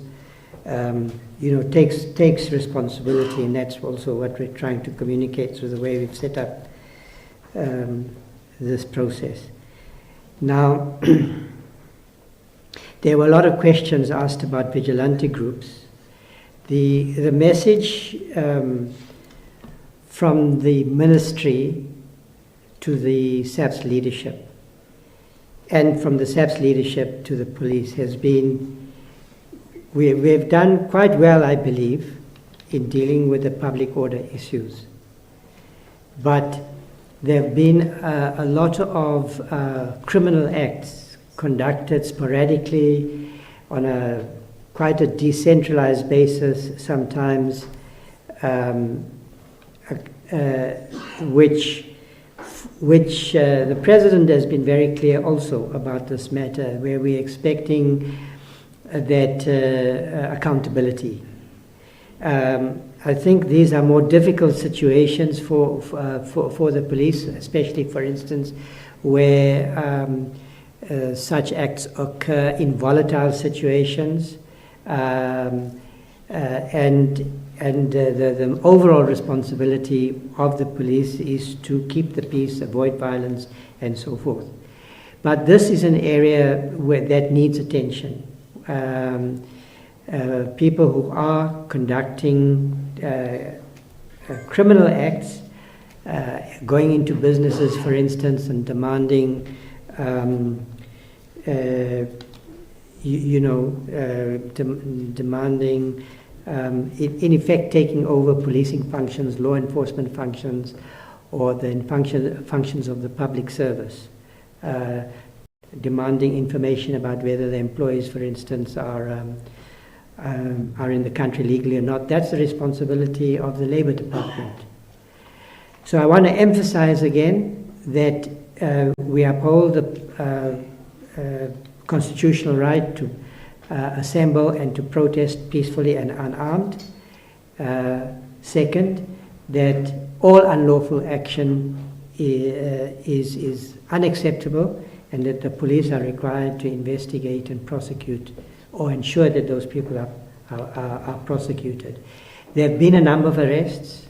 takes responsibility, and that's also what we're trying to communicate through the way we've set up this process. Now, there were a lot of questions asked about vigilante groups. The message from the ministry to the SAPS leadership and from the SAPS leadership to the police has been, we've done quite well, I believe, in dealing with the public order issues. But there have been a lot of criminal acts conducted sporadically on quite a decentralized basis sometimes, which the President has been very clear also about this matter, where we're expecting that accountability. I think these are more difficult situations for the police, especially, for instance, where such acts occur in volatile situations, and the overall responsibility of the police is to keep the peace, avoid violence, and so forth. But this is an area that needs attention. People who are conducting criminal acts, going into businesses, for instance, and demanding, demanding, in effect, taking over policing functions, law enforcement functions, or the functions of the public service, demanding information about whether the employees, for instance, are are in the country legally or not. That's the responsibility of the Labour Department. So I want to emphasize again that we uphold the constitutional right to assemble and to protest peacefully and unarmed. Second, that all unlawful action is unacceptable, and that the police are required to investigate and prosecute or ensure that those people are prosecuted. There have been a number of arrests,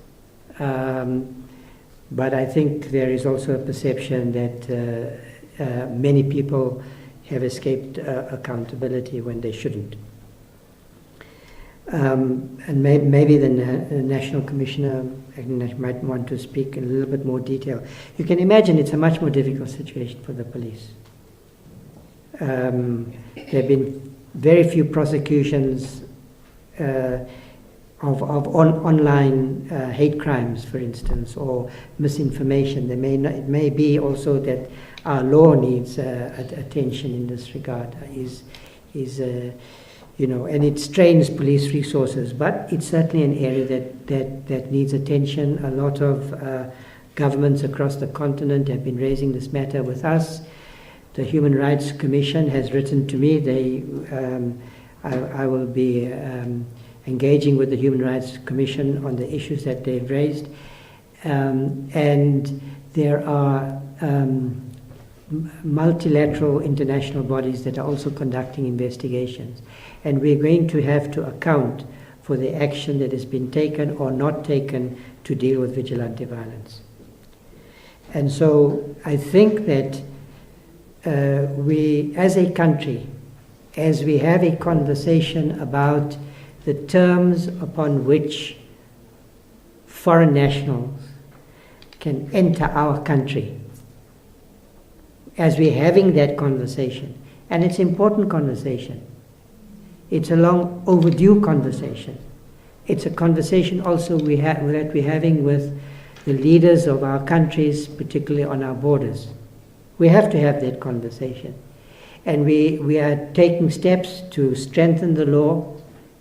but I think there is also a perception that many people have escaped accountability when they shouldn't. And maybe the National Commissioner might want to speak in a little bit more detail. You can imagine it's a much more difficult situation for the police. There have been very few prosecutions of online hate crimes, for instance, or misinformation. It may be also that our law needs attention in this regard. And it strains police resources, but it's certainly an area that needs attention. A lot of governments across the continent have been raising this matter with us. The Human Rights Commission has written to me. I will be engaging with the Human Rights Commission on the issues that they've raised. And there are multilateral international bodies that are also conducting investigations. And we're going to have to account for the action that has been taken or not taken to deal with vigilante violence. And so I think that we, as a country, as we have a conversation about the terms upon which foreign nationals can enter our country, as we're having that conversation, and it's an important conversation, it's a long overdue conversation. It's a conversation also that we're having with the leaders of our countries, particularly on our borders. We have to have that conversation. And we are taking steps to strengthen the law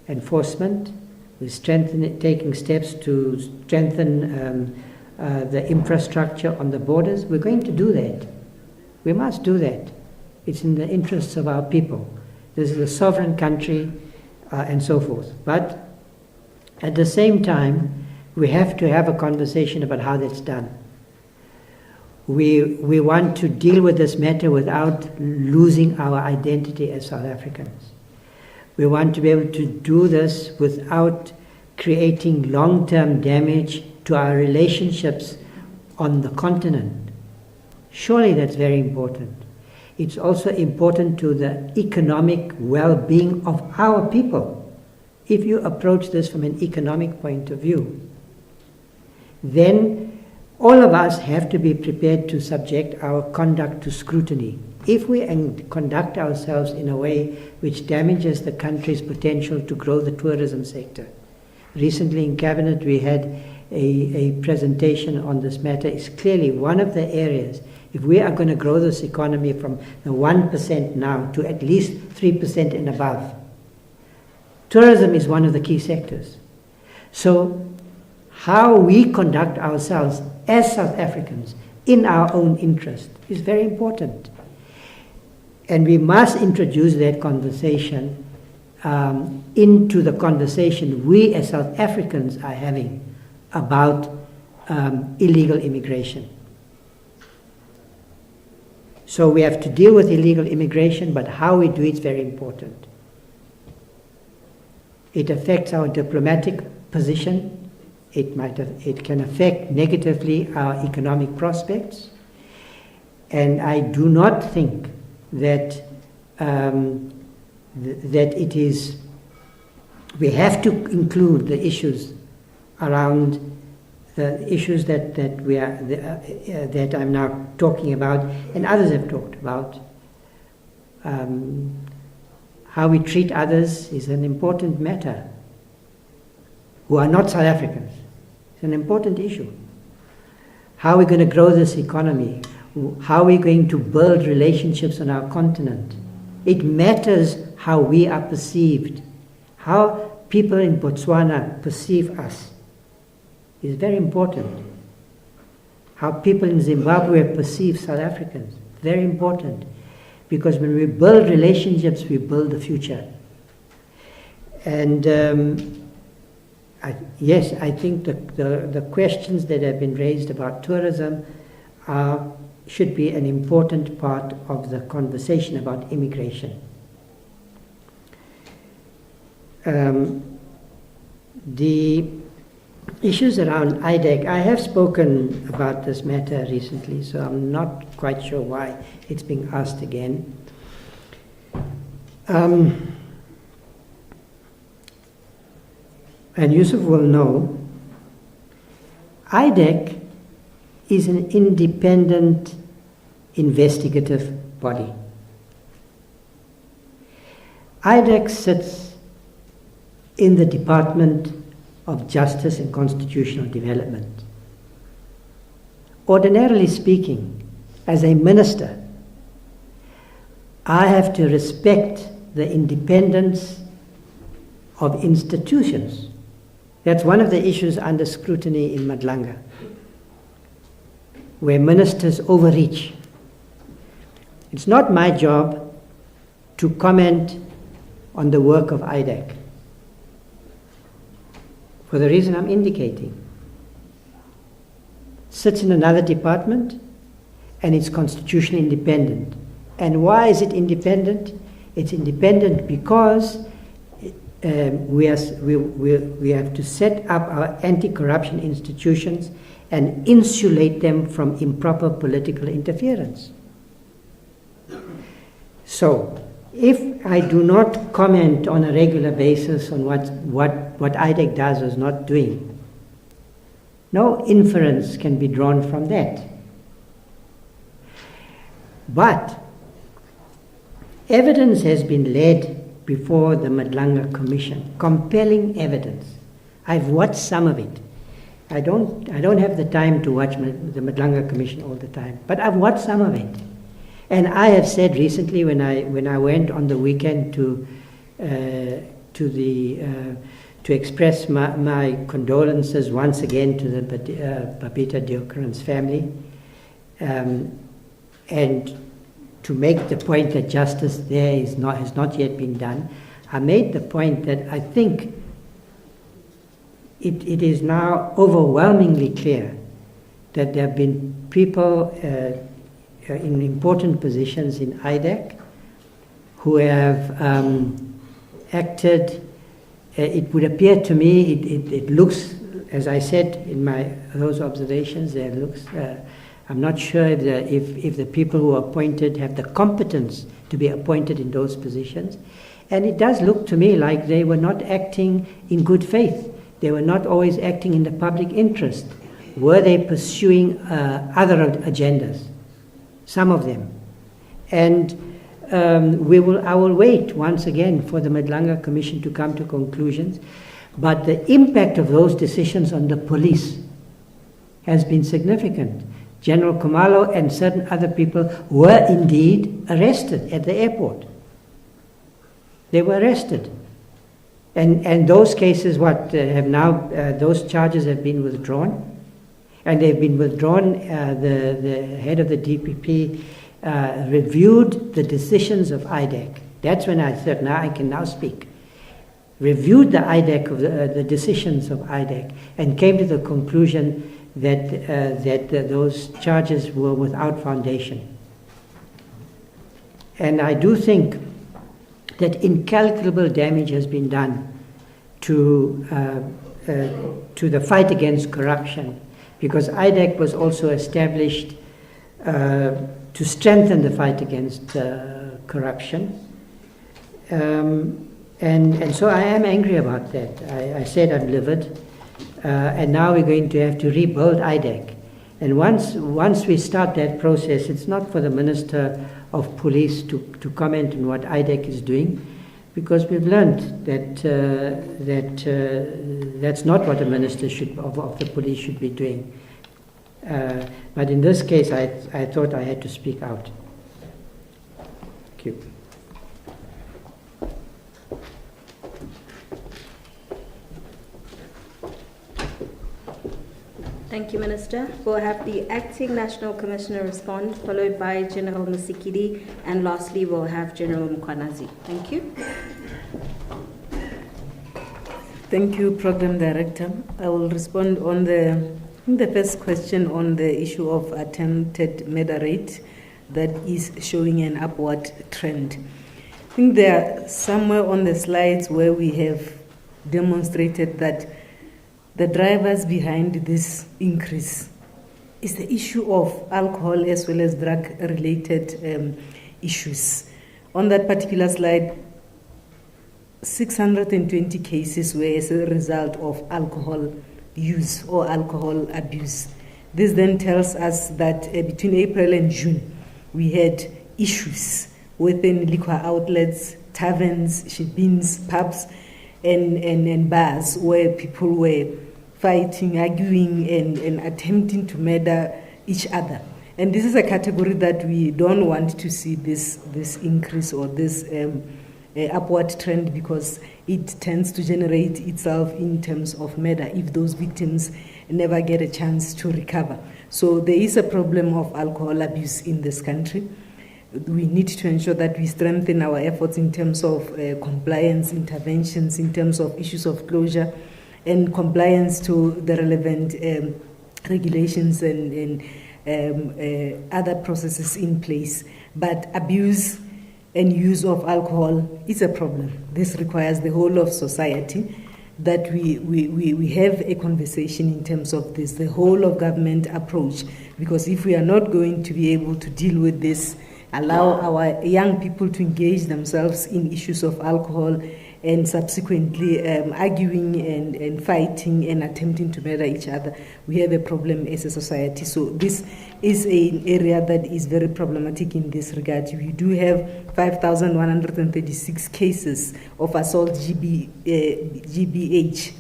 enforcement. We're taking steps to strengthen the infrastructure on the borders. We're going to do that. We must do that. It's in the interests of our people. This is a sovereign country and so forth. But at the same time, we have to have a conversation about how that's done. We want to deal with this matter without losing our identity as South Africans. We want to be able to do this without creating long-term damage to our relationships on the continent. Surely that's very important. It's also important to the economic well-being of our people. If you approach this from an economic point of view, then all of us have to be prepared to subject our conduct to scrutiny. If we conduct ourselves in a way which damages the country's potential to grow the tourism sector. Recently in Cabinet we had a presentation on this matter. It's clearly one of the areas, if we are going to grow this economy from the 1% now to at least 3% and above, tourism is one of the key sectors. So how we conduct ourselves as South Africans in our own interest is very important. And we must introduce that conversation into the conversation we as South Africans are having about illegal immigration. So we have to deal with illegal immigration, but how we do it is very important. It affects our diplomatic position. It can affect negatively our economic prospects. And I do not think that that it is, we have to include the issues around the issues that I'm now talking about, and others have talked about. How we treat others is an important matter, who are not South Africans. It's an important issue. How are we going to grow this economy? How are we going to build relationships on our continent? It matters how we are perceived, How people in Botswana perceive us is very important. How people in Zimbabwe perceive South Africans, very important. Because when we build relationships, we build the future. And yes, I think the questions that have been raised about tourism should be an important part of the conversation about immigration. The issues around IDEC, I have spoken about this matter recently, so I'm not quite sure why it's being asked again. And Yusuf will know, IDEC is an independent investigative body. IDEC sits in the Department of Justice and Constitutional Development. Ordinarily speaking, as a minister, I have to respect the independence of institutions. That's one of the issues under scrutiny in Madlanga, where ministers overreach. It's not my job to comment on the work of IDEC, for the reason I'm indicating. It sits in another department and it's constitutionally independent. And why is it independent? It's independent because we have to set up our anti-corruption institutions and insulate them from improper political interference. So, if I do not comment on a regular basis on what IDEC does or is not doing, no inference can be drawn from that. But evidence has been laid before the Madlanga Commission, compelling evidence. I've watched some of it. I don't have the time to watch the Madlanga Commission all the time, but I've watched some of it. And I have said recently when I went on the weekend to express my condolences once again to the Babita Deokaran's family, and to make the point that justice there has not yet been done, I made the point that I think it is now overwhelmingly clear that there have been people in important positions in IDEC who have acted, it would appear to me, it looks, as I said in those observations, there looks, I'm not sure if the people who are appointed have the competence to be appointed in those positions. And it does look to me like they were not acting in good faith. They were not always acting in the public interest. Were they pursuing other agendas? Some of them. And I will wait once again for the Madlanga Commission to come to conclusions. But the impact of those decisions on the police has been significant. General Khumalo and certain other people were indeed arrested at the airport. They were arrested. And those cases, those charges have been withdrawn. And they've been withdrawn. The head of the DPP reviewed the decisions of IDEC. That's when I said, now I can now speak. Reviewed the IDEC of the decisions of IDEC and came to the conclusion that those charges were without foundation. And I do think that incalculable damage has been done to the fight against corruption, because IDEC was also established to strengthen the fight against corruption. And so I am angry about that. I said I'm livid. And now we're going to have to rebuild IDEC. And once we start that process, it's not for the Minister of Police to comment on what IDEC is doing, because we've learned that that's not what a Minister of the Police should be doing. But in this case, I thought I had to speak out. Thank you. Thank you, Minister. We'll have the Acting National Commissioner respond, followed by General Musikidi, and lastly, we'll have General Mkwanazi. Thank you. Thank you, Program Director. I will respond on the first question on the issue of attempted murder rate that is showing an upward trend. I think there are somewhere on the slides where we have demonstrated that the drivers behind this increase is the issue of alcohol as well as drug-related issues. On that particular slide, 620 cases were as a result of alcohol use or alcohol abuse. This then tells us that between April and June, we had issues within liquor outlets, taverns, shebeens, pubs, and bars where people were fighting, arguing, and attempting to murder each other. And this is a category that we don't want to see this increase or this upward trend, because it tends to generate itself in terms of murder if those victims never get a chance to recover. So there is a problem of alcohol abuse in this country. We need to ensure that we strengthen our efforts in terms of compliance interventions, in terms of issues of closure and compliance to the relevant regulations and other processes in place. But abuse and use of alcohol is a problem. This requires the whole of society that we have a conversation in terms of this, the whole of government approach, because if we are not going to be able to deal with this, allow our young people to engage themselves in issues of alcohol and subsequently arguing and fighting and attempting to murder each other, we have a problem as a society. So this is an area that is very problematic in this regard. We do have 5,136 cases of assault GBH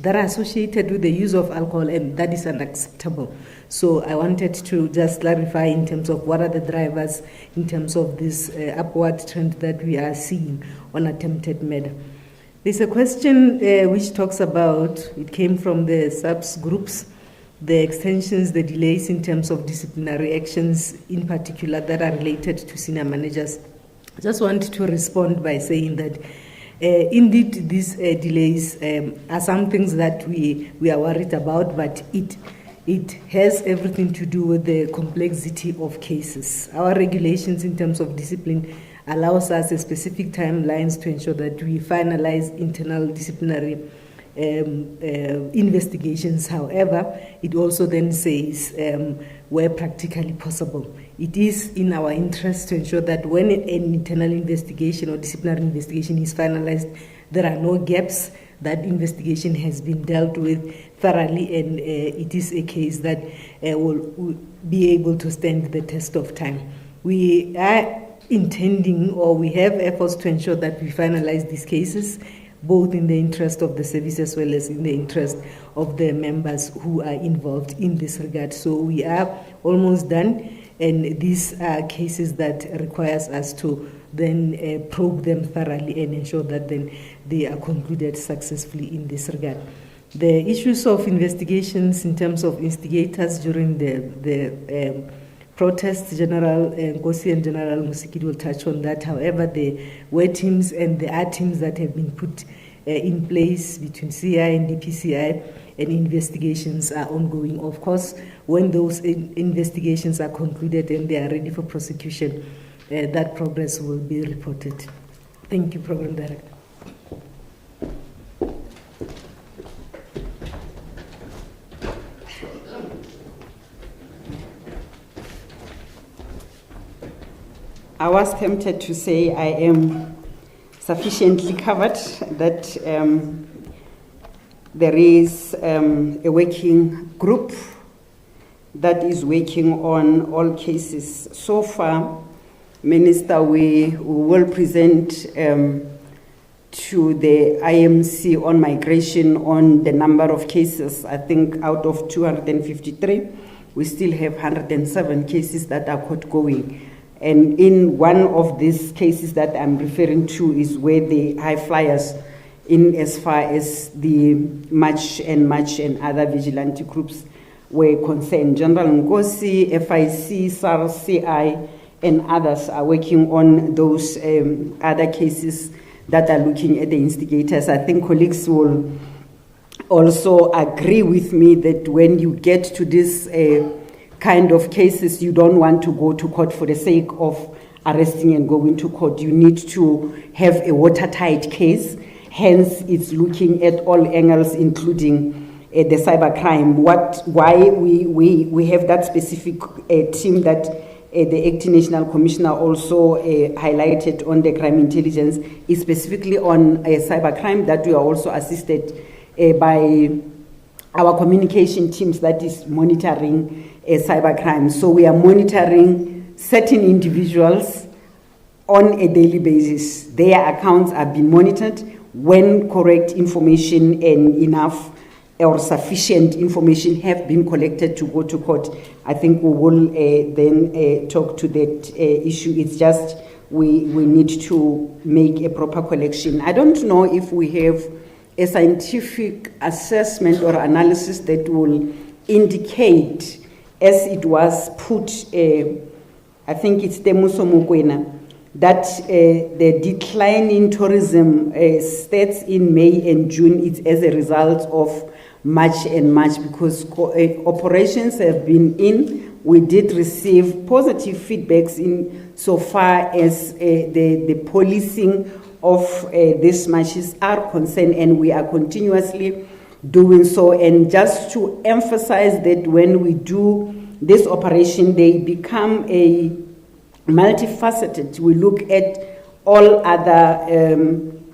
that are associated with the use of alcohol, and that is unacceptable. So I wanted to just clarify in terms of what are the drivers in terms of this upward trend that we are seeing on attempted murder. There's a question which talks about, it came from the SABS groups, the extensions, the delays in terms of disciplinary actions, in particular that are related to senior managers. I just want to respond by saying that indeed these delays are some things that we are worried about, but it has everything to do with the complexity of cases. Our regulations in terms of discipline allows us a specific timelines to ensure that we finalize internal disciplinary investigations. However, it also then says where practically possible. It is in our interest to ensure that when an internal investigation or disciplinary investigation is finalized, there are no gaps, that investigation has been dealt with thoroughly, and it is a case that will be able to stand the test of time. We are intending, or we have efforts to ensure that we finalize these cases, both in the interest of the service as well as in the interest of the members who are involved in this regard. So we are almost done, and these are cases that requires us to then probe them thoroughly and ensure that then they are concluded successfully in this regard. The issues of investigations in terms of instigators during the protests, General Nkosi and General Musikidi will touch on that. However, the were teams and the are teams that have been put in place between CI and DPCI, and investigations are ongoing. Of course, when those investigations are concluded and they are ready for prosecution, that progress will be reported. Thank you, Program Director. I was tempted to say I am sufficiently covered, that there is a working group that is working on all cases. So far, Minister, we will present to the IMC on migration on the number of cases. I think out of 253, we still have 107 cases that are court going. And in one of these cases that I'm referring to is where the high flyers, in as far as the March and other vigilante groups, were concerned. General Nkosi, FIC, SARS, CI, and others are working on those other cases that are looking at the instigators. I think colleagues will also agree with me that when you get to this kind of cases, you don't want to go to court for the sake of arresting and going to court. You need to have a watertight case. Hence, it's looking at all angles, including the cybercrime. Why we have that specific team that the Acting National Commissioner also highlighted on the crime intelligence is specifically on cybercrime, that we are also assisted by our communication teams that is monitoring cybercrime. So we are monitoring certain individuals on a daily basis. Their accounts are being monitored. When correct information and enough or sufficient information have been collected to go to court, I think we will then talk to that issue. It's just we need to make a proper collection. I don't know if we have a scientific assessment or analysis that will indicate, as it was put, I think it's Temuso Mokwena, that the decline in tourism stats in May and June is as a result of March and March, because operations have been in. We did receive positive feedbacks in so far as the policing of these marches are concerned, and we are continuously doing so. And just to emphasize that when we do this operation, they become a multifaceted. We look at all other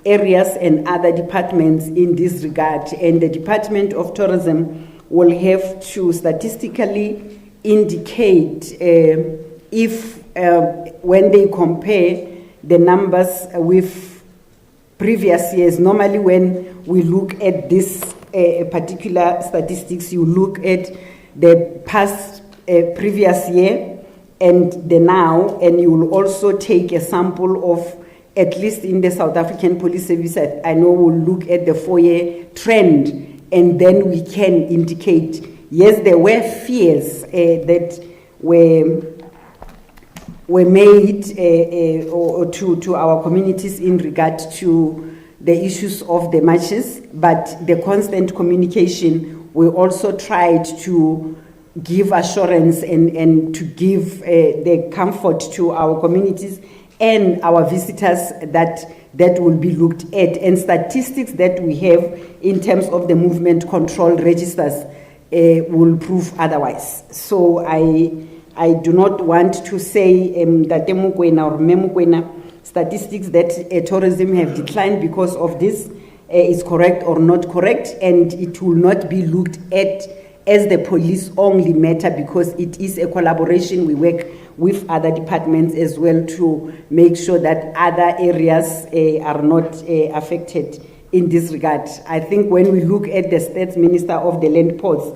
areas and other departments in this regard, and the Department of Tourism will have to statistically indicate if when they compare the numbers with previous years. Normally when we look at this particular statistics, you look at the past previous year and the now, and you will also take a sample of, at least in the South African Police Service, I know we'll look at the 4-year trend, and then we can indicate, yes, there were fears that were made to our communities in regard to the issues of the marches, but the constant communication, we also tried to give assurance and to give the comfort to our communities and our visitors that will be looked at, and statistics that we have in terms of the movement control registers will prove otherwise. So I do not want to say that Mukwena or Memukwena statistics that tourism have declined because of this is correct or not correct, and it will not be looked at as the police only matter, because it is a collaboration. We work with other departments as well to make sure that other areas are not affected in this regard. I think when we look at the State Minister of the Land Ports,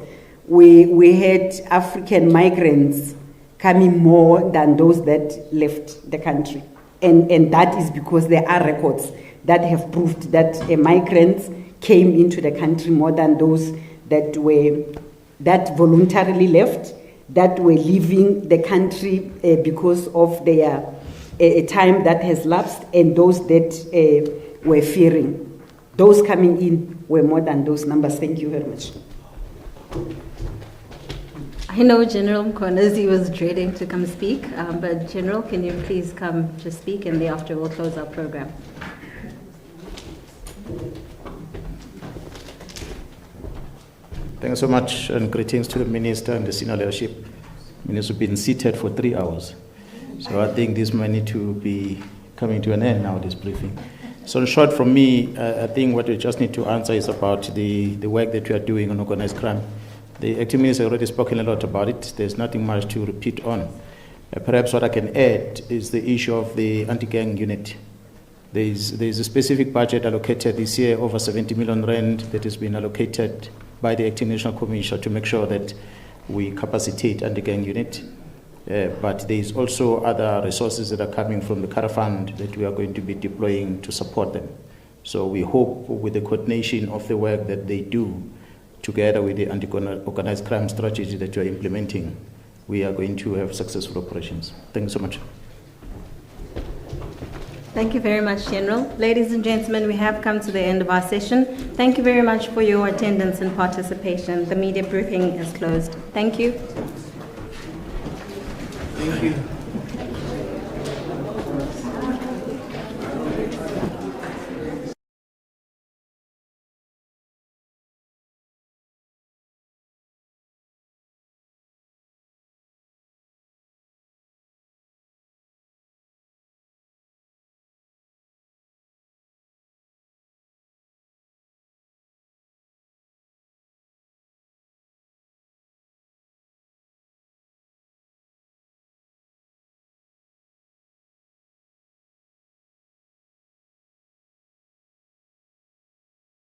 we had African migrants coming more than those that left the country. And that is because there are records that have proved that migrants came into the country more than those that voluntarily left, that were leaving the country because of their time that has lapsed, and those that were fearing. Those coming in were more than those numbers. Thank you very much. I know General Mkhwanazi was dreading to come speak, but General, can you please come to speak, and thereafter we'll close our program. Thank you so much, and greetings to the Minister and the senior leadership. Minister has been seated for 3 hours, so I think this might need to be coming to an end now, this briefing. So in short from me, I think what we just need to answer is about the work that we are doing on organized crime. The Acting Minister has already spoken a lot about it. There's nothing much to repeat on. Perhaps what I can add is the issue of the anti-gang unit. There's a specific budget allocated this year, over 70 million rand, that has been allocated by the Acting National Commission to make sure that we capacitate anti-gang unit. But there is also other resources that are coming from the CARA Fund that we are going to be deploying to support them. So we hope with the coordination of the work that they do together with the anti-organized crime strategy that you are implementing, we are going to have successful operations. Thank you so much. Thank you very much, General. Ladies and gentlemen, we have come to the end of our session. Thank you very much for your attendance and participation. The media briefing is closed. Thank you. Thank you.